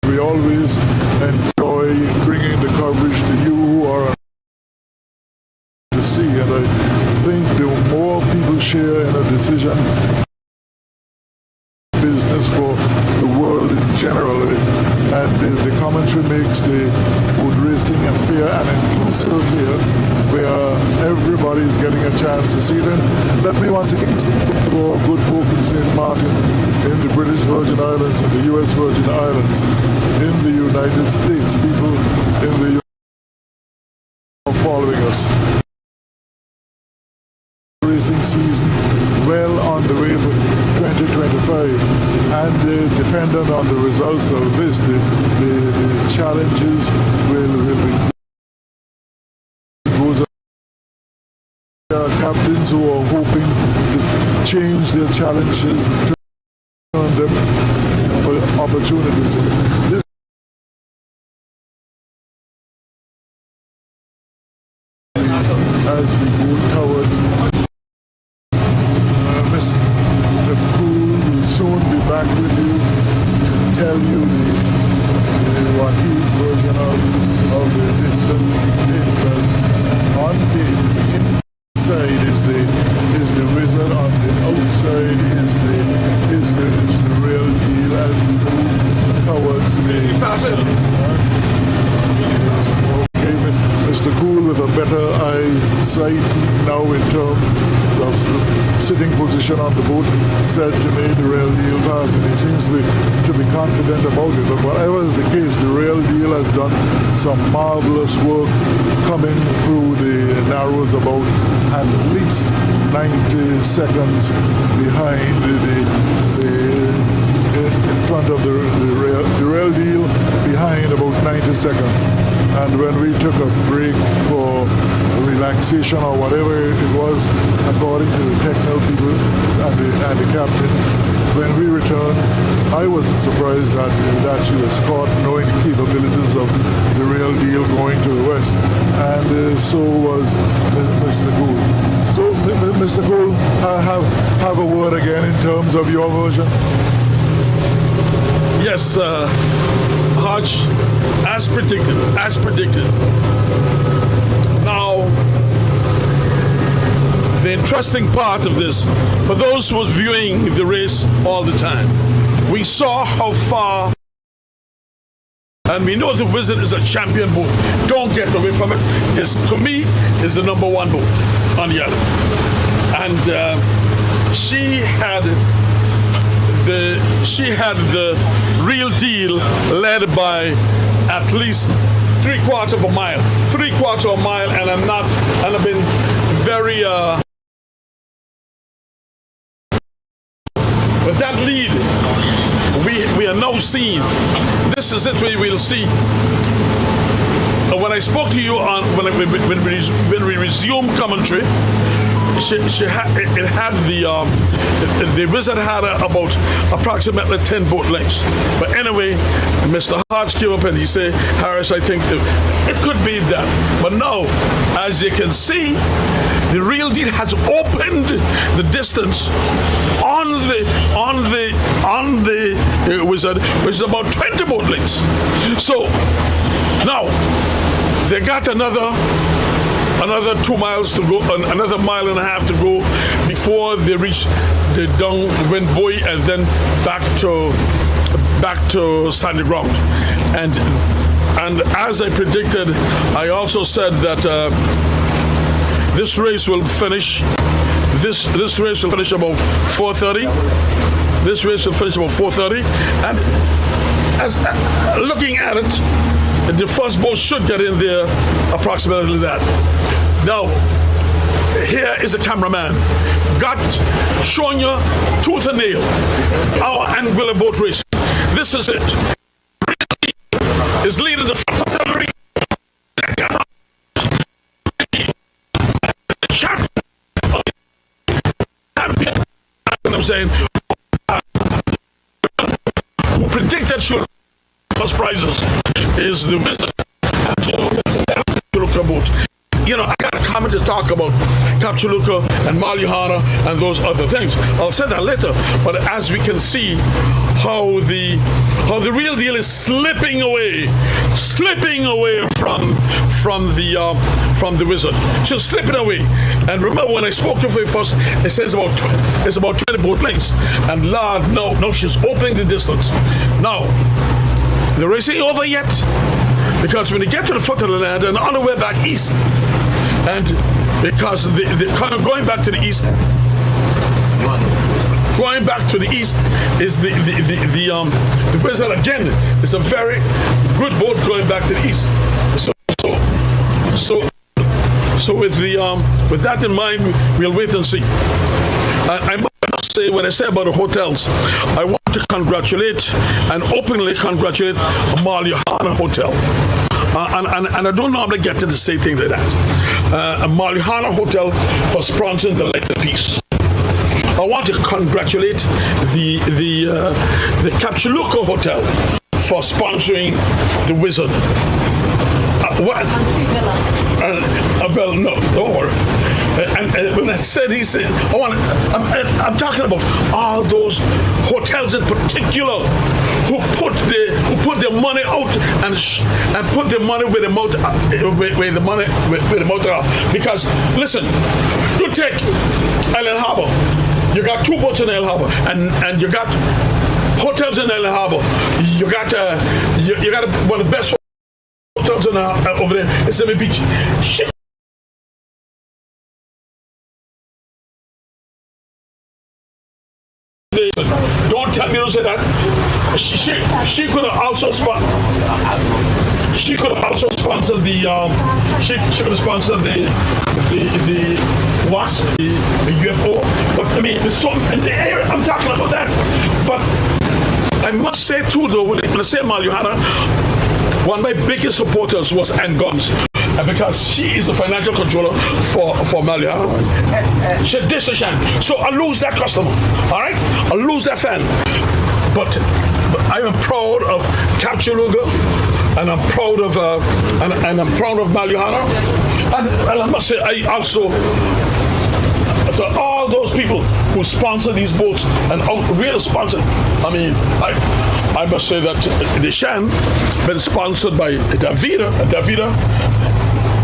We always enjoy bringing the coverage to you who are to see, and I think the more people share in a decision business for the world in general, and the commentary makes the boat racing a fair and inclusive affair where everybody is getting a chance to see them. Let me once again for good folk in St. Martin, in the British Virgin Islands, in the US Virgin Islands, in the United States, people in the US are following us. Racing season well on the way for 2025, and dependent on the results of this, the challenges will be. There are captains who are hoping to change their challenges, turn them for opportunities. This as we go towards Mr. Cool will soon be back with you to tell you what his version of the distance is. On the inside is the wizard, on the outside is the Real Deal, as we move towards okay, Mr. Cool with a better eyesight now in terms sitting position on the boat, said to me the real deal has, and he seems to be confident about it. But whatever is the case, the real deal has done some marvelous work coming through the narrows about at least 90 seconds behind in front of the real deal behind about 90 seconds. And when we took a break for relaxation or whatever it was, according to the technical people and the captain, when we returned, I wasn't surprised that she was caught knowing the capabilities of the real deal going to the west. And so was Mr. Gould. So, Mr. Gould, have a word again in terms of your version. Yes, Hodge, as predicted. Now, the interesting part of this, for those who was viewing the race all the time, we saw how far, and we know the Wizard is a champion boat. Don't get away from it. To me, is the number one boat on the island. And she had the real deal led by at least three-quarters of a mile, and I've been very with that lead, we are now seeing, this is it, we will see. When I spoke to you on when we resumed commentary, the Wizard had about approximately 10 boat lengths. But anyway, Mr. Hodge came up and he said, Harris, I think it could be that. But now, as you can see, the real deal has opened the distance on the Wizard, which is about 20 boat lengths. So now they got another 2 miles to go, another mile and a half to go before they reach the downwind buoy and then back to sandy ground. And as I predicted, I also said that this race will finish. This race will finish about 4:30. This race will finish about 4:30, and as looking at it, the first boat should get in there approximately that. Now, here is a cameraman, showing you tooth and nail our Anguilla boat race. This is it. Is leading the front of the champion. I'm saying, who predicted should first prizes is the Wizard boat. You know, I got a comment to talk about Capchuluka and Malyahana and those other things. I'll say that later. But as we can see, how the real deal is slipping away from the Wizard. She's slipping away. And remember, when I spoke to her first, it says it's about 20 boat lengths. And Lord, no, she's opening the distance. Now, the race ain't over yet, because when you get to the foot of the land and on the way back east, and because going back to the east, is the Wizard again. It's a very good boat going back to the east. So with that in mind, we'll wait and see. I must say, when I say about the hotels, I want to congratulate and openly congratulate Malyahana Hotel. And I don't normally get to say things like that. Malyahana Hotel for sponsoring the Light of Peace. I want to congratulate the Capchuluka Hotel for sponsoring the Wizard. Well, no, don't worry. And when I said I'm talking about all those hotels in particular who put their money out and put their money where the mouth are. Because listen, you take Island Harbour. You got two boats in Island Harbour, and you got hotels in Island Harbour. You got one of the best hotels over there. It's Semi Beach. Shit. Don't tell me to say that. She could have also she could have also sponsored the she could have sponsored the WASP, the UFO. But I mean, there's some in the area. I'm talking about that. But I must say too, though, when I say marijuana, one of my biggest supporters was Ann Guns. Because she is the financial controller for Mariana. She did so I lose that customer, all right? I lose that fan. But I am proud of Capture Luga, and I'm proud of and I'm proud of Mariana. And I must say, I also, so all those people who sponsor these boats and really sponsor, I mean, I must say that the Shan been sponsored by Davida.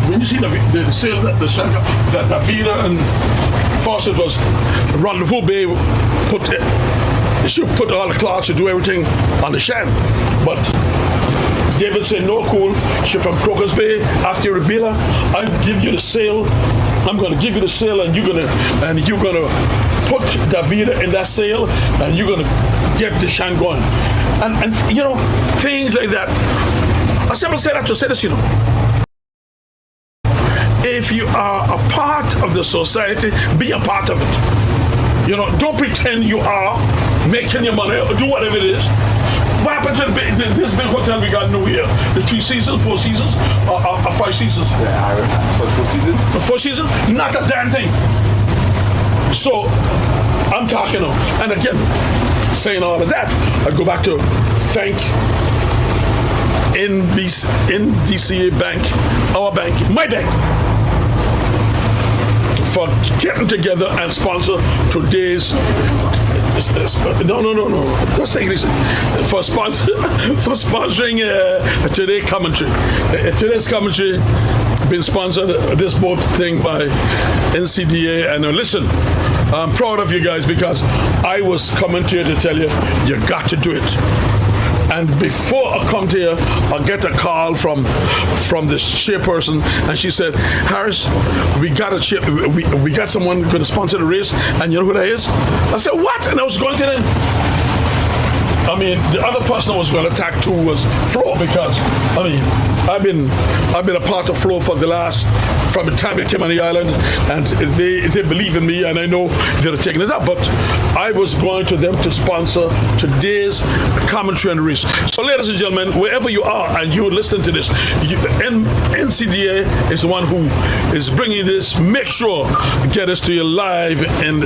When you see the sale that Davida and Fawcett was Rendezvous Bay she put all the cloths to do everything on the Shan. But David said, no, cool, she from Crocus Bay. After you reveal her, I'll give you the sale. I'm gonna give you the sale, and you're gonna put Davida in that sale, and you're gonna get the Shan going. And you know, things like that. I simply say that to say this, you know. If you are a part of the society, be a part of it. You know, don't pretend you are making your money or do whatever it is. What happened to this big hotel we got in New Year? The 3 seasons, 4 seasons, or 5 seasons? For 4 seasons. The 4 seasons? Not a damn thing. So, I'm talking of, and again, saying all of that, I go back to thank NDCA Bank, our bank, my bank, for getting together and sponsor today's no. Just take this for sponsoring today's commentary. Today's commentary been sponsored this boat thing by NCDA. And listen, I'm proud of you guys because I was coming to you to tell you got to do it. And before I come to here, I get a call from the chairperson, and she said, Harris, we got someone going to sponsor the race, and you know who that is? I said, what? And I was going to them. I mean, the other person I was going to attack too was Flo, because I mean, I've been a part of Flo from the time they came on the island, and they believe in me, and I know they're taking it up. But I was going to them to sponsor today's commentary on the race. So, ladies and gentlemen, wherever you are and you're listening to this, NCDA is the one who is bringing this. Make sure get us to you live and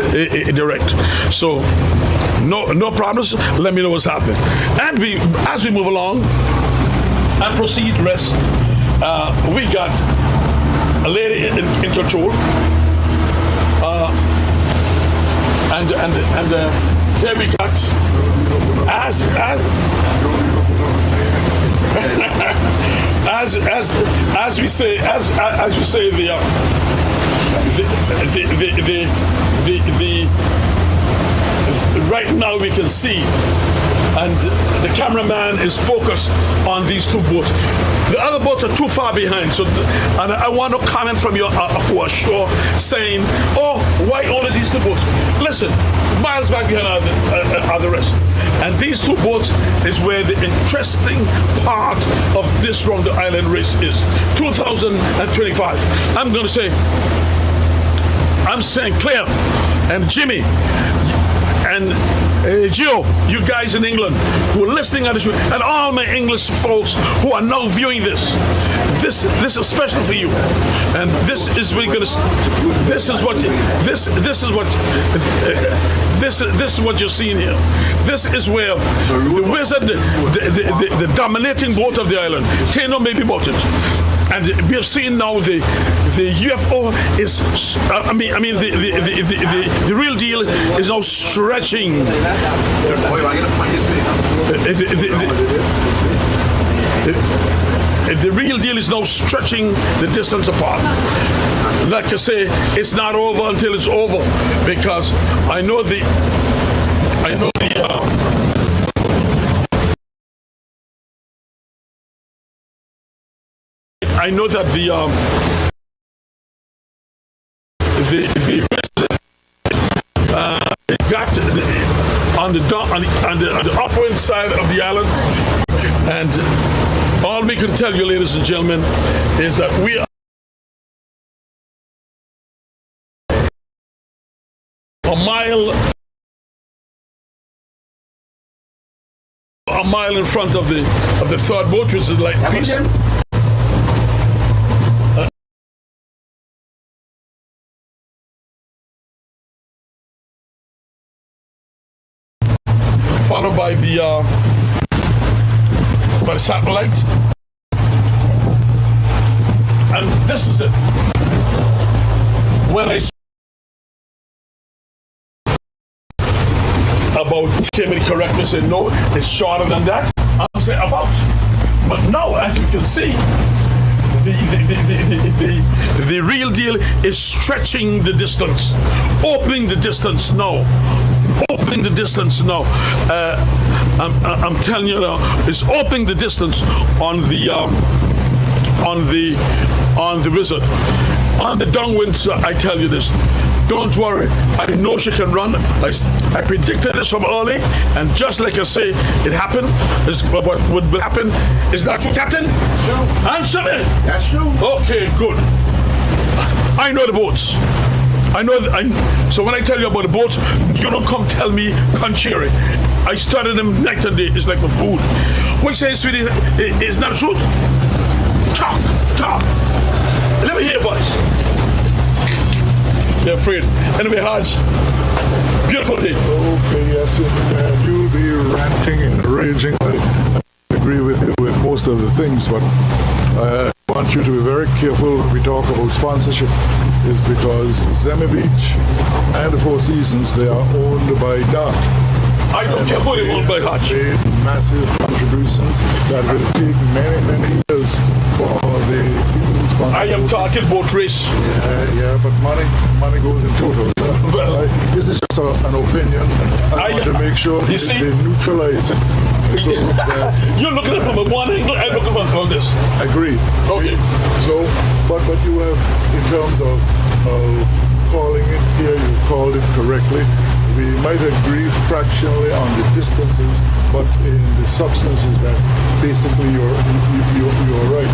direct. So. No problems. Let me know what's happening. And as we move along and proceed rest, we got a lady in control, and here we got as we say right now we can see, and the cameraman is focused on these 2 boats. The other boats are too far behind, so and I want to comment from you who are sure, saying, oh, why only these 2 boats? Listen, miles back behind are the rest. And these 2 boats is where the interesting part of this round the island race is. 2025. I'm saying Claire and Jimmy and Gio, you guys in England who are listening at this, and all my English folks who are now viewing this is special for you, and this is what you're seeing here. This is where the wizard, the dominating boat of the island, Tano may be bought it. And we have seen now the UFO is, the real deal is now stretching. The real deal is now stretching the distance apart. Like I say, it's not over until it's over, because I know that got on the upwind side of the island. And all we can tell you, ladies and gentlemen, is that we are a mile in front of the third boat, which is like peace. Followed by the satellite, and this is it. When I about came in correct me, say no, it's shorter than that. I'm saying about, but now as you can see, the real deal is stretching the distance, opening the distance now. Opening the distance now. I'm telling you now, it's opening the distance on the Wizard. On the Downwind, I tell you this. Don't worry. I know she can run. I predicted this from early, and just like I say, it happened. What will happen is that true, Captain? That's true. Answer me. That's true. Okay, good. I know the boats. I know so when I tell you about the boats, you don't come tell me contrary. I studied them night and day. It's like my food. What you say, sweetie, is not the truth? Talk. Let me hear your voice. You're afraid. Anyway, Hodge, beautiful day. Okay, yes, and you'll be ranting and raging. I agree with you with most of the things, but I want you to be very careful when we talk about sponsorship, is because Zemi Beach and the Four Seasons, they are owned by DART. I don't care who they owned by Hodge. Made massive contributions that will take many, many years for the people who sponsor. I am talking boat race. Yeah, but money goes in total. Well, this is just an opinion. I want to make sure you see, they neutralize it. So, you're looking at it from a one angle, I'm looking from this. Agreed. Okay. So, but you have, in terms of calling it here, you called it correctly. We might agree fractionally on the distances, but in the substances that basically you're right.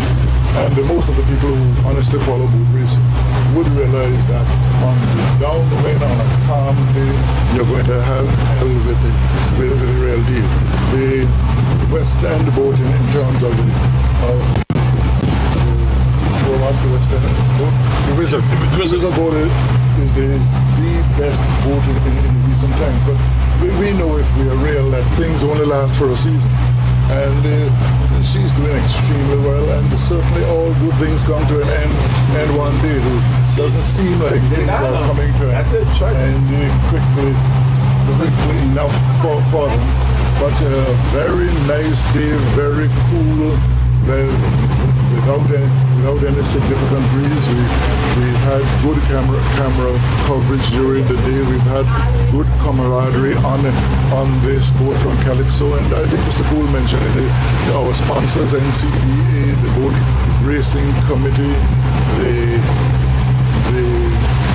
And most of the people who honestly follow boat racing would realize that on the downwind, on a calm day, you're going to have hell with the real deal. The West End boat, in terms of what's the West End boat? The Wizard. The Wizard boat is the best boat in recent times. But we know, if we are real, that things only last for a season. And she's doing extremely well, and certainly all good things come to an end one day. It doesn't seem like things are coming to an end quickly enough for them. But a very nice day, very cool, without any significant breeze. We've had good camera coverage during the day. We've had good camaraderie on this boat from Calypso, and I think Mr. Poole mentioned it. Our sponsors, NCBA, the Boat Racing Committee, the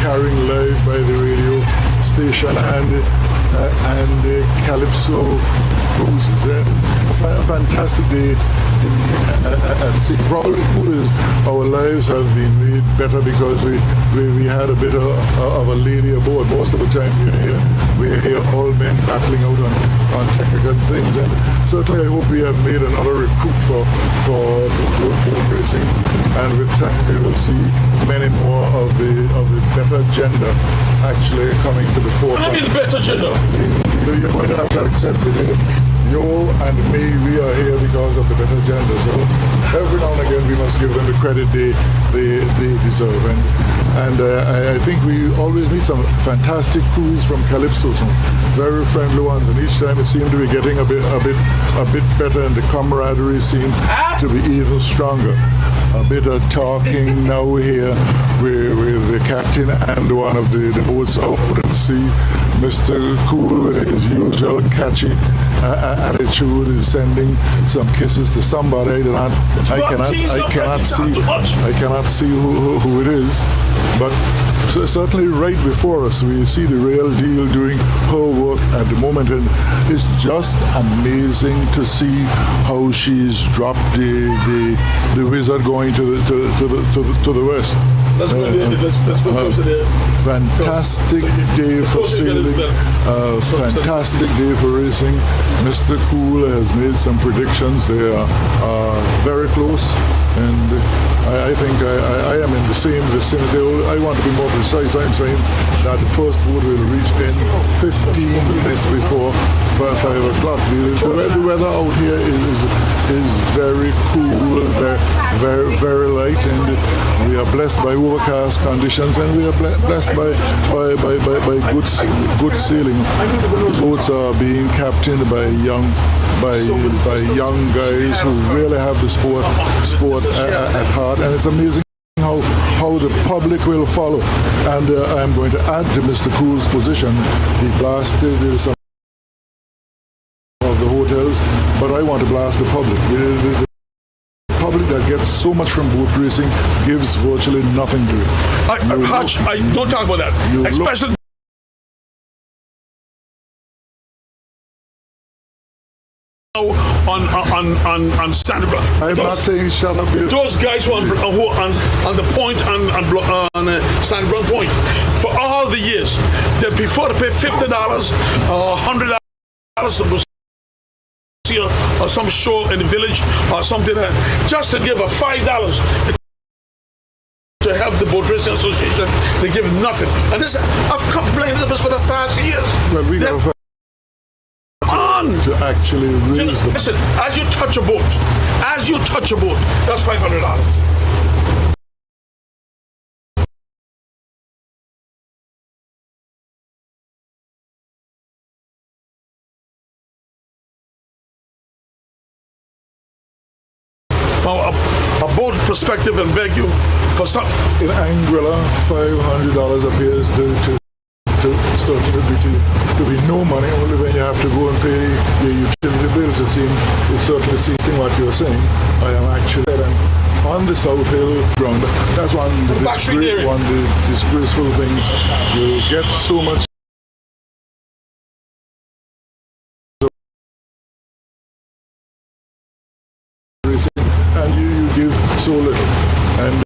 carrying live by the radio station, and Calypso cruises. A fantastic day at sea. Probably our lives have been made better because we had a bit of a lady aboard. Most of the time we're here all men battling out on technical things, and certainly I hope we have made another recruit for boat racing, and with time we will see many more of the better gender actually coming to the forefront. I mean, better gender. You're going to have to accept it. You and me, we are here because of the better gender. So every now and again we must give them the credit they deserve. And I think we always meet some fantastic crews from Calypso, some very friendly ones, and each time it seemed to be getting a bit better, and the camaraderie seemed to be even stronger. A bit of talking now here with the captain and one of the boats out at sea. Mr. Cool, with his usual catchy attitude, is sending some kisses to somebody that I cannot see who it is, but So certainly right before us, we see the real deal doing her work at the moment, and it's just amazing to see how she's dropped the wizard going to the west. Let's go closer there. Fantastic day for sailing, fantastic day for racing. Mr. Cool has made some predictions. They are very close, and I think I am in the same vicinity. I want to be more precise. I'm saying that the first boat will reach in 15 minutes before 5 o'clock. The weather out here is very cool, very light, and we are blessed by overcast conditions, and we are blessed by good sailing. Boats are being captained by young guys who really have the sport at heart, and it's amazing how the public will follow. And I'm going to add to Mr. Cool's position. He blasted some of the hotels, but I want to blast the public. The public that gets so much from boat racing gives virtually nothing to it. Hutch, I don't talk about that. Especially on Sandra. I'm not saying shut up. Those guys who are on the point on Sandra Point for all the years, they prefer to pay $50 or $100 to see or some show in the village or something like that, just to give a $5 to help the Boat Racing Association. They give nothing, and this I've complained about this for the past years. Well, we got to actually raise them. Listen, as you touch a boat, that's $500. A boat perspective and beg you for something. In Anguilla, $500 appears to be no money, only when you have to go and pay your utility bills. It certainly seems what you're saying. I am actually on the South Hill ground. That's one of the disgraceful things. You get so much racing, and you give so little. And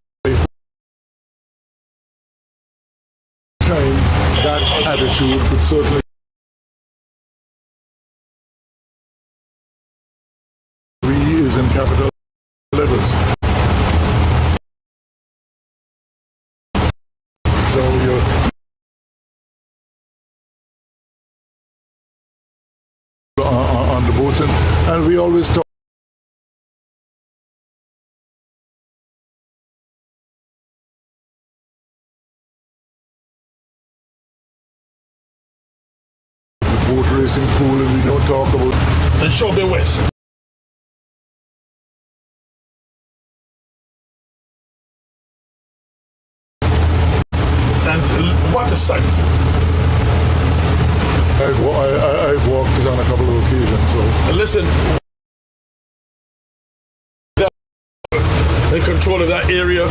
time, that attitude could certainly is in capital letters. So you're on the boats, and we always talk boat racing pool, and we don't talk about the Shobe West. And what a sight! I've walked it on a couple of occasions. So listen, in control of that area.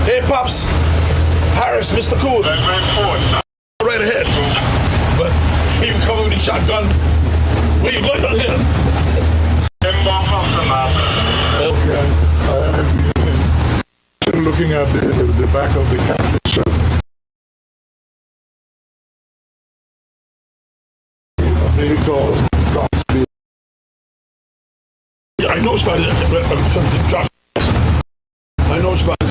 Hey, Pops, Harris, Mr. Cool. Right ahead. But he coming with the shotgun. Where you going on here? I'm looking at the back of the captain ship. They call Crossfield. Yeah, I know it's about it. I know it's about it.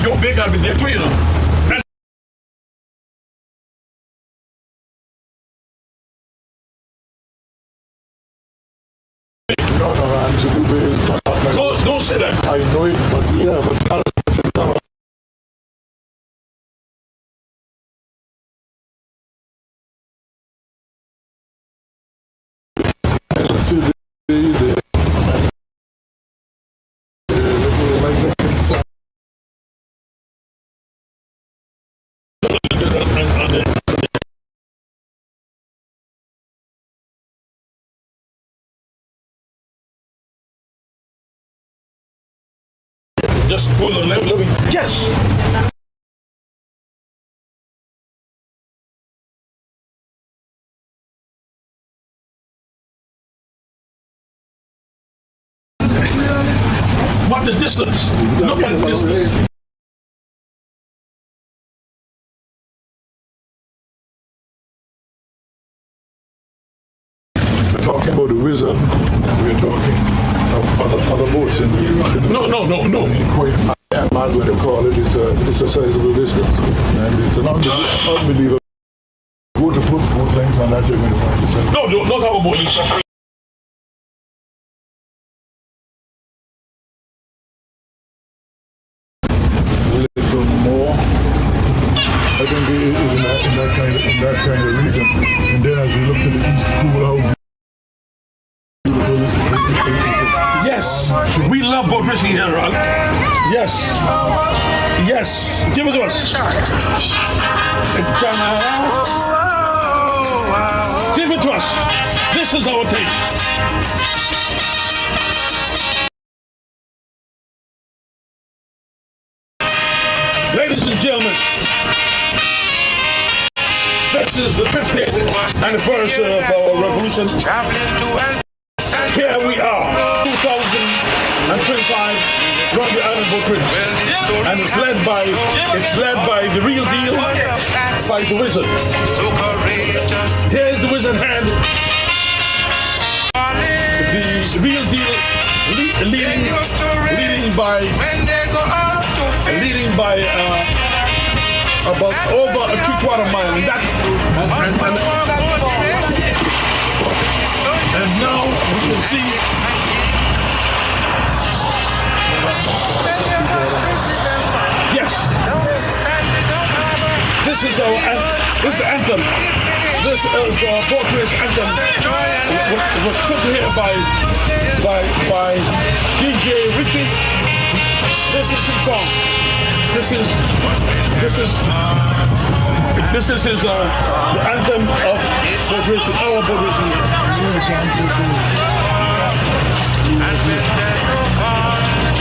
Your big gotta be there too, you know. Don't say that. I know it, but yeah, but just hold on. Let me. Yes. What's the distance? Look at the distance. Talking about the wizard, we're talking of other boats in No. I'm not going to call it. It's a sizable distance, and it's an unbelievable. Go to put boat lengths on that, you're going to find yourself. No, don't talk about this. A little more. I think it is in that kind of region. And then as we look to the east, cool how. Yes, we love boat racing here, Ralph. Yes. Give it to us. Give it to us. This is our take. Ladies and gentlemen, this is the 50th anniversary of our revolution. Here we are, 2025, Run the Island Boat Race, and it's led by the real deal, by the wizard. Here's the wizard hand. The real deal leading by about over a 3/4 mile, and now we can see. Yes. This is the anthem. This is our boat race anthem. Was put here by DJ Richie. This is his song. This is his the anthem of boat racing, our boat racing.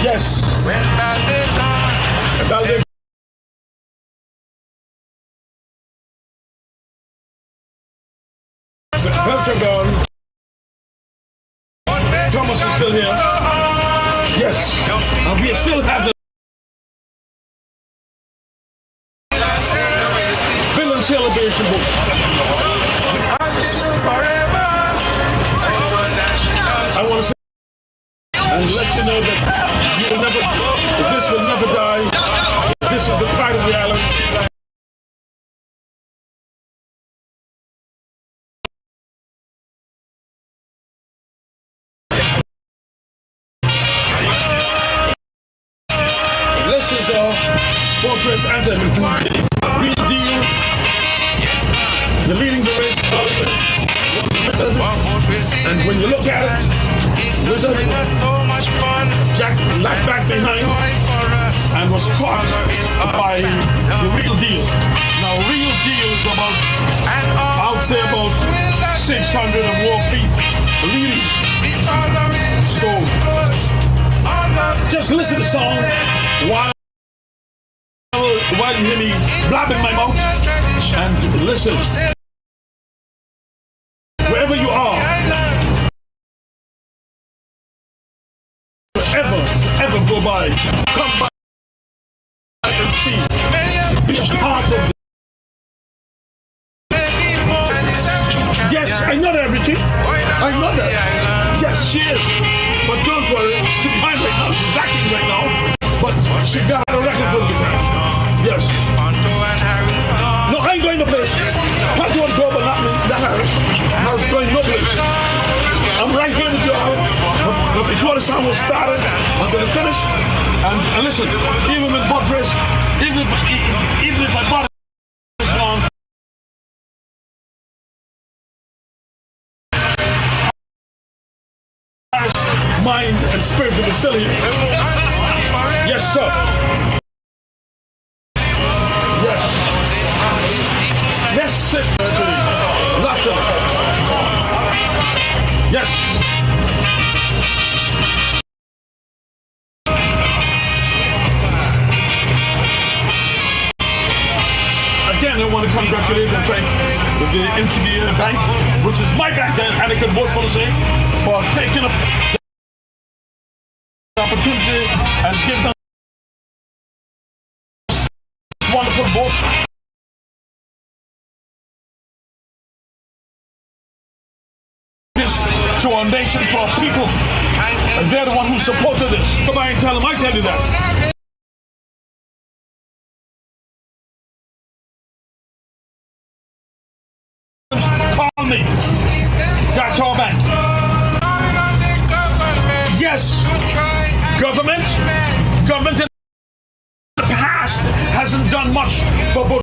Yes. Belcher Thomas is still here. Yes. And we still have the Villain Celebration book. I want to say and let you know that this will never die. This is the pride of the island. This is our boat race anthem. Real deal. The leading the race. And when you look at it, Wizard, Jack left back behind and was caught by the real deal. Now, real deal is about, I'll say about 600 and more feet leading. So, just listen to the song while you hear me blabbing my mouth, and listen. Wherever you are, ever go by, come by and see. Be a part of it. Yes, I know that, Richie. I know that. Yes, she is. But don't worry, she's behind right now. She's acting right now. But she got a record for me. Yes. No, I ain't going to place. Panto and go, but not Harris. I was going no place. I'm right here with you. But before the song was started, I'm going to finish. And listen, even with boat race, even if my body is long, mind and spirit will be still here. Yes, sir. Yes. Yes, sit, Anthony. Lots of it. Yes. congratulate and thank the NCBA Bank, which is my bank, and I can vote for the same, for taking up the opportunity and giving us this wonderful vote. To our nation, to our people, and they're the one who supported this. Go by and tell them I tell you that. Call me. That's our bank. Yes, government in the past hasn't done much for both.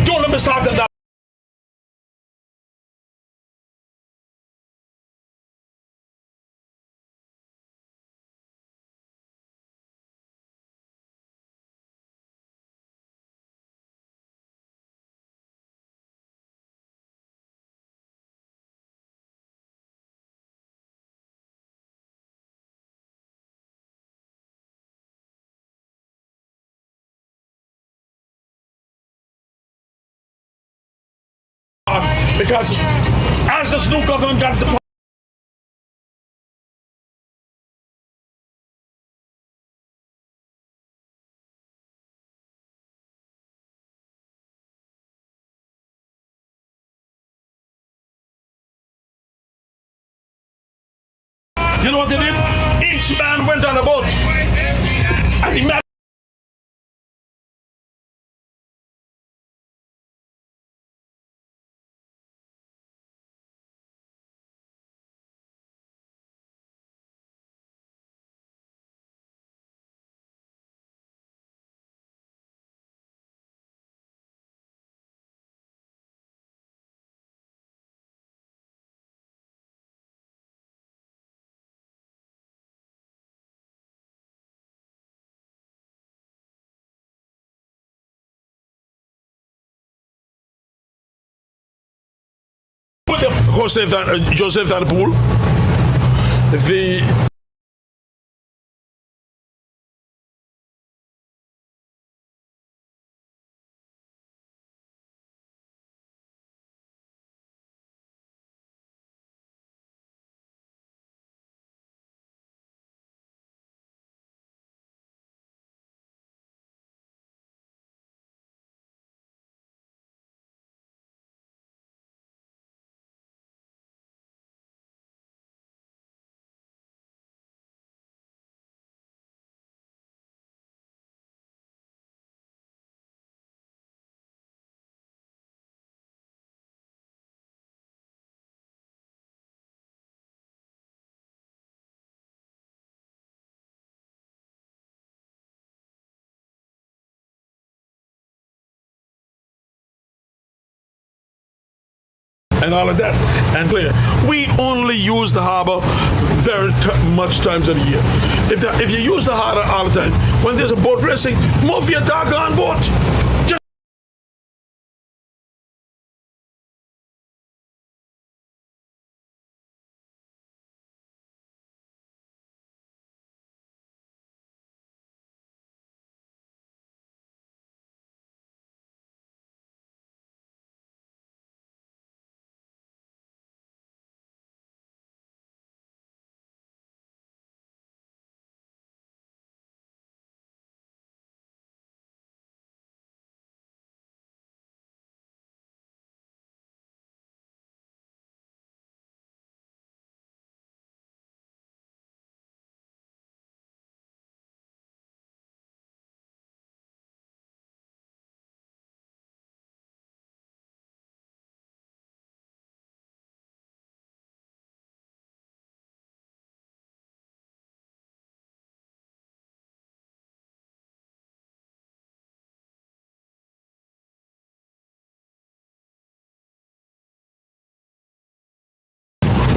Don't let me start that. Because as this new government got the you know what they did? Each man went on a boat and he met. Joseph Van Poel, the and all of that. And we only use the harbor very much times of the year. If you use the harbor all the time, when there's a boat racing, move your doggone boat. Just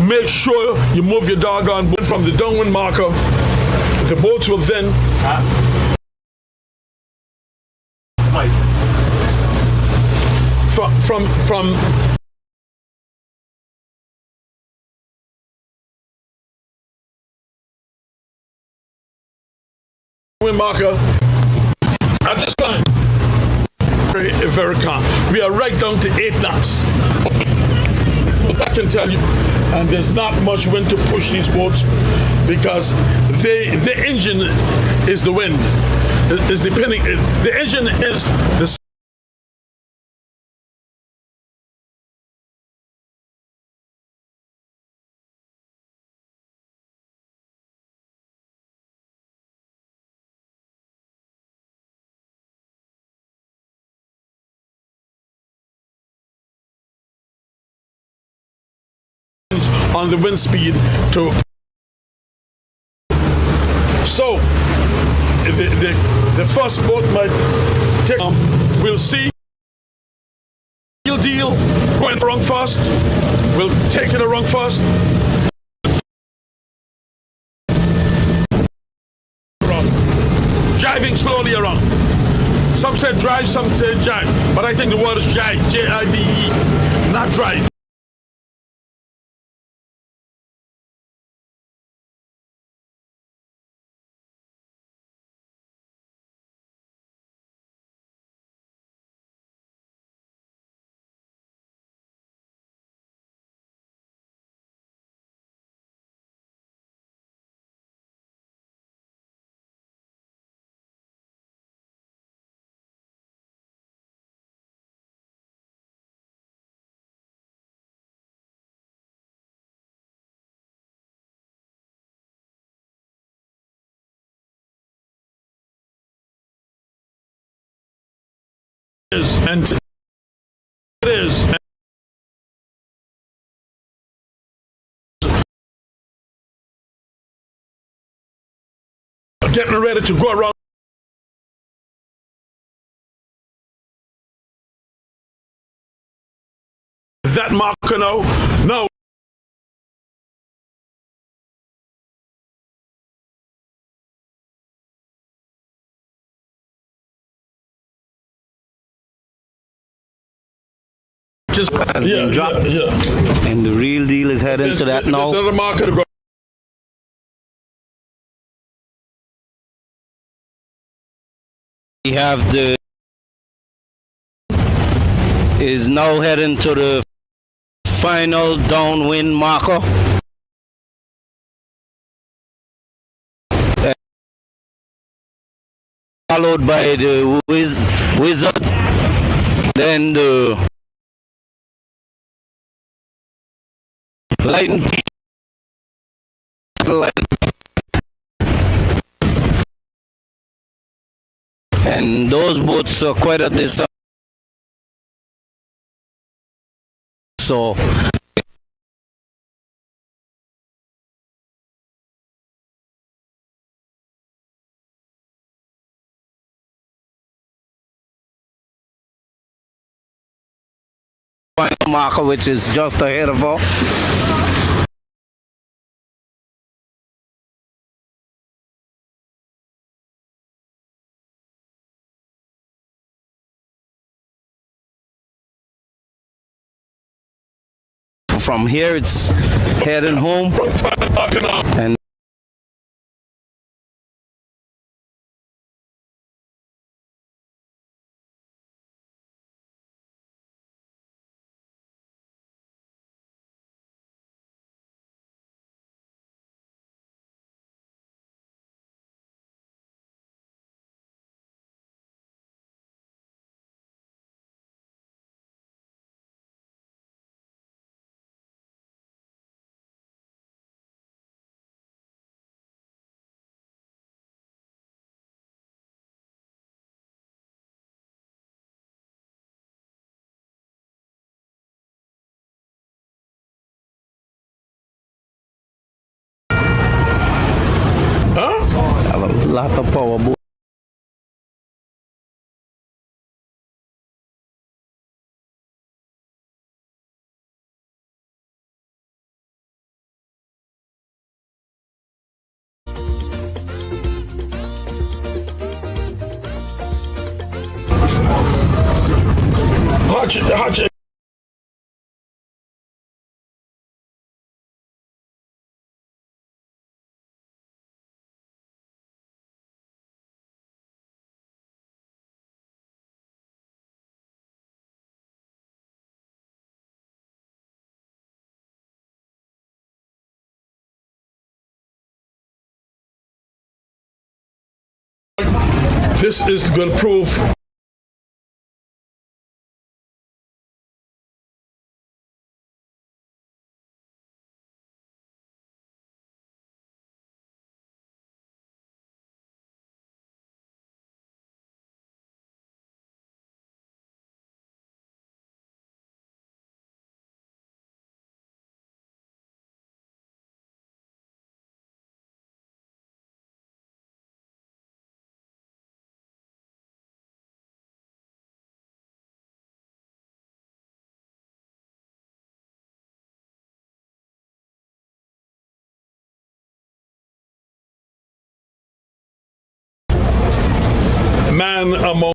make sure you move your doggone boat from the downwind marker. The boats will then from wind marker at this time, very, very calm. We are right down to 8 knots. I can tell you, and there's not much wind to push these boats because the engine is the wind. Is depending. The engine is the on the wind speed to. So the first boat might take. We'll see. Deal going around fast. We'll take it around fast. Driving slowly around. Some say drive, some say jive, but I think the word is jive, J-I-V-E, not drive. And it is getting ready to go around that marker now. No. Just, been dropped. And the real deal is heading to that now. There's another marker to go. We have is now heading to the final downwind marker. Followed by the wizard, then the lightning and those boats are quite a distance. So final marker, which is just ahead of her. From here, it's heading home, and a lot of power boat. Hatch. This is going to prove man among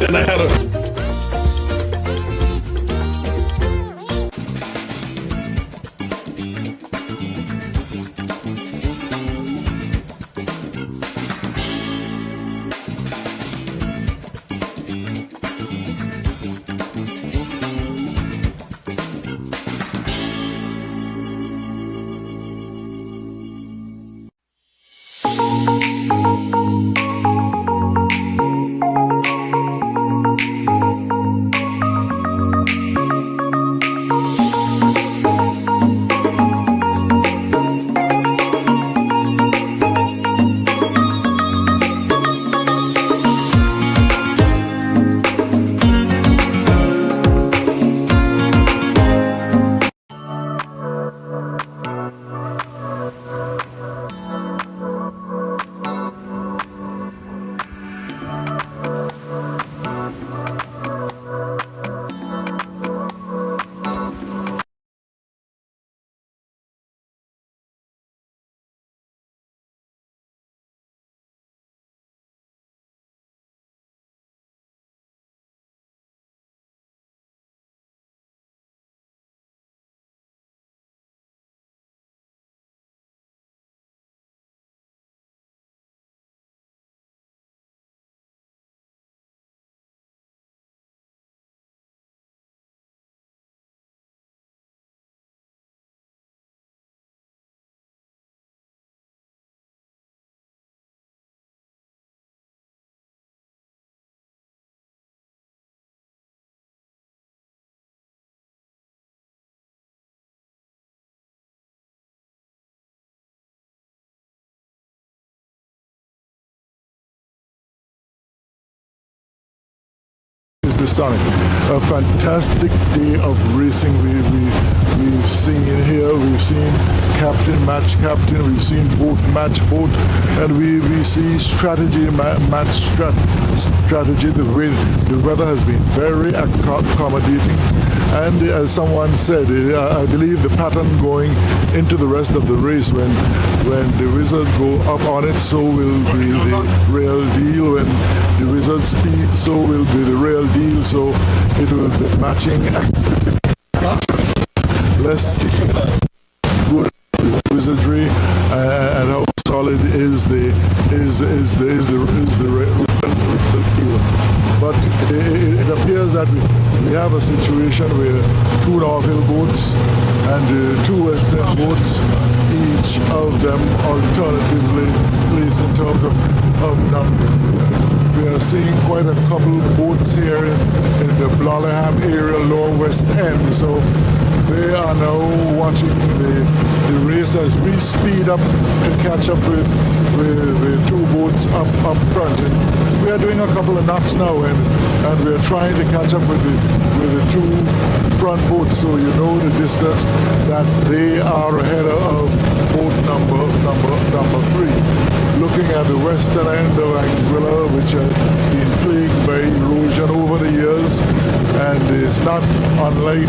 and I had a the Sonic. A fantastic day of racing we've seen here. We've seen captain, match captain, we've seen boat, match boat, and we see strategy, match strategy. The weather has been very accommodating, and as someone said, I believe the pattern going into the rest of the race, when the Wizard go up on it, so will be the real deal. When the Wizard speed, so will be the real deal. So it will be matching activity. Let's see good wizardry and how solid is the real deal. But it appears that we have a situation where two North Hill boats and two Western boats, each of them alternatively placed in terms of number. We are seeing quite a couple boats here in the Blarneyham area, Lower West End. So they are now watching the race as we speed up to catch up with two boats up front. And we are doing a couple of naps now, and we are trying to catch up with the two front boats. So you know the distance that they are ahead of boat number 3. Looking at the western end of Anguilla, which has been plagued by erosion over the years, and is not unlike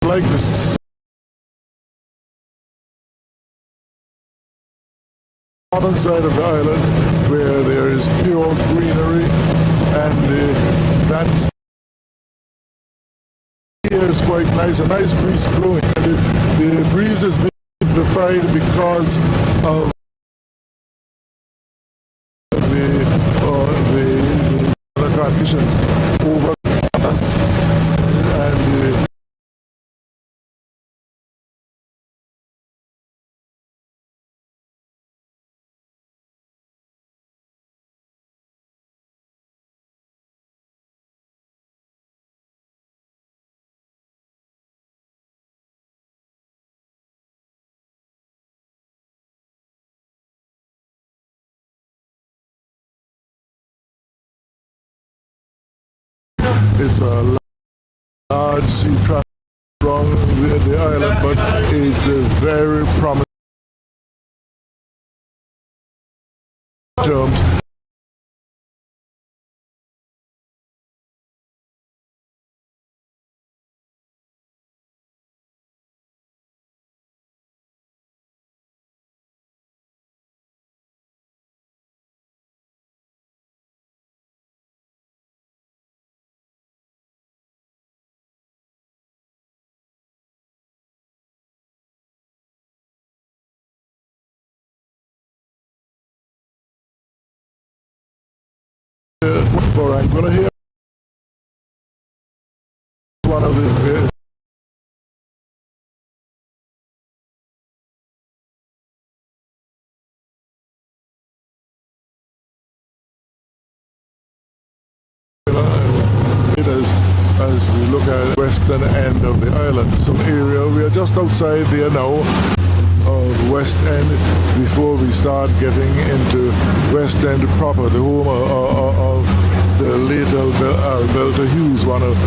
the northern side of the island, where there is pure greenery, and that's here is quite nice. A nice breeze blowing, and the breeze has been amplified because of the conditions over us, and it's a large sea traffic along the island, but it's a very promising terms. For Anguilla here, one of the as we look at the western end of the island, some area we are just outside there now of West End before we start getting into West End proper, the home of the late Alberta Hughes, one of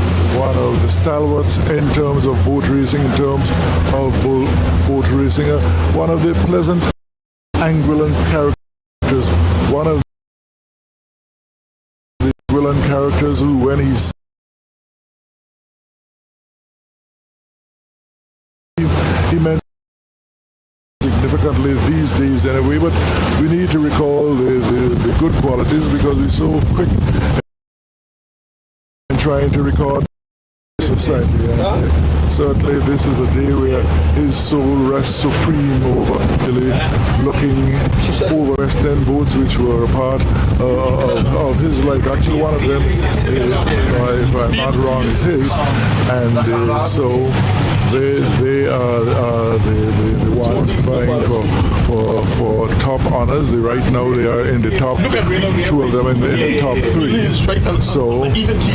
the stalwarts in terms of boat racing, in terms of boat racing, one of the pleasant Anguillan characters, one of the Anguillan characters who, when he meant significantly these days anyway, but we need to recall the good qualities, because we're so quick in trying to record society. And certainly this is a day where his soul rests supreme over looking over West End boats, which were a part of his life. Actually, one of them, if I'm not wrong, is his, and so they are the ones vying for top honors. Right now they are in the top, two of them in the top 3. So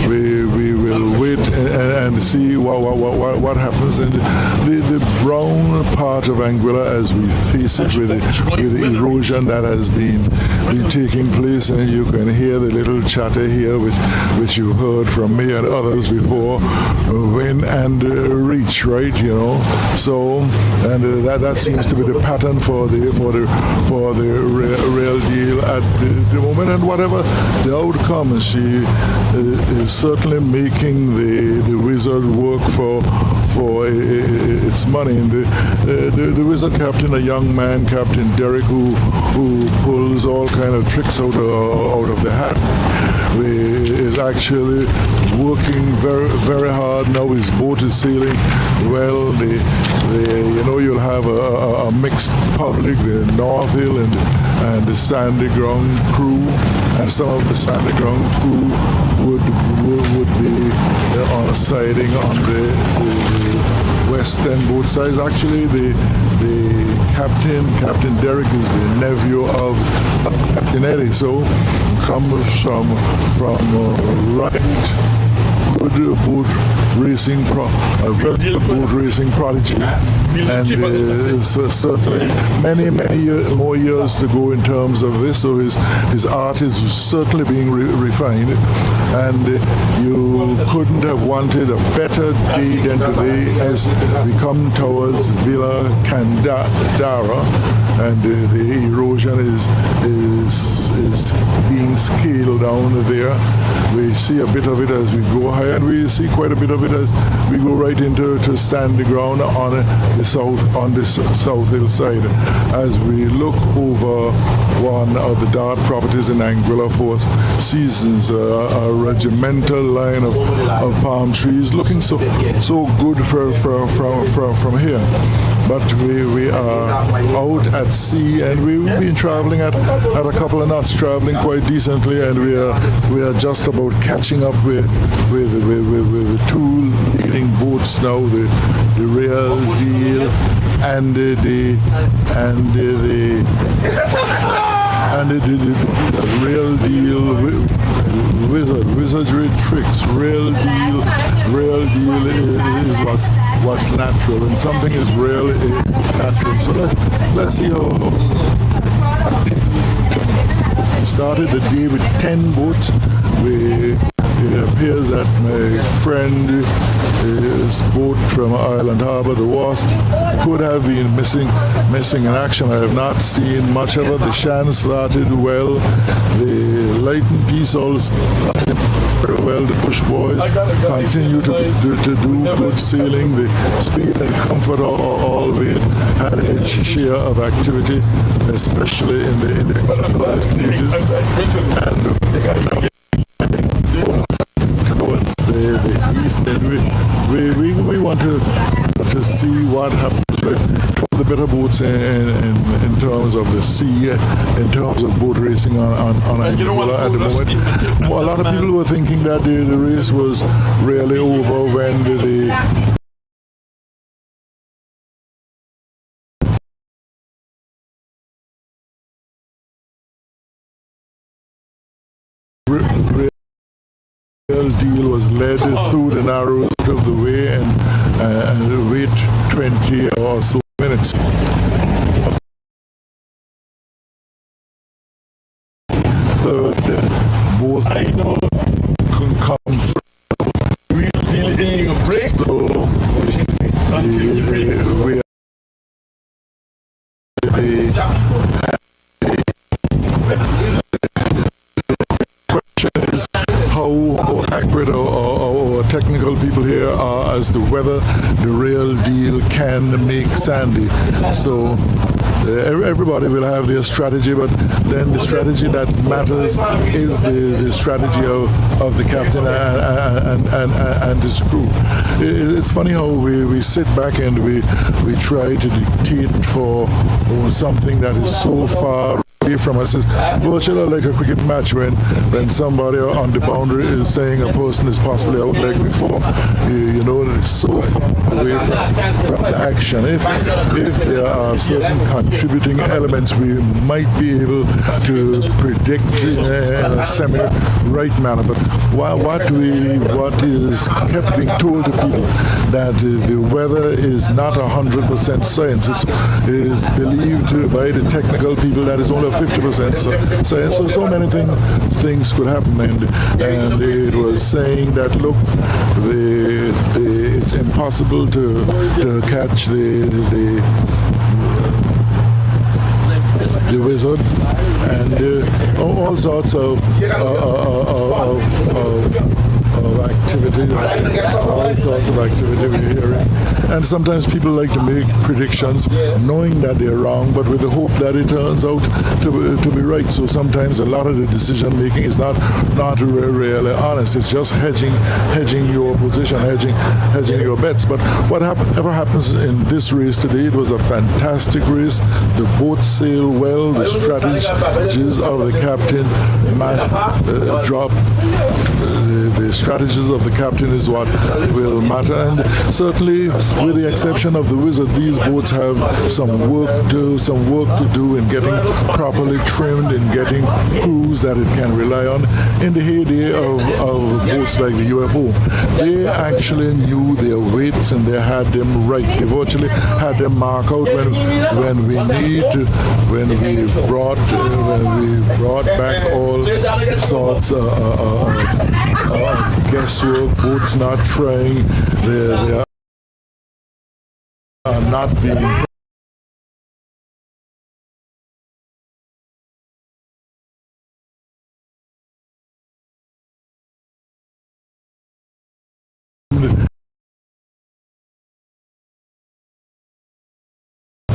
we will wait and see what happens. And the brown part of Anguilla, as we face it with the erosion that has been taking place, and you can hear the little chatter here, which you heard from me and others before, win and reach, right? You know, so and that seems to be the pattern for the real deal at the moment, and whatever the outcome, she is certainly making the wizard work for its money. And the wizard captain, a young man, Captain Derek, who pulls all kind of tricks out of the hat, is actually working very, very hard now. His boat is sailing well. You'll have a mixed public, the North Hill and the Sandy Ground crew, and some of the Sandy Ground crew would be on a siding on the western boat sides. Actually, the Captain Derek, is the nephew of Captain Eddie, so comes from right good boat racing prodigy, and certainly many more years to go in terms of this. So his art is certainly being refined, and you couldn't have wanted a better day than today as we come towards Villa Candara, and the erosion is being scaled down there. We see a bit of it as we go higher, and we see quite a bit of it as we go right into sandy ground on the south hill side. As we look over one of the Dart properties in Anguilla, Four Seasons, a regimental line of palm trees, looking so good from here. But we are out at sea, and we've been traveling at a couple of knots, traveling quite decently, and we are just about catching up with the two leading boats now, the Real Deal and the Real Deal wizardry tricks. Real deal is what's natural, and something is real is natural. So let's see how. We started the day with 10 boats. It appears that my friend's boat from Island Harbour, the Wasp, could have been missing in action. I have not seen much of it. The Shan started well. The Lighten Piece also started very well. The Bush Boys continue to do good sailing. The speed and comfort all had a share of activity, especially in the early stages. Towards the east, and we want to see what happens with the better boats in terms of the sea, in terms of boat racing on Anguilla at the moment. A lot of people were thinking that the race was really over when the Real Deal was led through the narrows of the way and wait 20 or so minutes. Third, both can come through. Real Deal getting a break. So we question is how accurate or technical people here are as to whether the Real Deal can make sandy. So everybody will have their strategy, but then the strategy that matters is the strategy of the captain and his crew. It's funny how we sit back and we try to dictate for something that is so far from us. It's virtually like a cricket match when somebody on the boundary is saying a person is possibly out leg before. You know that it's so far away from the action. If there are certain contributing elements, we might be able to predict in a semi-right manner. But what is kept being told to people that the weather is not 100% science. It is believed by the technical people that it's only 50% science. So many things could happen, and it was saying that look, it's impossible to catch the wizard, and all sorts of activity, all sorts of activity we're hearing. And sometimes people like to make predictions knowing that they're wrong, but with the hope that it turns out to be right. So sometimes a lot of the decision making is not really honest. It's just hedging your position, hedging your bets. But whatever happens in this race today, it was a fantastic race. The boat sailed well. The strategies of the captain dropped. The strategies of the captain is what will matter, and certainly with the exception of the Wizard, these boats have some work to do in getting properly trimmed, in getting crews that it can rely on. In the heyday of boats like the UFO, they actually knew their weights and they had them right. They virtually had them mark out when we brought back all sorts of guesswork, boats not trying, they are not being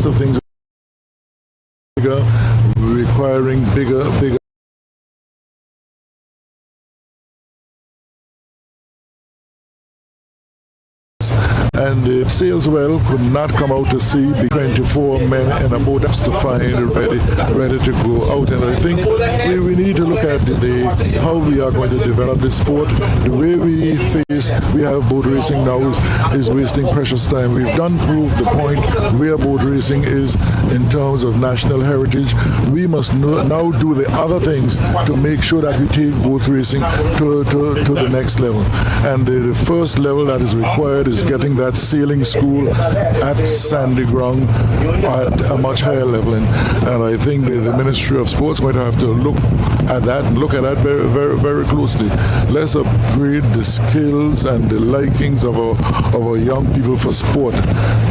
of things requiring bigger and it sails well, could not come out to sea. The 24 men in a boat has to find ready to go out. And I think we need to look at how we are going to develop this sport. The way we have boat racing now is wasting precious time. We've proved the point where boat racing is in terms of national heritage. We must now do the other things to make sure that we take boat racing to the next level. And the first level that is required is getting that sailing school at Sandy Ground at a much higher level, and I think the Ministry of Sports is going to have to look at that very, very, very closely. Let's upgrade the skills and the likings of our young people for sport.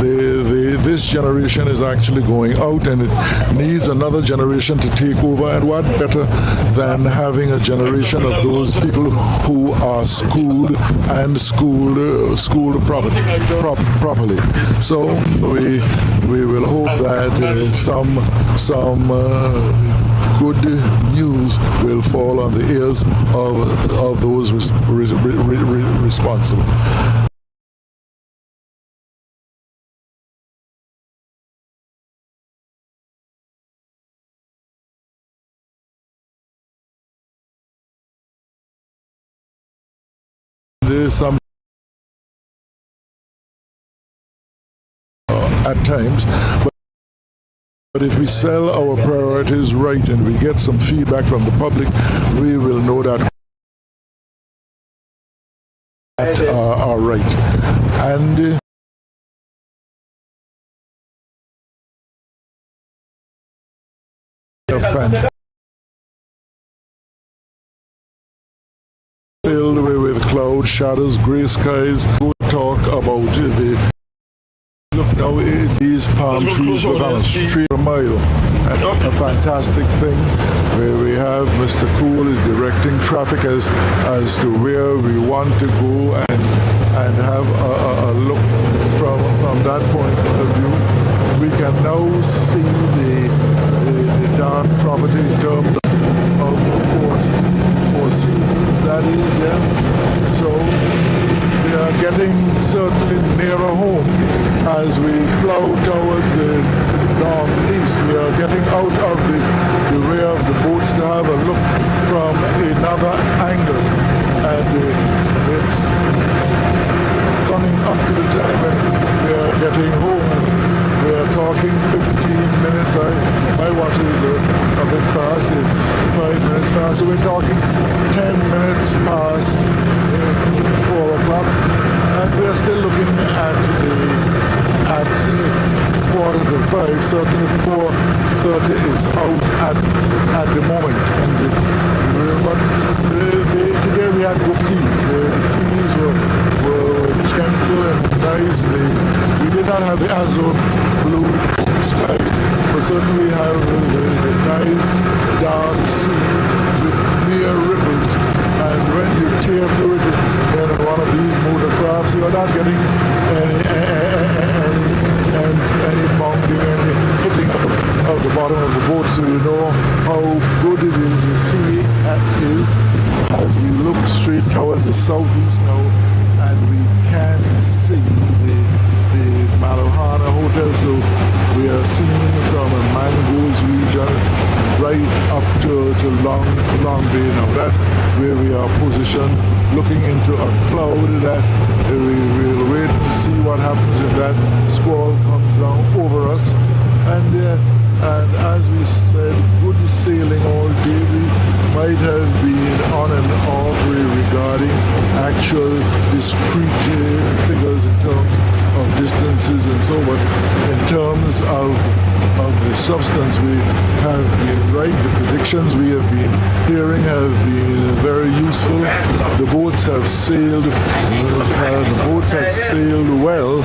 This generation is actually going out, and it needs another generation to take over. And what better than having a generation of those people who are schooled and schooled properly. So we will hope that some good news will fall on the ears of those responsible. There is some at times, but if we sell our priorities right and we get some feedback from the public, we will know that are right. And filled with cloud shadows, grey skies. We'll talk about the look now. It's these palm trees look on a straight mile. A fantastic thing where we have Mr. Cool is directing traffic as to where we want to go and have a look from that point of view. We can now see the dark property in terms of four seasons, that is, yeah. So we are getting certainly nearer home as we plow towards the northeast. We are getting out of the the boats to have a look from another angle, and it's coming up to the time when we are getting home. We are talking 15 minutes. My watch is a bit fast. It's 5 minutes fast. So we're talking 10 minutes past 4 o'clock, and we're still looking at quarter to 5. Certainly 4:30 is out at the moment. But today we had good seas. The seas were gentle and nice. We did not have the azure blue skies, but certainly we have the nice dark sea with near ripples. And when you tear through it in one of these motor crafts, you are not getting any bounding, any hitting of the bottom of the boat, so you know how good it is. The sea is as we look straight towards the southeast now, and we can see the Malahana Hotel. So we are seeing from a Mangoes region right up to Long Bay now. That where we are positioned, looking into a cloud that we will wait and see what happens if that squall comes down over us. And as we said, good sailing all day. We might have been on and off regarding actual discrete figures in terms of distances and so on. In terms of the substance, we have been right. The predictions we have been hearing have been very useful. The boats have sailed. The boats have sailed well,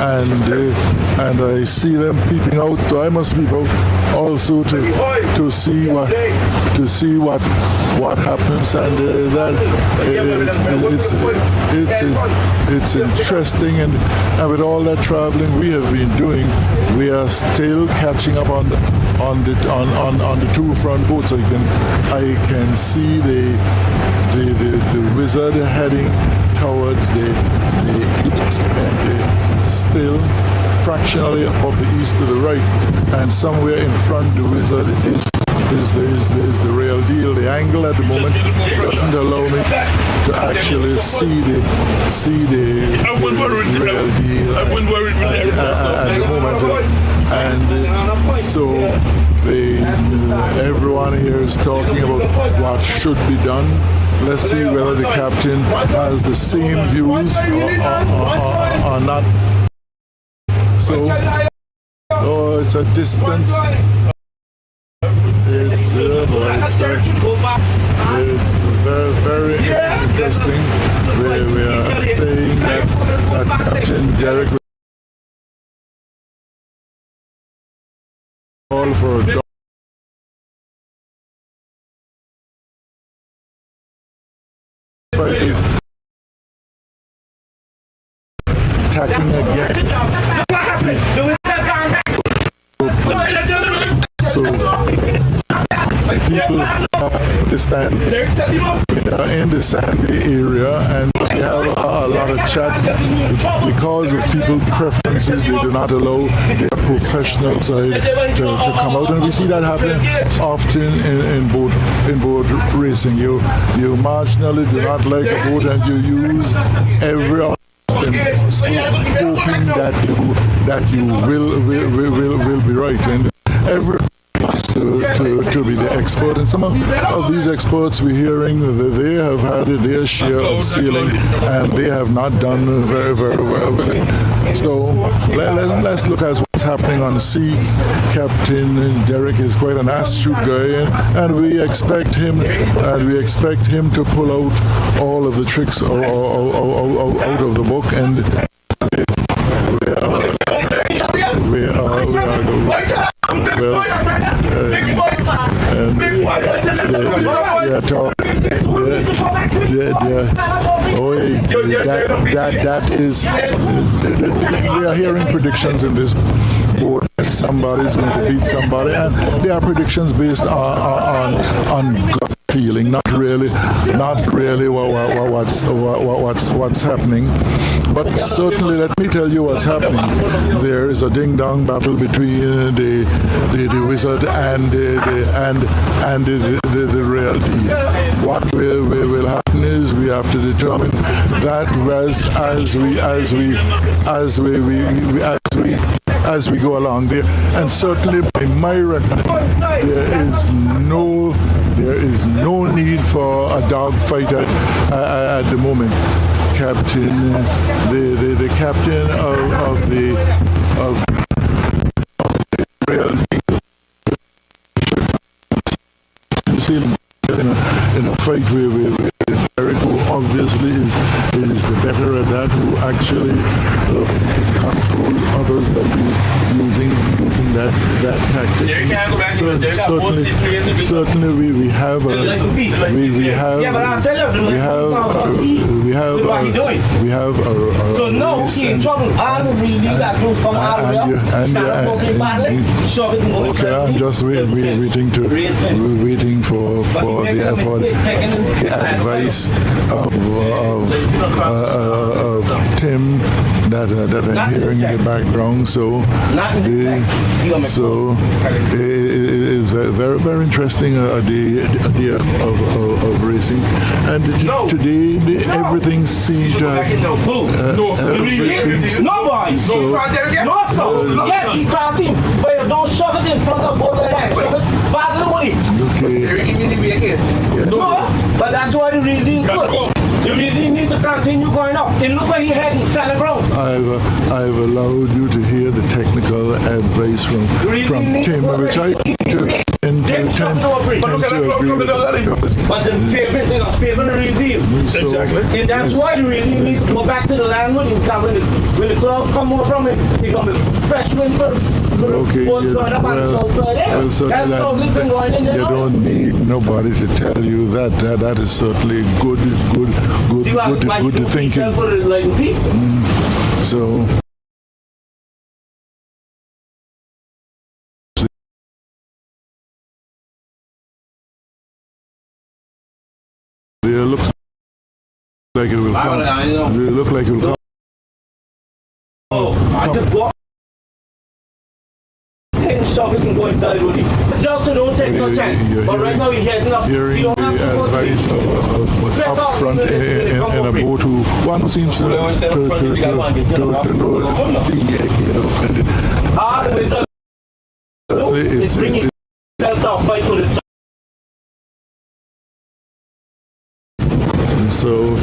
and I see them peeping out. So I must peep out also to see what happens, and that it's interesting. And with all that traveling we have been doing, we are still catching up on the two front boats. I can see the Wizard heading towards the east, and still fractionally of the east to the right, and somewhere in front the Wizard is the real deal. The angle at the moment doesn't allow me to actually see the real deal at the moment, and so everyone here is talking about what should be done. Let's see whether the captain has the same views or not. So, it's a distance. It's very interesting. We are saying that Captain Derek will call for a dog fight, attacking again. So people understand we are in the sandy area, and we have a lot of chat because of people preferences. They do not allow their professional side to come out, and we see that happening often in boat racing. You marginally do not like a boat, and you use every hoping that you will be right, and every to be the expert. And some of these experts we're hearing that they have had their share of sailing, and they have not done very well with it. So let's look at what's happening on sea. Captain Derek is quite an astute guy, and we expect him to pull out all of the tricks out of the book, and we are that is, we are hearing predictions in this board that somebody is going to beat somebody, and they are predictions based on gut feeling, not really what's happening. But certainly, let me tell you what's happening. There is a ding-dong battle between the wizard and the real deal. What will happen is we have to determine that as we go along there, and certainly by my record, there is no need for a dogfight at the moment. Captain, the captain of the rail, you see, in a fight where Eric, who obviously is the better at that, who actually control others by using that tactic. Certainly we have So no, he in trouble. I will really that news come out of okay, I'm just waiting for the advice of Tim that I'm hearing in the background. So it is very, very interesting idea of racing. And today everything seems to have nobody. So Yes, he crossed him, but you don't shove it in front of both of them. Shove it badly with him. okay. No, but that's why you really good. You really need to continue going up. And look where you're heading, solid ground. I've allowed you to hear the technical advice from Tim, which I tend to agree with. But the favorite thing, a favorite real deal. Exactly. And that's why you really need to go back to the land when the cloud come over from it, it come a fresh wind for Okay, what's going up on the south side. That's totally been going in there. you don't need nobody to tell you that. That is certainly good to thinking. So it looks like it will come. It look like it will come. Oh, I just walk. So we can go inside with him. Just so don't take no chance. But right now he's heading up. Hearing You don't have the to go advice was up front in a boat who one seems to know it's bringing self fight to the so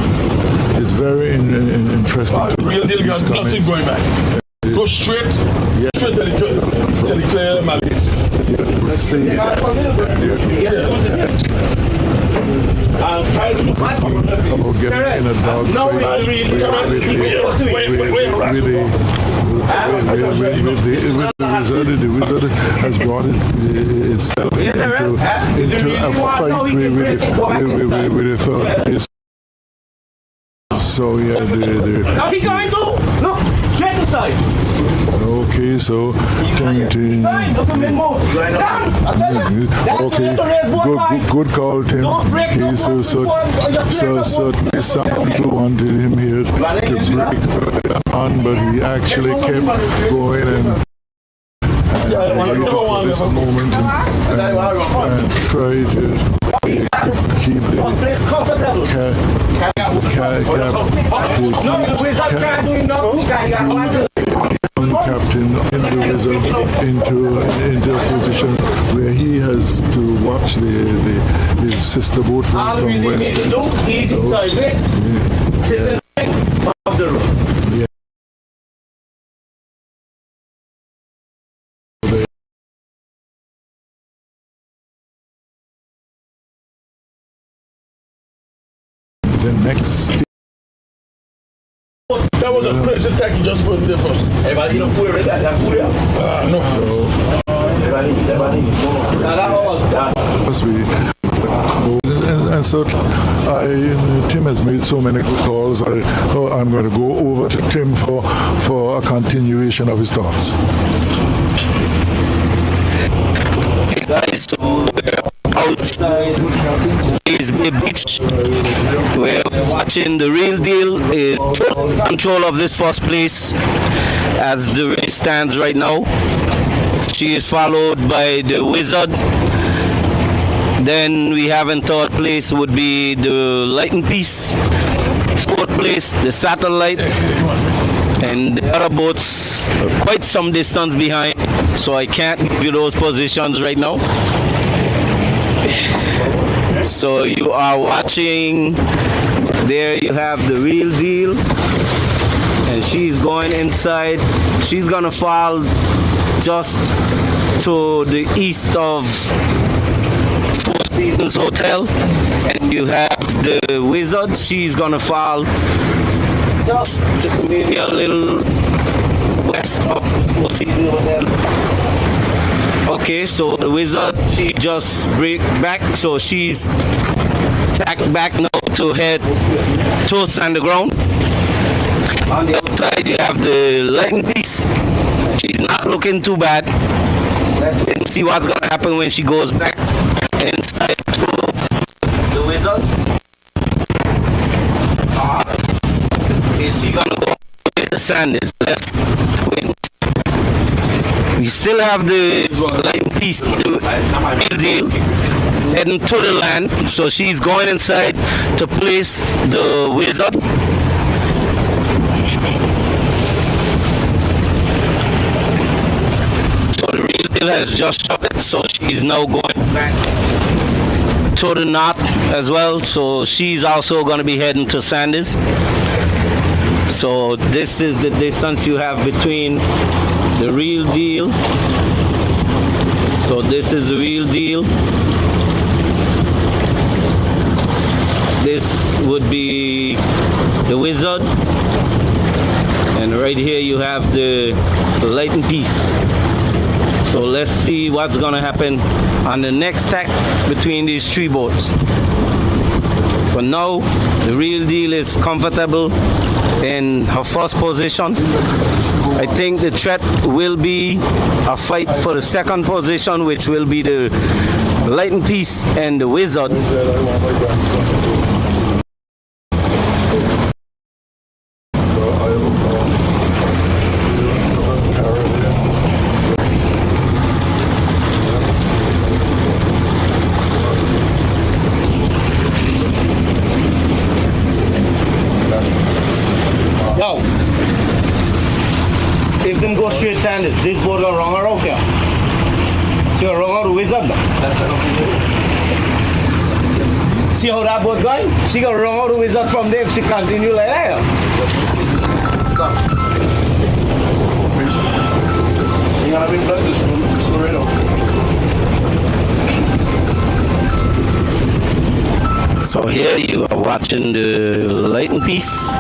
it's very interesting. Real deal got nothing going back. Go straight to the clear man. About getting in a dog fight the wizard has brought itself into a fight with the third. So yeah, Now he's going to look, get inside. okay, so Tim. Okay, good call, Tim. Okay, so certainly some people wanted him here to break on, but he actually kept going and waited for this moment and tried to keep the captain in the wizard into a position where he has to watch his sister boat from west. The next. That was a crazy attack. You just put me there first. Everybody eat food already? That food here? No. Must be. And so Tim has made so many good calls. I'm going to go over to Tim for a continuation of his thoughts. That is so outside. Bay Beach. We're watching the Real Deal is full control of this first place as the race stands right now. She is followed by the Wizard. Then we have in third place would be the Lighting Piece. Fourth place, the Satellite. And the other boats are quite some distance behind, so I can't give you those positions right now. So you are watching, there you have the Real Deal, and she's going inside. She's gonna fall just to the east of Four Seasons Hotel, and you have the Wizard. She's gonna fall just maybe a little west of Four Seasons Hotel. Okay, so the Wizard, she just break back, so she's tacked back now to head towards underground. On the outside, you have the Lighting Piece. She's not looking too bad. Let's wait and see what's gonna happen when she goes back inside to the Wizard. Is she gonna go with the Sanders? Let's wait. We still have the Lighting Piece, the Real Deal, heading to the land. So she's going inside to place the Wizard. So the Real Deal has just shot it, so she's now going back to the north as well. So she's also going to be heading to Sanders. So this is the distance you have between the Real Deal. So this is the Real Deal. This would be the Wizard. And right here you have the Lighting Piece. So let's see what's gonna happen on the next tack between these three boats. For now, the Real Deal is comfortable in her first position. I think the threat will be a fight for the second position, which will be the Lighting Piece and the Wizard. Yo, if them go straight Sanders, this boat go wrong or out here. See how wrong or the Wizard? See how that boat going? She got wrong or the Wizard from there if she continue like that. You gotta be blood this room, it's Laredo. So here you are watching the Lighting Piece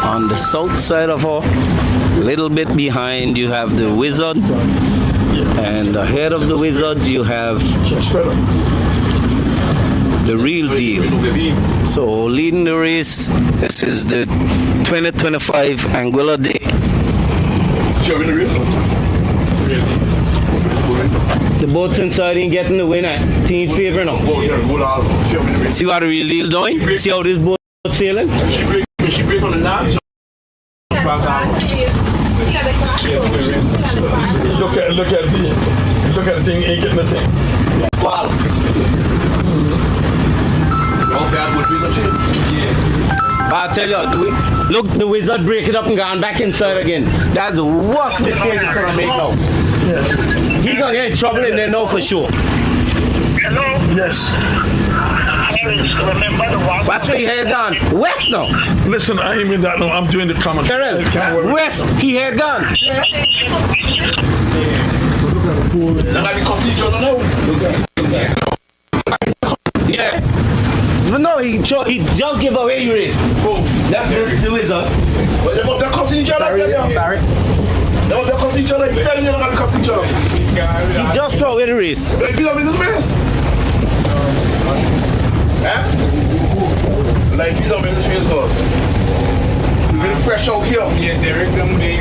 on the south side of her. A little bit behind you have the Wizard, and ahead of the Wizard you have the Real Deal. So leading the race, this is the 2025 Anguilla Day. The boats inside ain't getting the winner. Team's favor now. See what the Real Deal doing? See how this boat sailing? She break on the line. Look at the thing, ain't getting the thing. Wow. I tell you, look, the Wizard break it up and gone back inside again. That's the worst mistake you could have made now. Yes. He gonna get in trouble in there now for sure. Hello? Yes. Remember the one? Watch where he head gone. West now. Listen, I ain't in that no. I'm doing the comment. Terrell, West, he head gone. Now I be cutting each other now. Yeah. But no, he just give away your race. That's the Wizard. But they're cutting each other. Sorry. They're cutting each other. You're telling you they're not cutting each other. He just throw away the race. They beat up in this race. Huh? Like beat up in this race, guys. We're really fresh out here. Yeah, Derek them being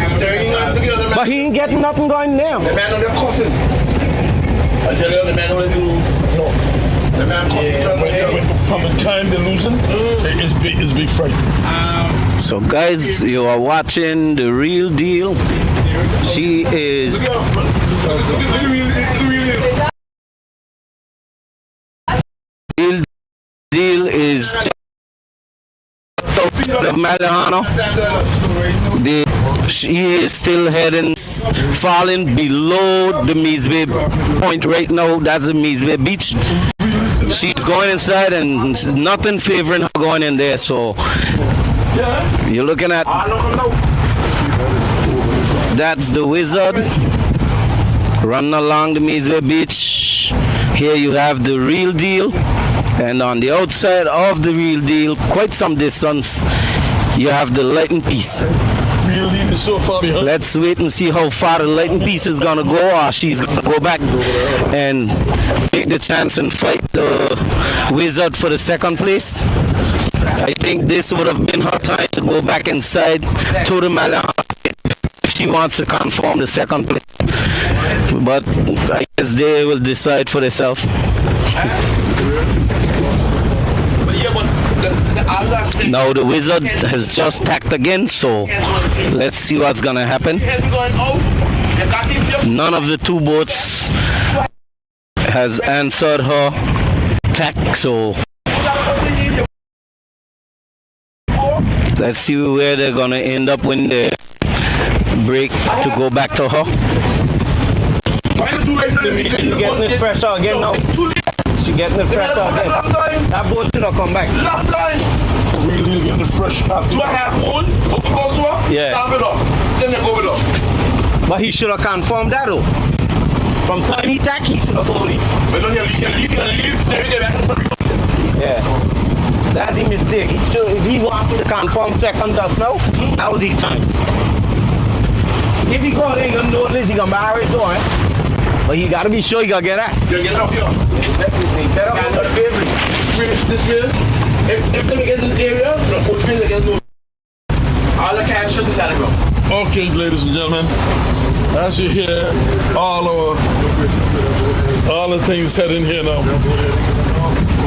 But he ain't getting nothing going now. The man on there cussing. I tell you, the man on the do. No. The man cussing. really frightened. So guys, you are watching The Real Deal. She is Real Deal is the Malahano. She is still heading, falling below the Measway point right now. That's the Measway beach. She's going inside and there's nothing favoring her going in there. So you're looking at, that's the Wizard running along the Measway beach. Here you have the Real Deal, and on the outside of the Real Deal, quite some distance, you have the Lightning Piece. Real Deal is so far behind. Let's wait and see how far the Lightning Piece is gonna go, or she's gonna go back and take the chance and fight the Wizard for the second place. I think this would have been her time to go back inside to the Malahan if she wants to confirm the second place. But I guess they will decide for themselves. Now the Wizard has just tacked again, so let's see what's gonna happen. None of the two boats has answered her tack, so let's see where they're gonna end up when they break to go back to her. She's getting it fresh out again now. She's getting it fresh out again. That boat should have come back. Real Deal getting it fresh after. Yeah. But he should have confirmed that though. From time he tacked, he should have told him. Yeah. That's a mistake. If he wanted to confirm second just now, that was his time. If he go there, he's gonna know this, he's gonna marry it to him. But he gotta be sure he gonna get that. Get it up here. If they get in this area, the whole thing they get no. All the cats should be standing up. Okay, ladies and gentlemen, as you hear all the things said in here now,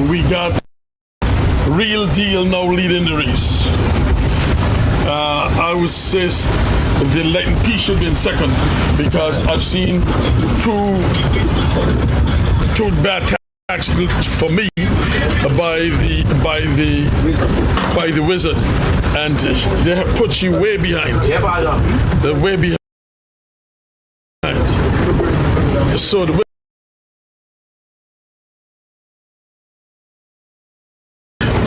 we got Real Deal now leading the race. I would say the Lightning Piece should be in second because I've seen two bad tacks for me by the Wizard, and they have put you way behind. They're way behind. So the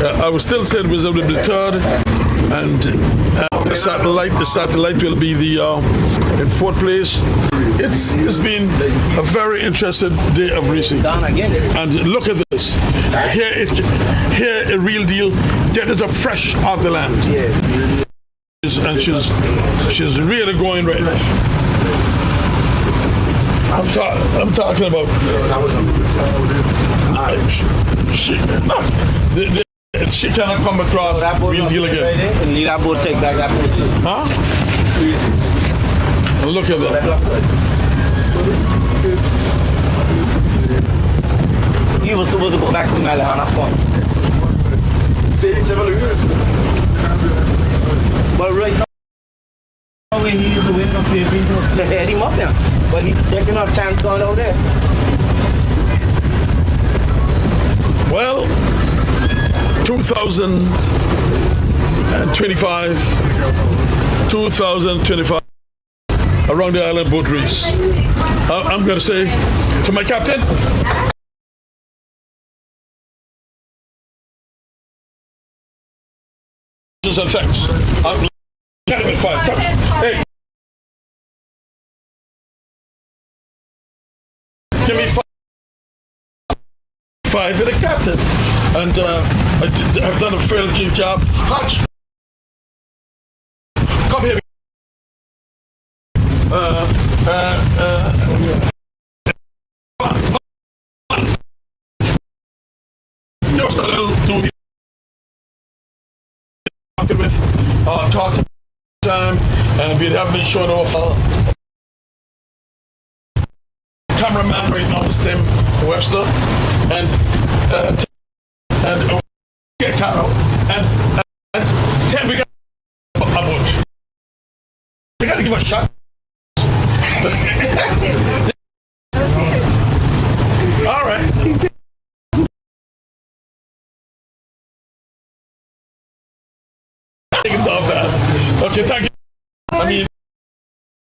I would still say the Wizard will be third, and the satellite will be the in fourth place. It's been a very interesting day of racing. And look at this. Here a Real Deal get it up fresh off the land. And she's really going right now. I'm talking about she cannot come across Real Deal again. And leave that boat take back that boat. Huh? And look at that. He was supposed to go back to Malahana Point. But right now, he is the winner of the to head him up now. But he's taking a chance going out there. Well, 2025 around the island boat race. I'm going to say to my captain, and thanks. Get him at 5. Hey, give me 5 for the captain. And I've done a fairly good job. Hutch, come here. Just a little duty with talking time, and we have been showing off. Cameraman right now is Tim Webster, and get Carol, and gotta give a shot. All right. Take it down fast. Okay, thank you. I mean,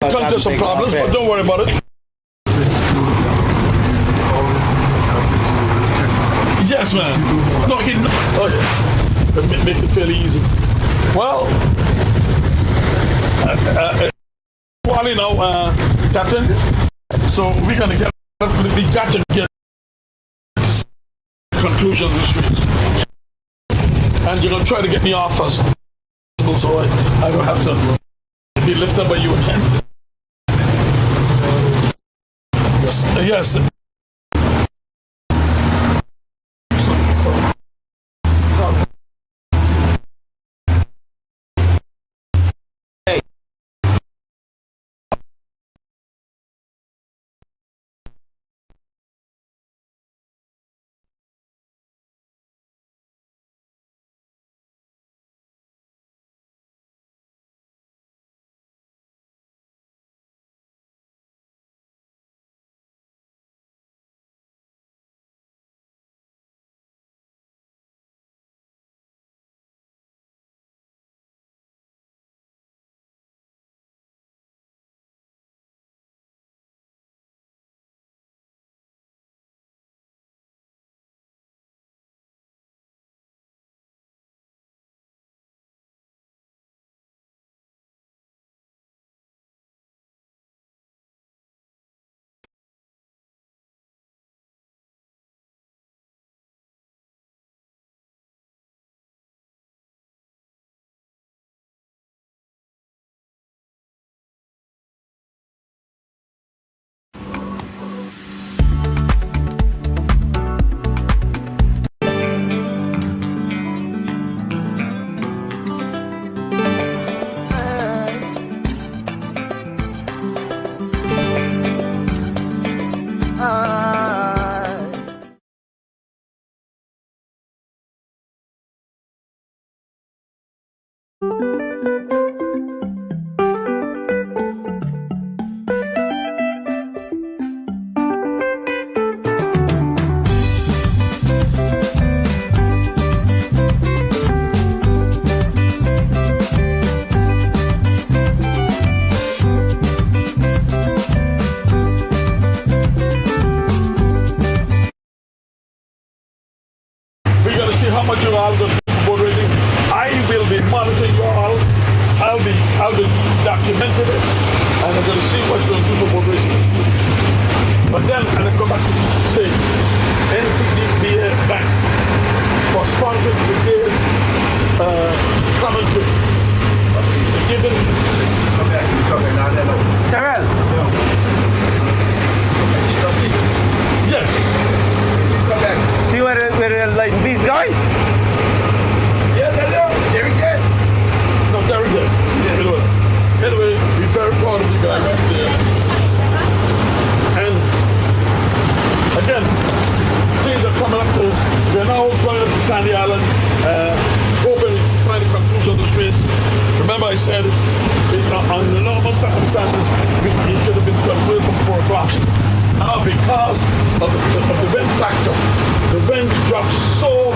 come to some problems, but don't worry about it. Yes, man. No, oh yeah. It makes it fairly easy. Well, you know, Captain. So we're gonna get to get conclusion of this week, and you're gonna try to get me off as possible, so I don't have to be lifted by you again. Yes. How much you all going to do boat racing? I will be monitoring you all. I'll be documenting it, and I'm going to see what you're going to do for boat racing. But then I'm going to come back to say NCDBA Bank for sponsoring today's commentary. Given Terrell. yes. See where the light beast going? Yeah, Derek did. No, Derek did. Yeah. Anyway, we're very proud of you guys. And again, things are coming up to, we're now going up to Sandy Island, hoping to find a conclusion of this race. Remember I said, under normal circumstances, we should have been concluded from 4 o'clock. Now, because of the wind factor, the wind drops so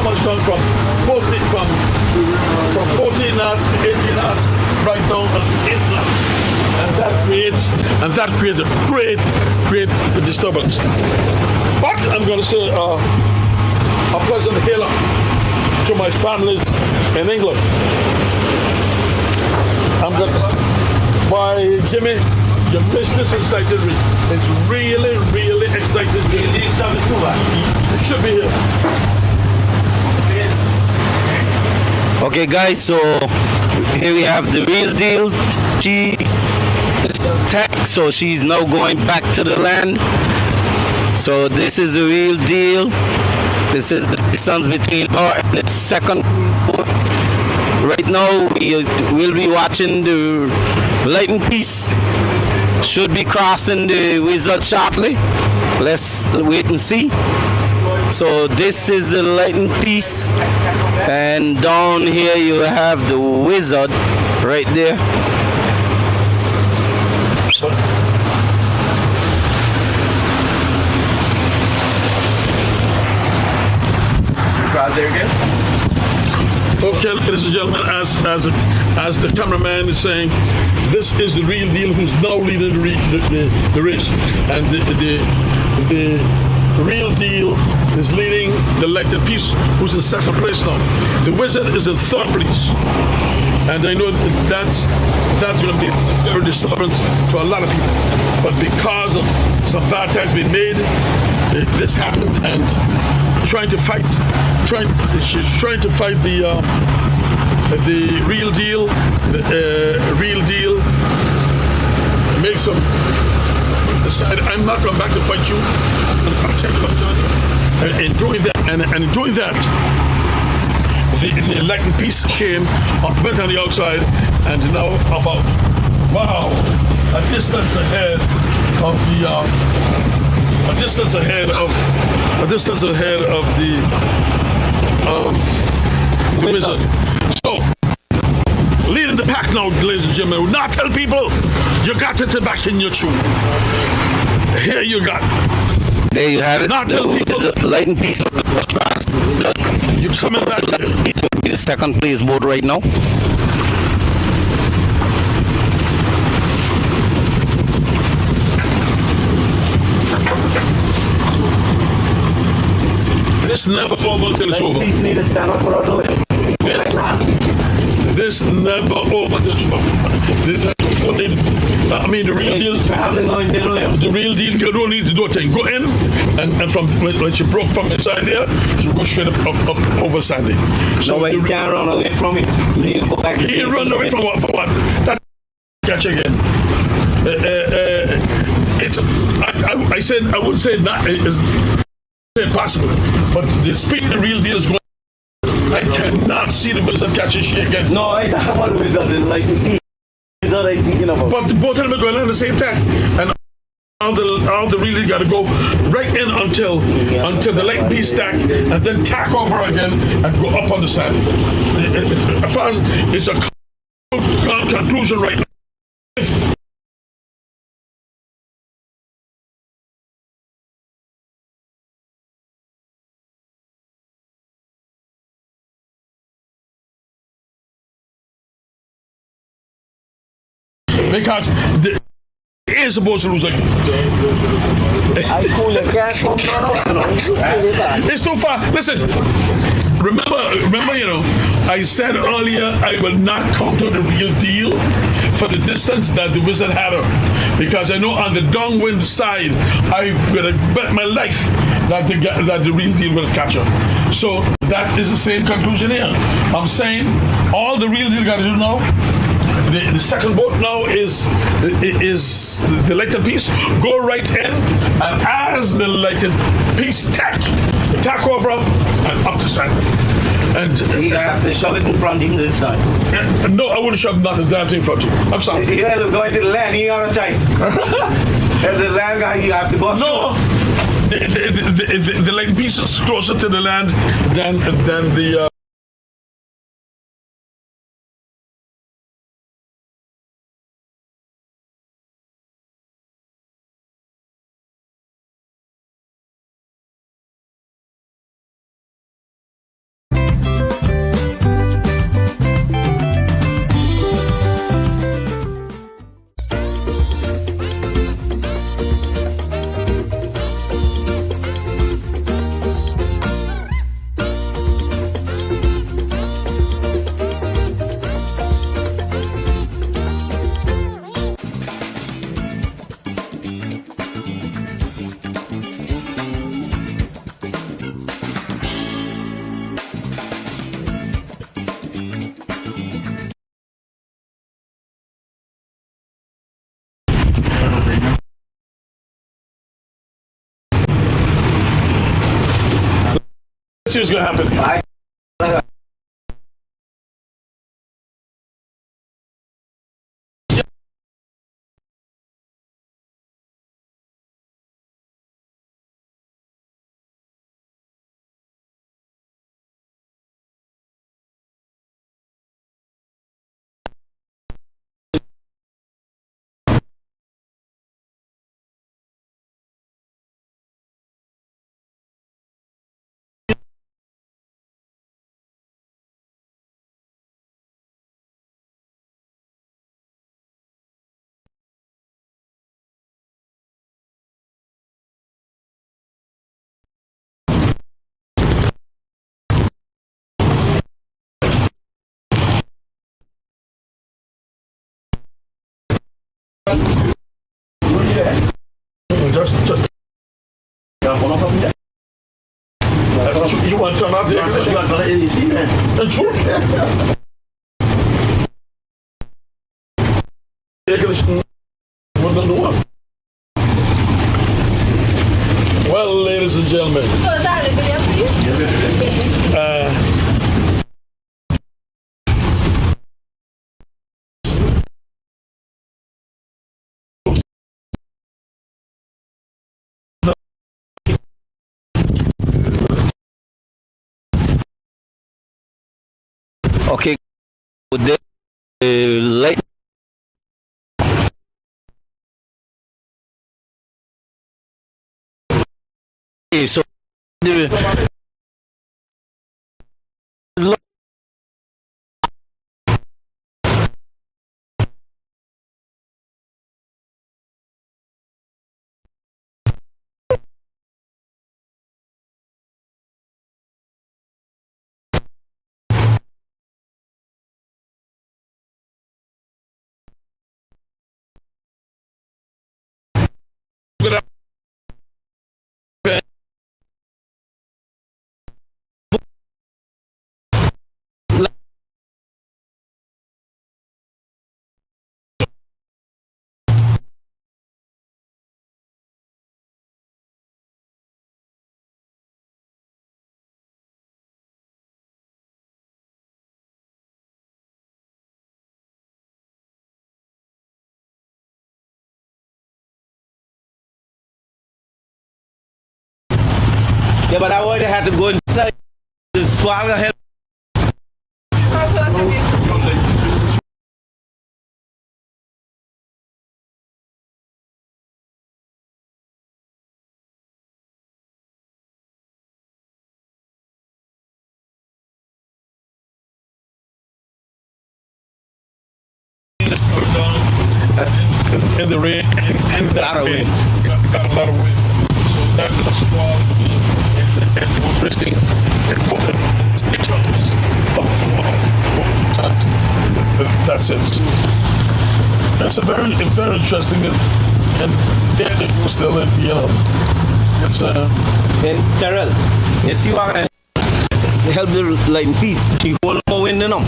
much down from 14 knots to 18 knots, right down to 8 knots, and that creates a great disturbance. But I'm going to say a pleasant hail to my families in England. I'm going to, by Jimmy. Your business is excited. It's really excited. You should be here. Okay, guys, so here we have the real deal. She is tech, so she's now going back to the land. So this is the real deal. This is the distance between her and the second. Right now, we'll be watching the lightning piece. Should be crossing the Wizard shortly. Let's wait and see. So this is the lightning piece, and down here you have the Wizard right there. there again. Okay, ladies and gentlemen, as the cameraman is saying, this is the real deal who's now leading the race. And the real deal is leading the elected piece, who's in second place now. The wizard is in third place. And I know that's going to be very disturbing to a lot of people. But because of some bad times being made, this happened, and she's trying to fight the real deal, makes them decide, I'm not going back to fight you. I'm taking my journey. And in doing that, the elected piece came went on the outside, and now about a distance ahead of the wizard. So, leading the pack now, ladies and gentlemen. Will not tell people you got it back in your shoe. Here you got. There you have it. Not tell people. It's a light and piece. You're coming back here. It will be the second place boat right now. This never over until it's over. Please need to stand up for our door. This never over until it's over. I mean, the real deal. The real deal. You don't need to do a thing. Go in, and from when she broke from inside there, she go straight up over Sandy. So you can't run away from it. You go back. He run away from what? For what? That catch again. I said I would say that is impossible, but the speed the real deal is going. I cannot see the wizard catching she again. No, I don't want the wizard. Like the wizard I see, But both of them are going on the same time, and all the really got to go right in until the light piece stack, and then tack over again and go up on the side. As far as it's a conclusion right now. Because the is supposed to lose again. It's too far. Listen, remember, I said earlier I will not counter the real deal for the distance that the wizard had her. Because I know on the downwind side, I would have bet my life that the real deal would have catch her. So that is the same conclusion here. I'm saying all the real deal got to do now. The second boat now is the lighted piece. Go right in, and as the lighted piece tack over up and up to side. And you have to shove it in front of him this time. No, I wouldn't shove not a damn thing in front of you. I'm sorry. You have to go into the land. You got a choice. As the land guy, you have to go. No, the lighted piece is closer to the land than the. Let's see what's going to happen. Just. You want to turn off the air conditioning? You want to turn the AC, man? And shoot. Air conditioning. What the one? Well, ladies and gentlemen. So is that a video, please? Okay, with the light. Okay, so the yeah, but I would have had to go inside the squad and help. How close are you? In the rain, and A lot of wind. Got a lot of wind. So that's the squall and risking that's it. That's a very interesting and still, you know, it's And Terrell, you see what I help the light in peace. He hold more wind than them.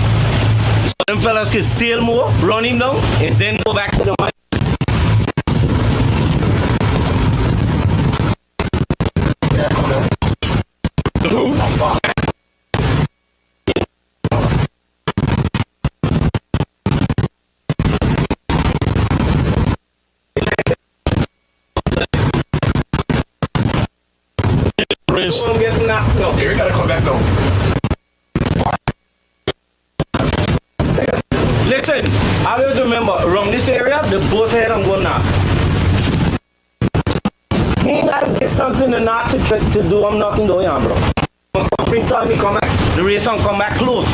So them fellas can sail more, run him down, and then go back to the mine. race. Don't get knocked now. Here, you gotta come back down. Listen, I always remember around this area, the boat head I'm going now. He ain't got to get something to not to do. I'm nothing doing, bro. Every time he come back, the race come back close.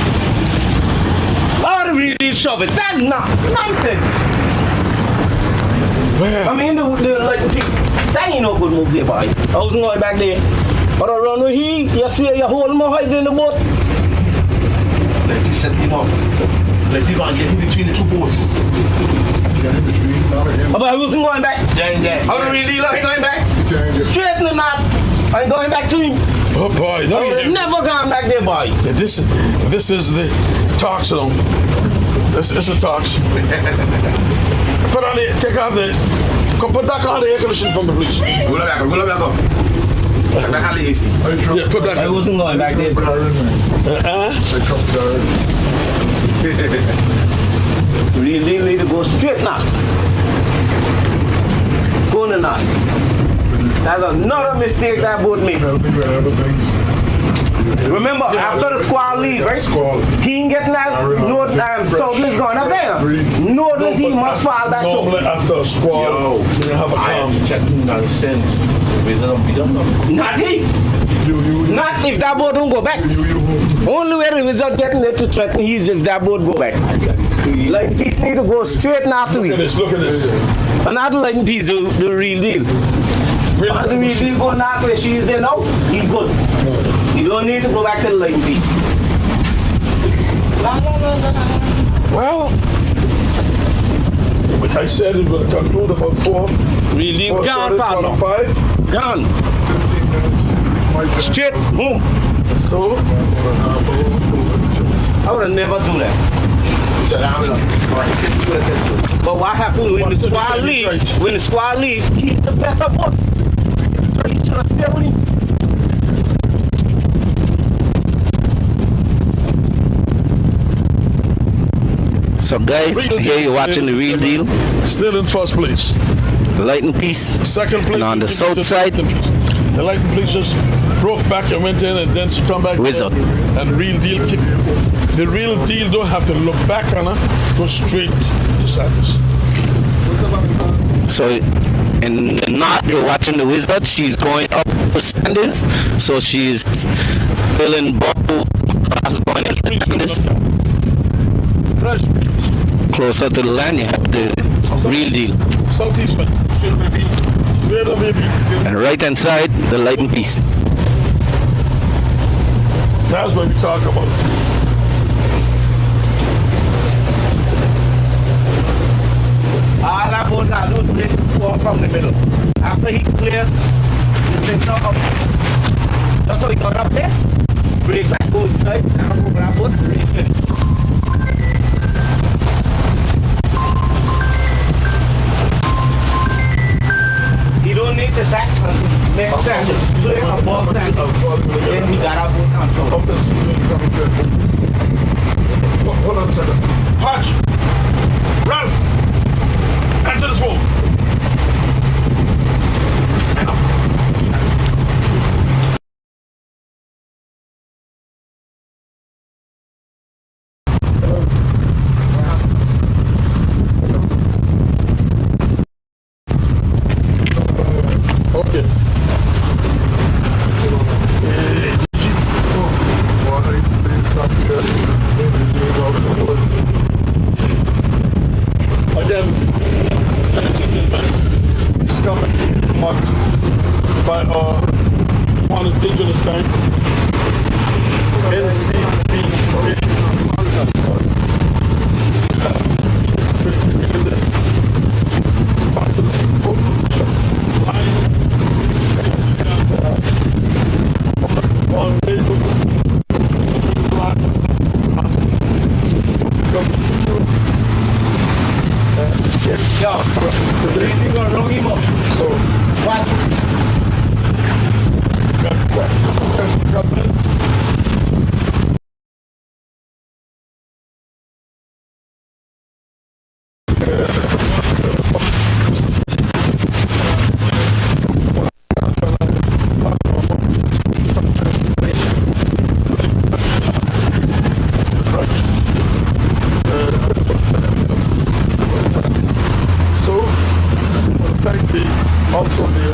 Oh, the really shove it. That's not nothing. Where? I mean, the like this. That ain't no good move there, boy. I wasn't going back there. But around with he, you see, you hold my height in the boat. Let me set him up. Let me get in between the two boats. But I wasn't going back. Yeah. I don't really like going back. Straight in the knot. I ain't going back to him. Oh boy, I would never gone back there, boy. This is the talks zone. This is the talks. Put on the, take out the, put back on the air conditioning from the police. Roll it back up. Back on the AC. Yeah, put back. I wasn't going back there, bro. I trust Darren. Really need to go straight now. Go in the knot. That's another mistake that boat made. Remember, after the squall leave, right? He ain't getting that note Stoutland's going up there. Notice he must fall back Normally up. after a squall, you have a calm. I'm chatting nonsense. Not he. Not if that boat don't go back. Only way the wizard getting there to threaten is if that boat go back. Like peace need to go straight now to Look at him. this, look at this. And not like peace the real deal. Once the real deal go now where she is there now, he good. You don't need to go back to the light piece. Well, I said it will conclude about 4. Really, gone, 5. gone. Straight, boom. So, I would have never do that. But what happened when the squad leaves? When the squad leaves, he's the better boat. So you trying to stay with him? So guys, here you're watching the real deal. Still in first place. The Light and Peace. Second place. And on the south side, the Light and Peace just broke back and went in, and then she come back. Wizard. And real deal. The real deal don't have to look back on her. Go straight to Sanders. so in the north you're watching the Wizard. She's going up to Sanders. So she's filling bubble across going to Sanders. Fresh. Closer to the land, you have the real deal. Southeast one. And right hand side, the Light and Peace. That's what we talk about. All that boat now do is fall from the middle. After he clears, the center up. That's how he got up there. Break back, go inside, stand up over that boat, race finish. He don't need the tack and make sandals. Straight above sandals. Then he got up with control. Hold on a second. Patch! Ralph! Enter this wall. Okay. Again, discovered marked by one indigenous bank, NCB. Yo, you're gonna roll him up. So, Watch. thank the also the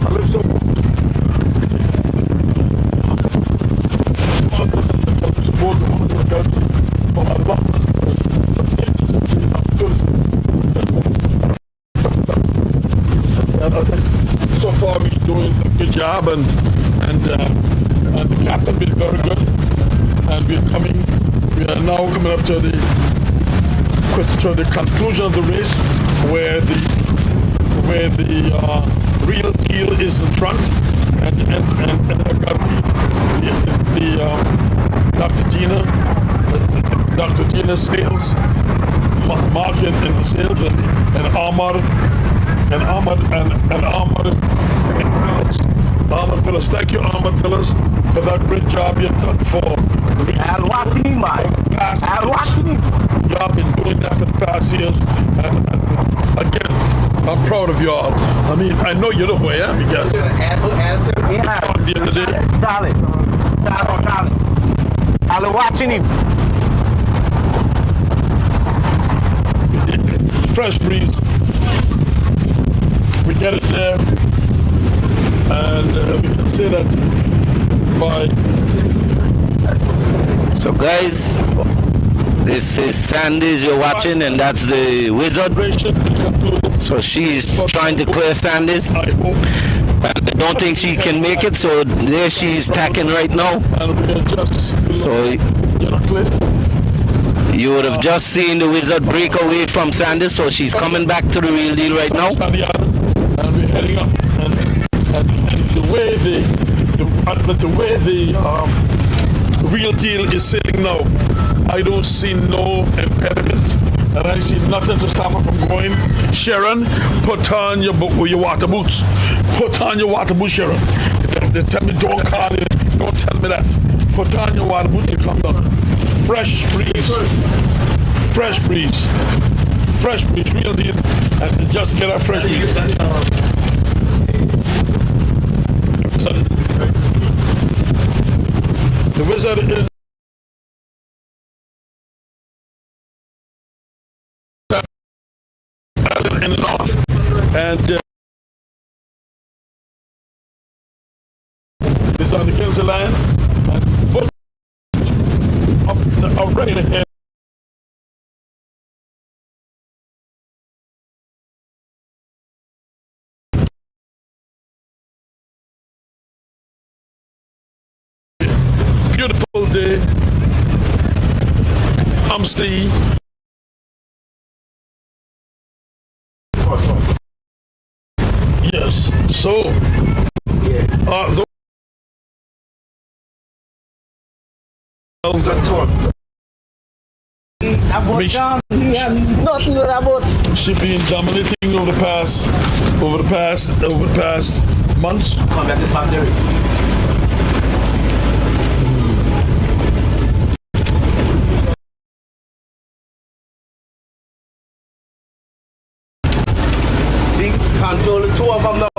Calypso support the women of God for our lovers. And I think so far we're doing a good job, and the captain been very good, and we are now coming up to the conclusion of the race, where the real deal is in front, and I've got Dr. Gina sales, marking in the sales, and Ahmad Phillips. Thank you, Ahmad Phillips, for that great job you've done for I'll watch him, man. I'll watch him. you have been doing that for the past years, and again, I'm proud of you all. I mean, I know you know who I am, because Yeah. at the end of the day, Charlie. I'll watching him. fresh breeze, we get it there, and we can say that by So guys, this is Sandy's you're watching, and that's the Wizard. celebration is concluded. So she's trying to clear Sandy's. I hope, I don't think she can make it, so there she's tacking right now. and we are just So cliff. You would have just seen the wizard break away from Sandy, so she's coming back to the real deal right now. Sandy Island, and we're heading up. And the way the real deal is sailing now, I don't see no impediment, and I see nothing to stop her from going. Sharon, put on your water boots. Put on your water boots, Sharon. They tell me don't call it. Don't tell me that. Put on your water boots and come down. Fresh breeze. Fresh breeze. Fresh breeze, real deal. And just get a fresh breeze. The wizard is in the north, and it's on the Kensal Lands, and both are right ahead. Beautiful day. I'm Steve. Yes. So, she's been dominating over the past months. Come back this time, Derek. Control the two of them now.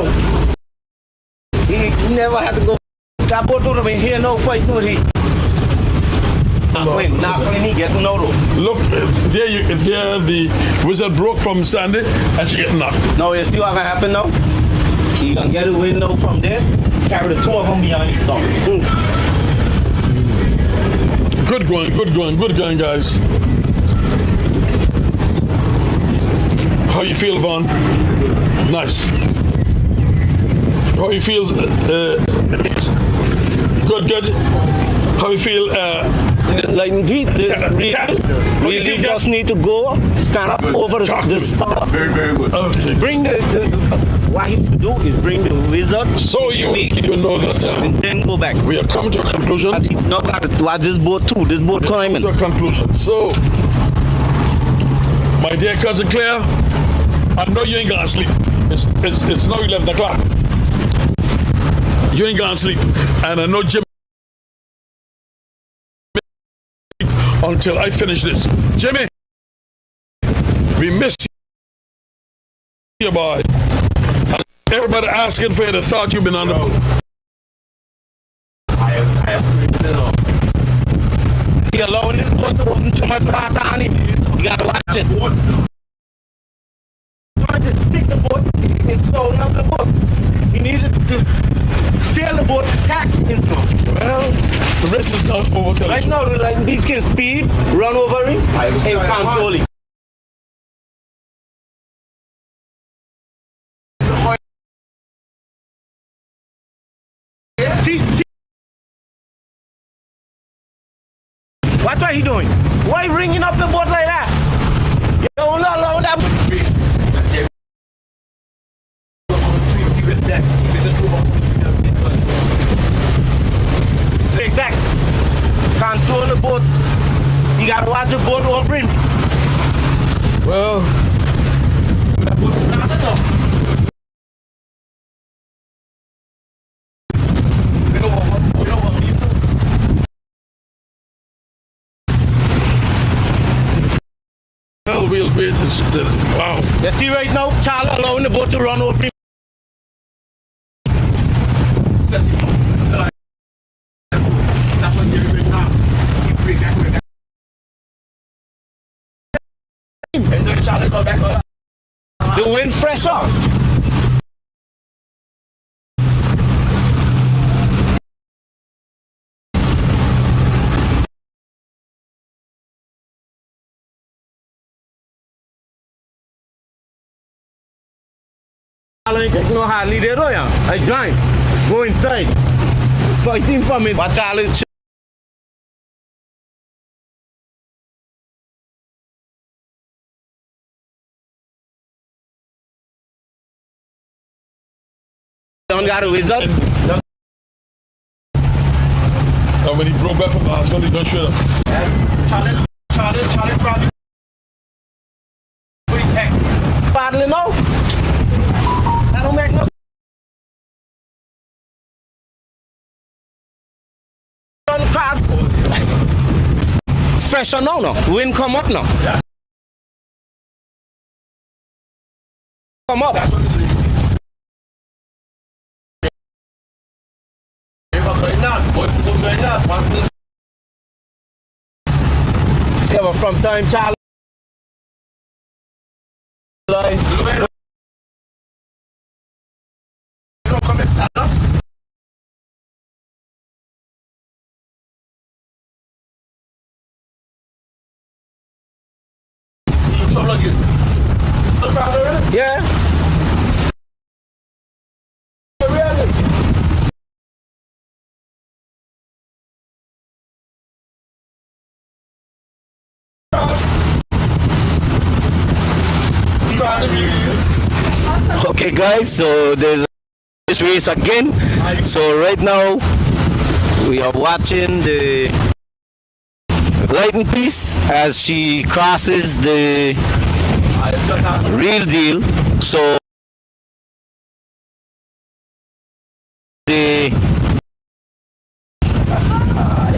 He never had to go. That boat would have been here, no fight, no he. Not when he get no though. Look, there the wizard broke from Sandy and she get knocked. No, you see what gonna happen now? He gonna get a window from there, carry the two of them behind his song. Good going, guys. How you feel, Vaughn? Nice. How you feel? Good. How you feel? Like we just need to go stand up over the spot. Very, very good. Okay. Bring the what he should do is bring the wizard. So you know that and then go back. we are coming to a conclusion. Not got to watch this boat too. This boat climbing. To a conclusion. So, my dear cousin Claire, I know you ain't gonna sleep. It's now 11 o'clock. You ain't gonna sleep. And I know Jim until I finish this. Jimmy, we miss you, boy. And everybody asking for you, they thought you've been on the boat. I have He allowing this boat to open too much water on him. You gotta watch it. Trying to stick the boat and slow down the boat. He needed to sail the boat, tack him. Well, the rest is done over to Right now, like he can speed, run over him, and control him. See, what are you doing? Why ringing up the boat like that? You don't allow that. Stay back. Control the boat. You gotta watch the boat over him. Well, the boat started up. We don't want me to. we'll wait. Wow. You see right now, Charlie allowing the boat to run over him. The wind fresh up. I ain't no hardly there, I join. Go inside. Fighting for me. But Charlie Don't got a wizard. And when he broke back from the hospital, he done shut up. Charlie probably. Paddling out. That don't make no sense. Fresh or no? Wind come up now. Come up. Yeah, but from time Charlie. Yeah. Okay guys, so there's this race again. So right now we are watching the lightning piece as she crosses the real deal. So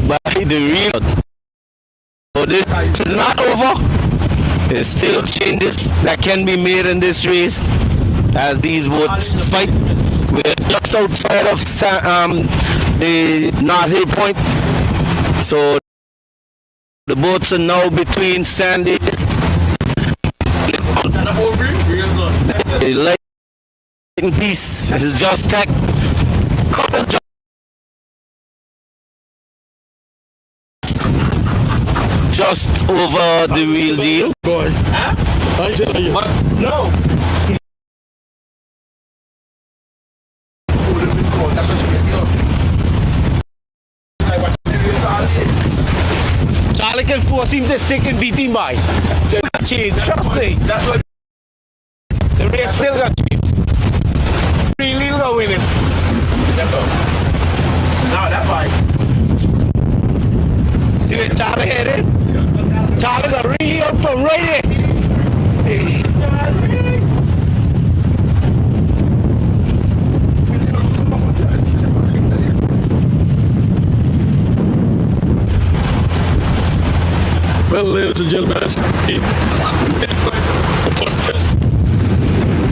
by the real. So this is not over. There's still changes that can be made in this race as these boats fight. We're just outside of the North Hill Point. So the boats are now between Sandy. The lightning piece is just tacked. Just over the real deal. Boy. Huh? I tell you. But no. Charlie can force him to stick and beat him by. Change, trust me. That's what. The race still got change. Really gonna win it. Now that fight. See where Charlie head is? Charlie got ring up from right here. Well, ladies and gentlemen,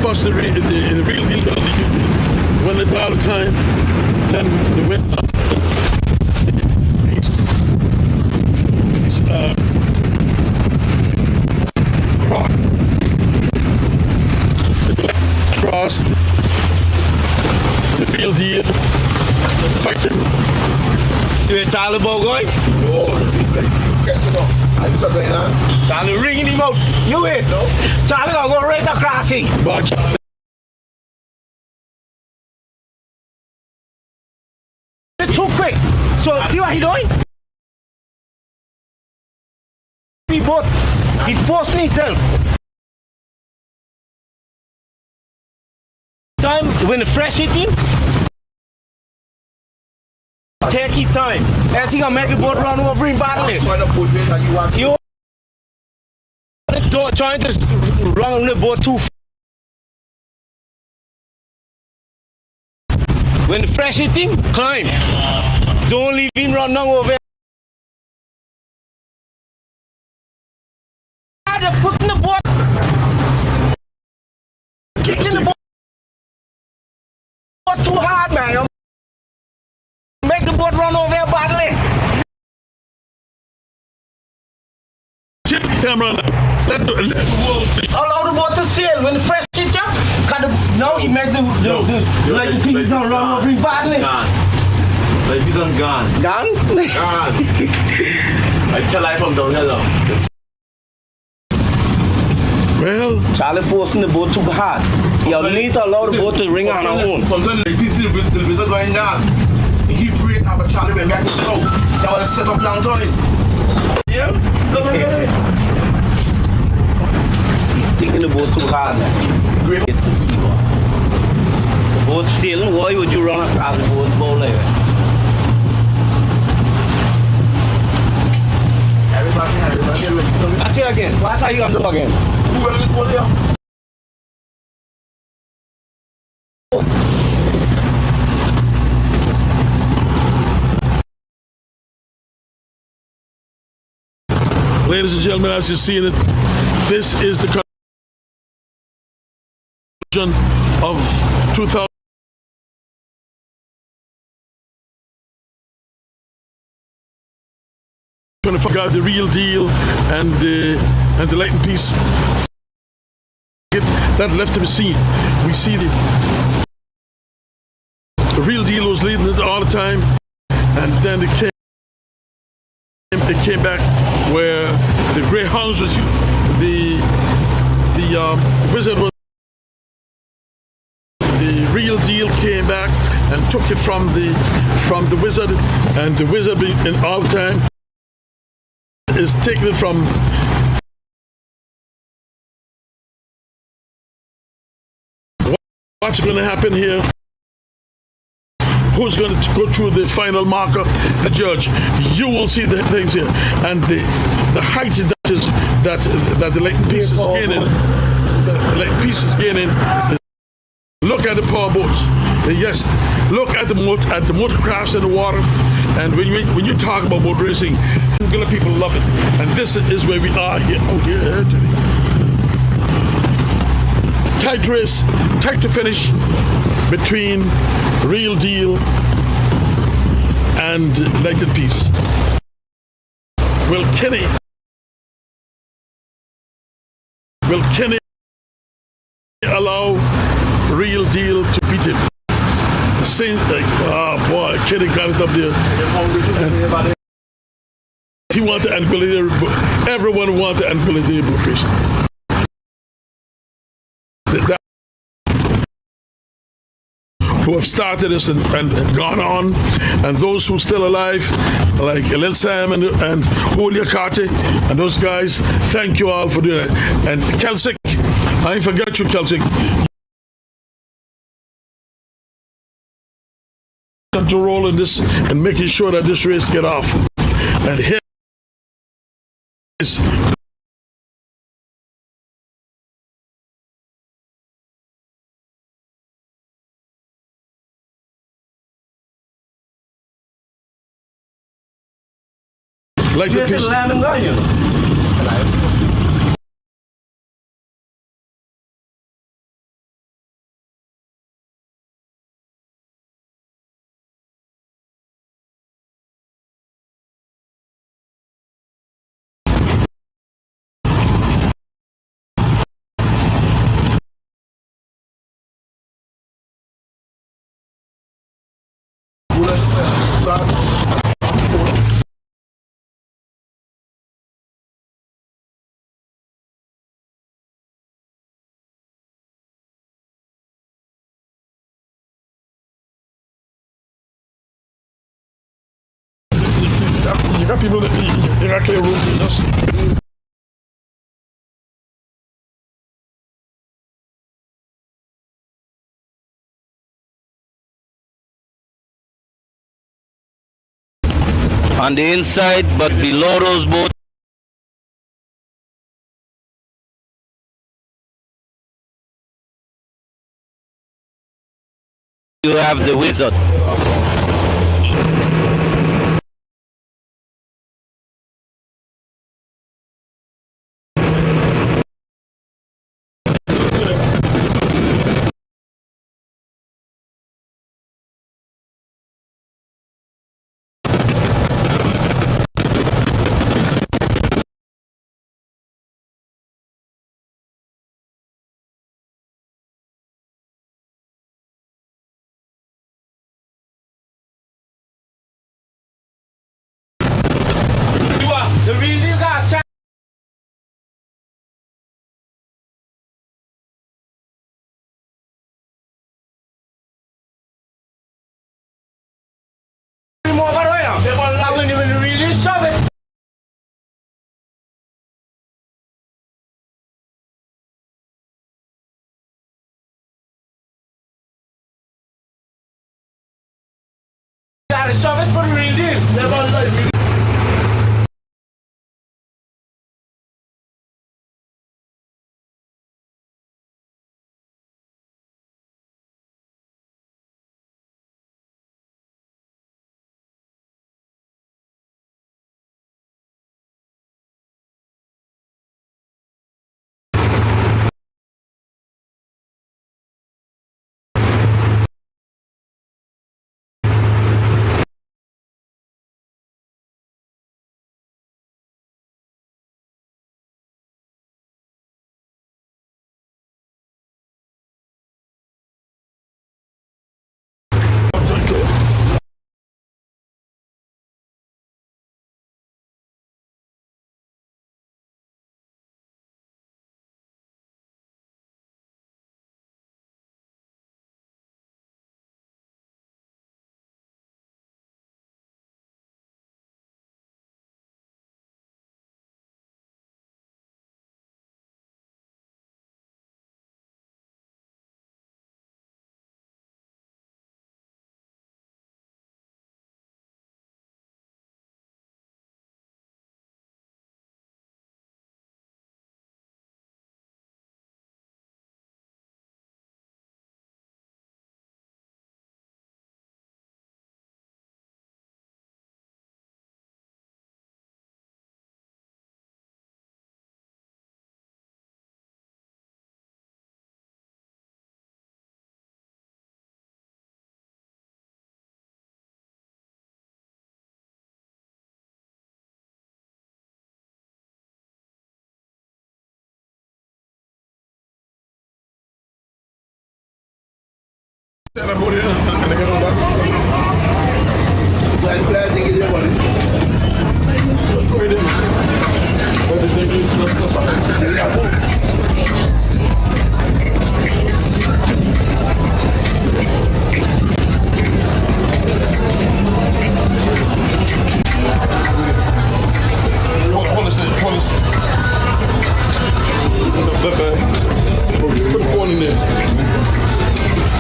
first the real deal, when they out of time, then they went up. Cross the real deal, fighting. See where Charlie Bow going? Charlie ringing him out. You in? No. Charlie gonna go right across him. But Charlie. It's too quick. So see what he doing? He forced himself. Time when the fresh hit him, take his time. Else he gonna make the boat run over him badly. You trying to run the boat too fast. When the fresh hit him, climb. Don't leave him run down over. The foot in the boat. Kicking the boat too hard, man. Make the boat run over there badly. Camera. Let the world see. Allow the boat to sail. When the fresh hit you, now he make the like he's gonna run over him badly. Gone. Like he's on gone. Gone? Gone. I tell I from down here now. Well, Charlie forcing the boat too hard. You need to allow the boat to ring on her own. Sometimes like this, the wizard going down. He break up a Charlie went back to slow. That was set up long time. Yeah? He's sticking the boat too hard, man. Great. boat sailing, why would you run across the boat bow like that? That's it again. What are you going to do again? Who will this boat here? Ladies and gentlemen, as you've seen it, this is the conclusion of 2000. Trying to figure out the real deal and the latent piece that left to be seen. We see the real deal was leading it all the time, and then it came back where the greyhounds was the wizard was the real deal came back and took it from the wizard, and the wizard in all the time is taking it from what's going to happen here. Who's going to go through the final marker? The judge. You will see the things here, and the height that the latent piece is gaining. The latent piece is gaining. Look at the power boats. Yes, look at the motorcrafts in the water. And when you talk about boat racing, Anguilla people love it. And this is where we are here. Oh, here today. Tight race, tight to finish between Real Deal and Latent Piece. Will Kenny allow Real Deal to beat him? The same, oh boy, Kenny got it up there. And he wanted Anguilla. Everyone wanted Anguilla boat racing. Who have started this and gone on, and those who are still alive, like Lil Sam and Julia Carte, and those guys, thank you all for doing it. And Kelsick, I forgot you, Kelsick. To roll in this and making sure that this race get off. And here is like the piece. You got people that they're actually a room. On the inside, but below those boats, you have the wizard. man, shove it for the real deal. Never like Put the phone in there.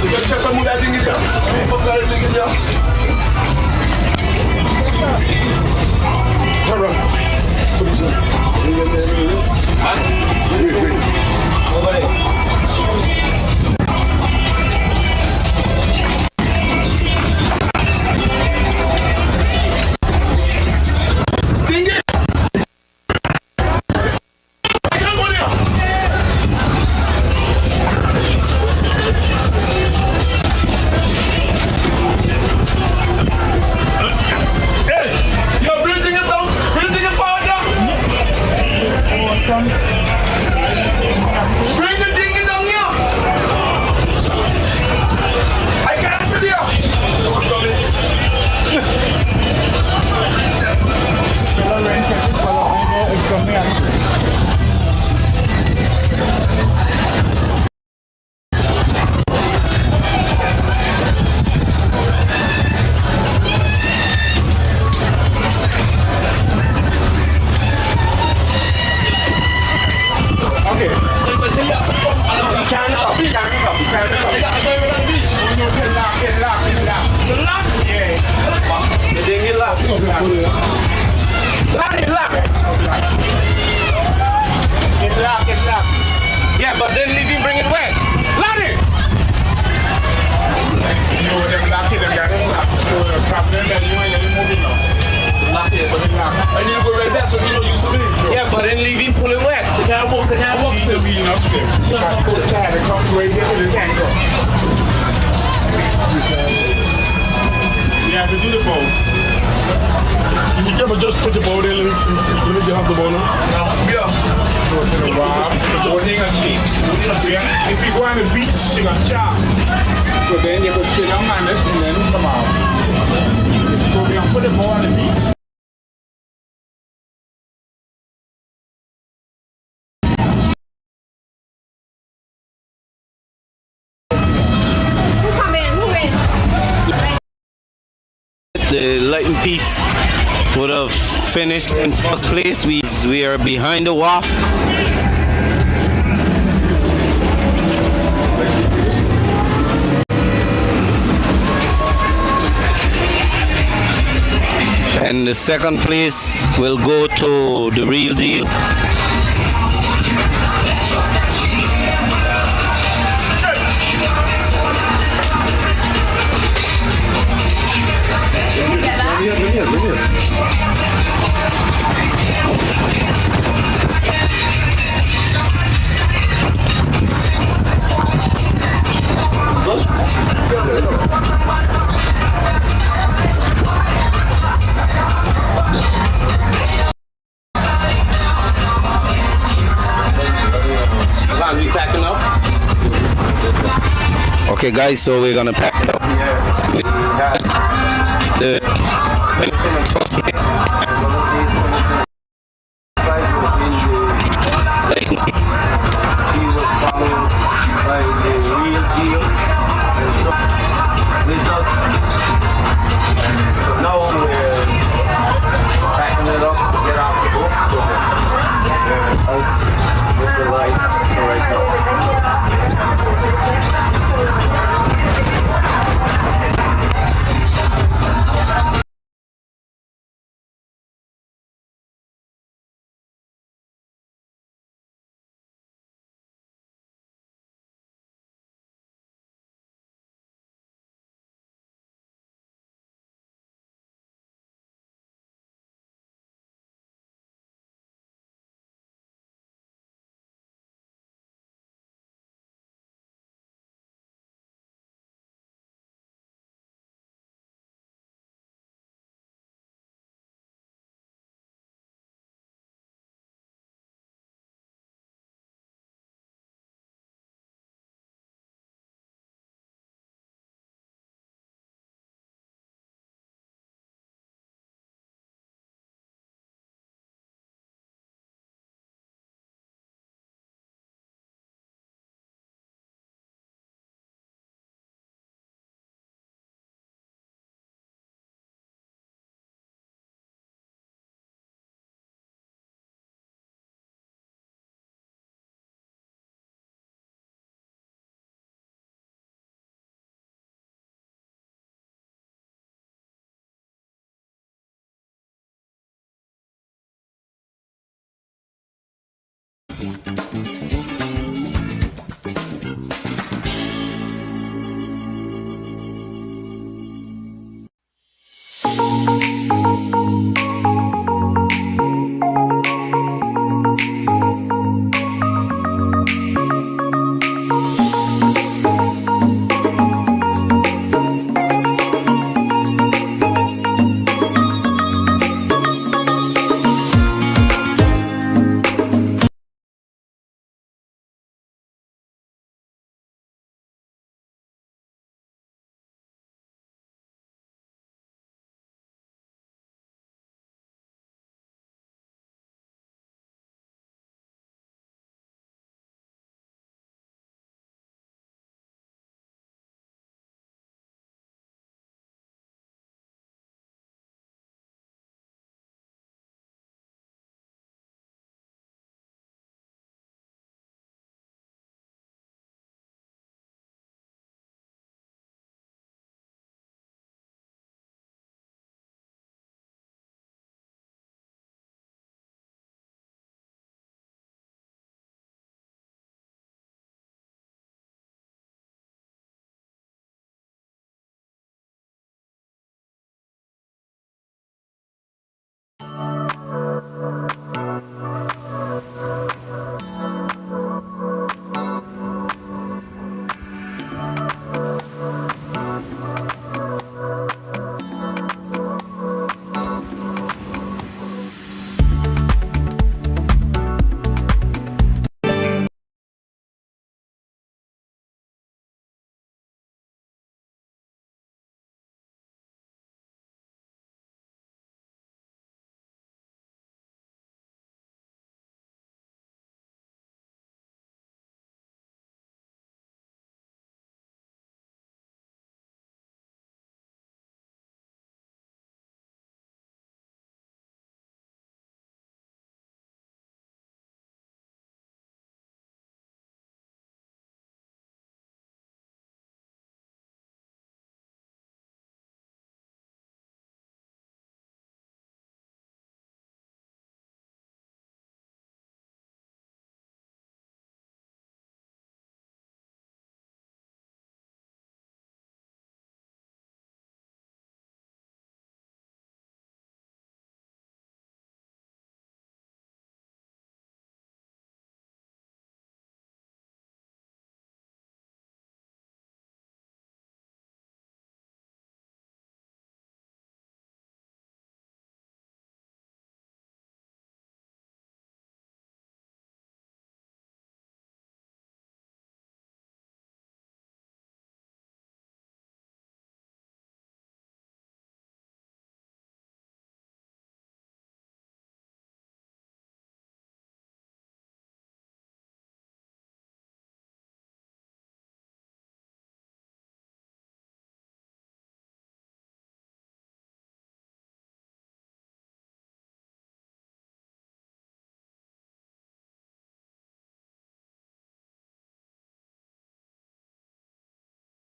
You can check some of that thing in there. Fuck that thing in there. Harbour. Put this in. Over there. Yeah, but then leave him, bring it west. Laddie! You know, them lock it, them got them lock. So the problem that you ain't even moving now. Lock it, but they lock. And you go right there, so you know you used to be. Yeah, but then leave him, pull it west. They can't walk Still still. be enough to them. You can't put the tire that comes right there with the tank up. You have to do the boat. You can just put your bow there. Let me get off the bow now. Yeah. Go to the bar. Go hang a feet. If you go on the beach, you got chop. So then you could sit down on it and then come out. So we can put the ball on the beach. The lighting piece would have finished in first place. We are behind the wharf. And the second place will go to the Real Deal. We packing up? Okay guys, so we're gonna pack it up.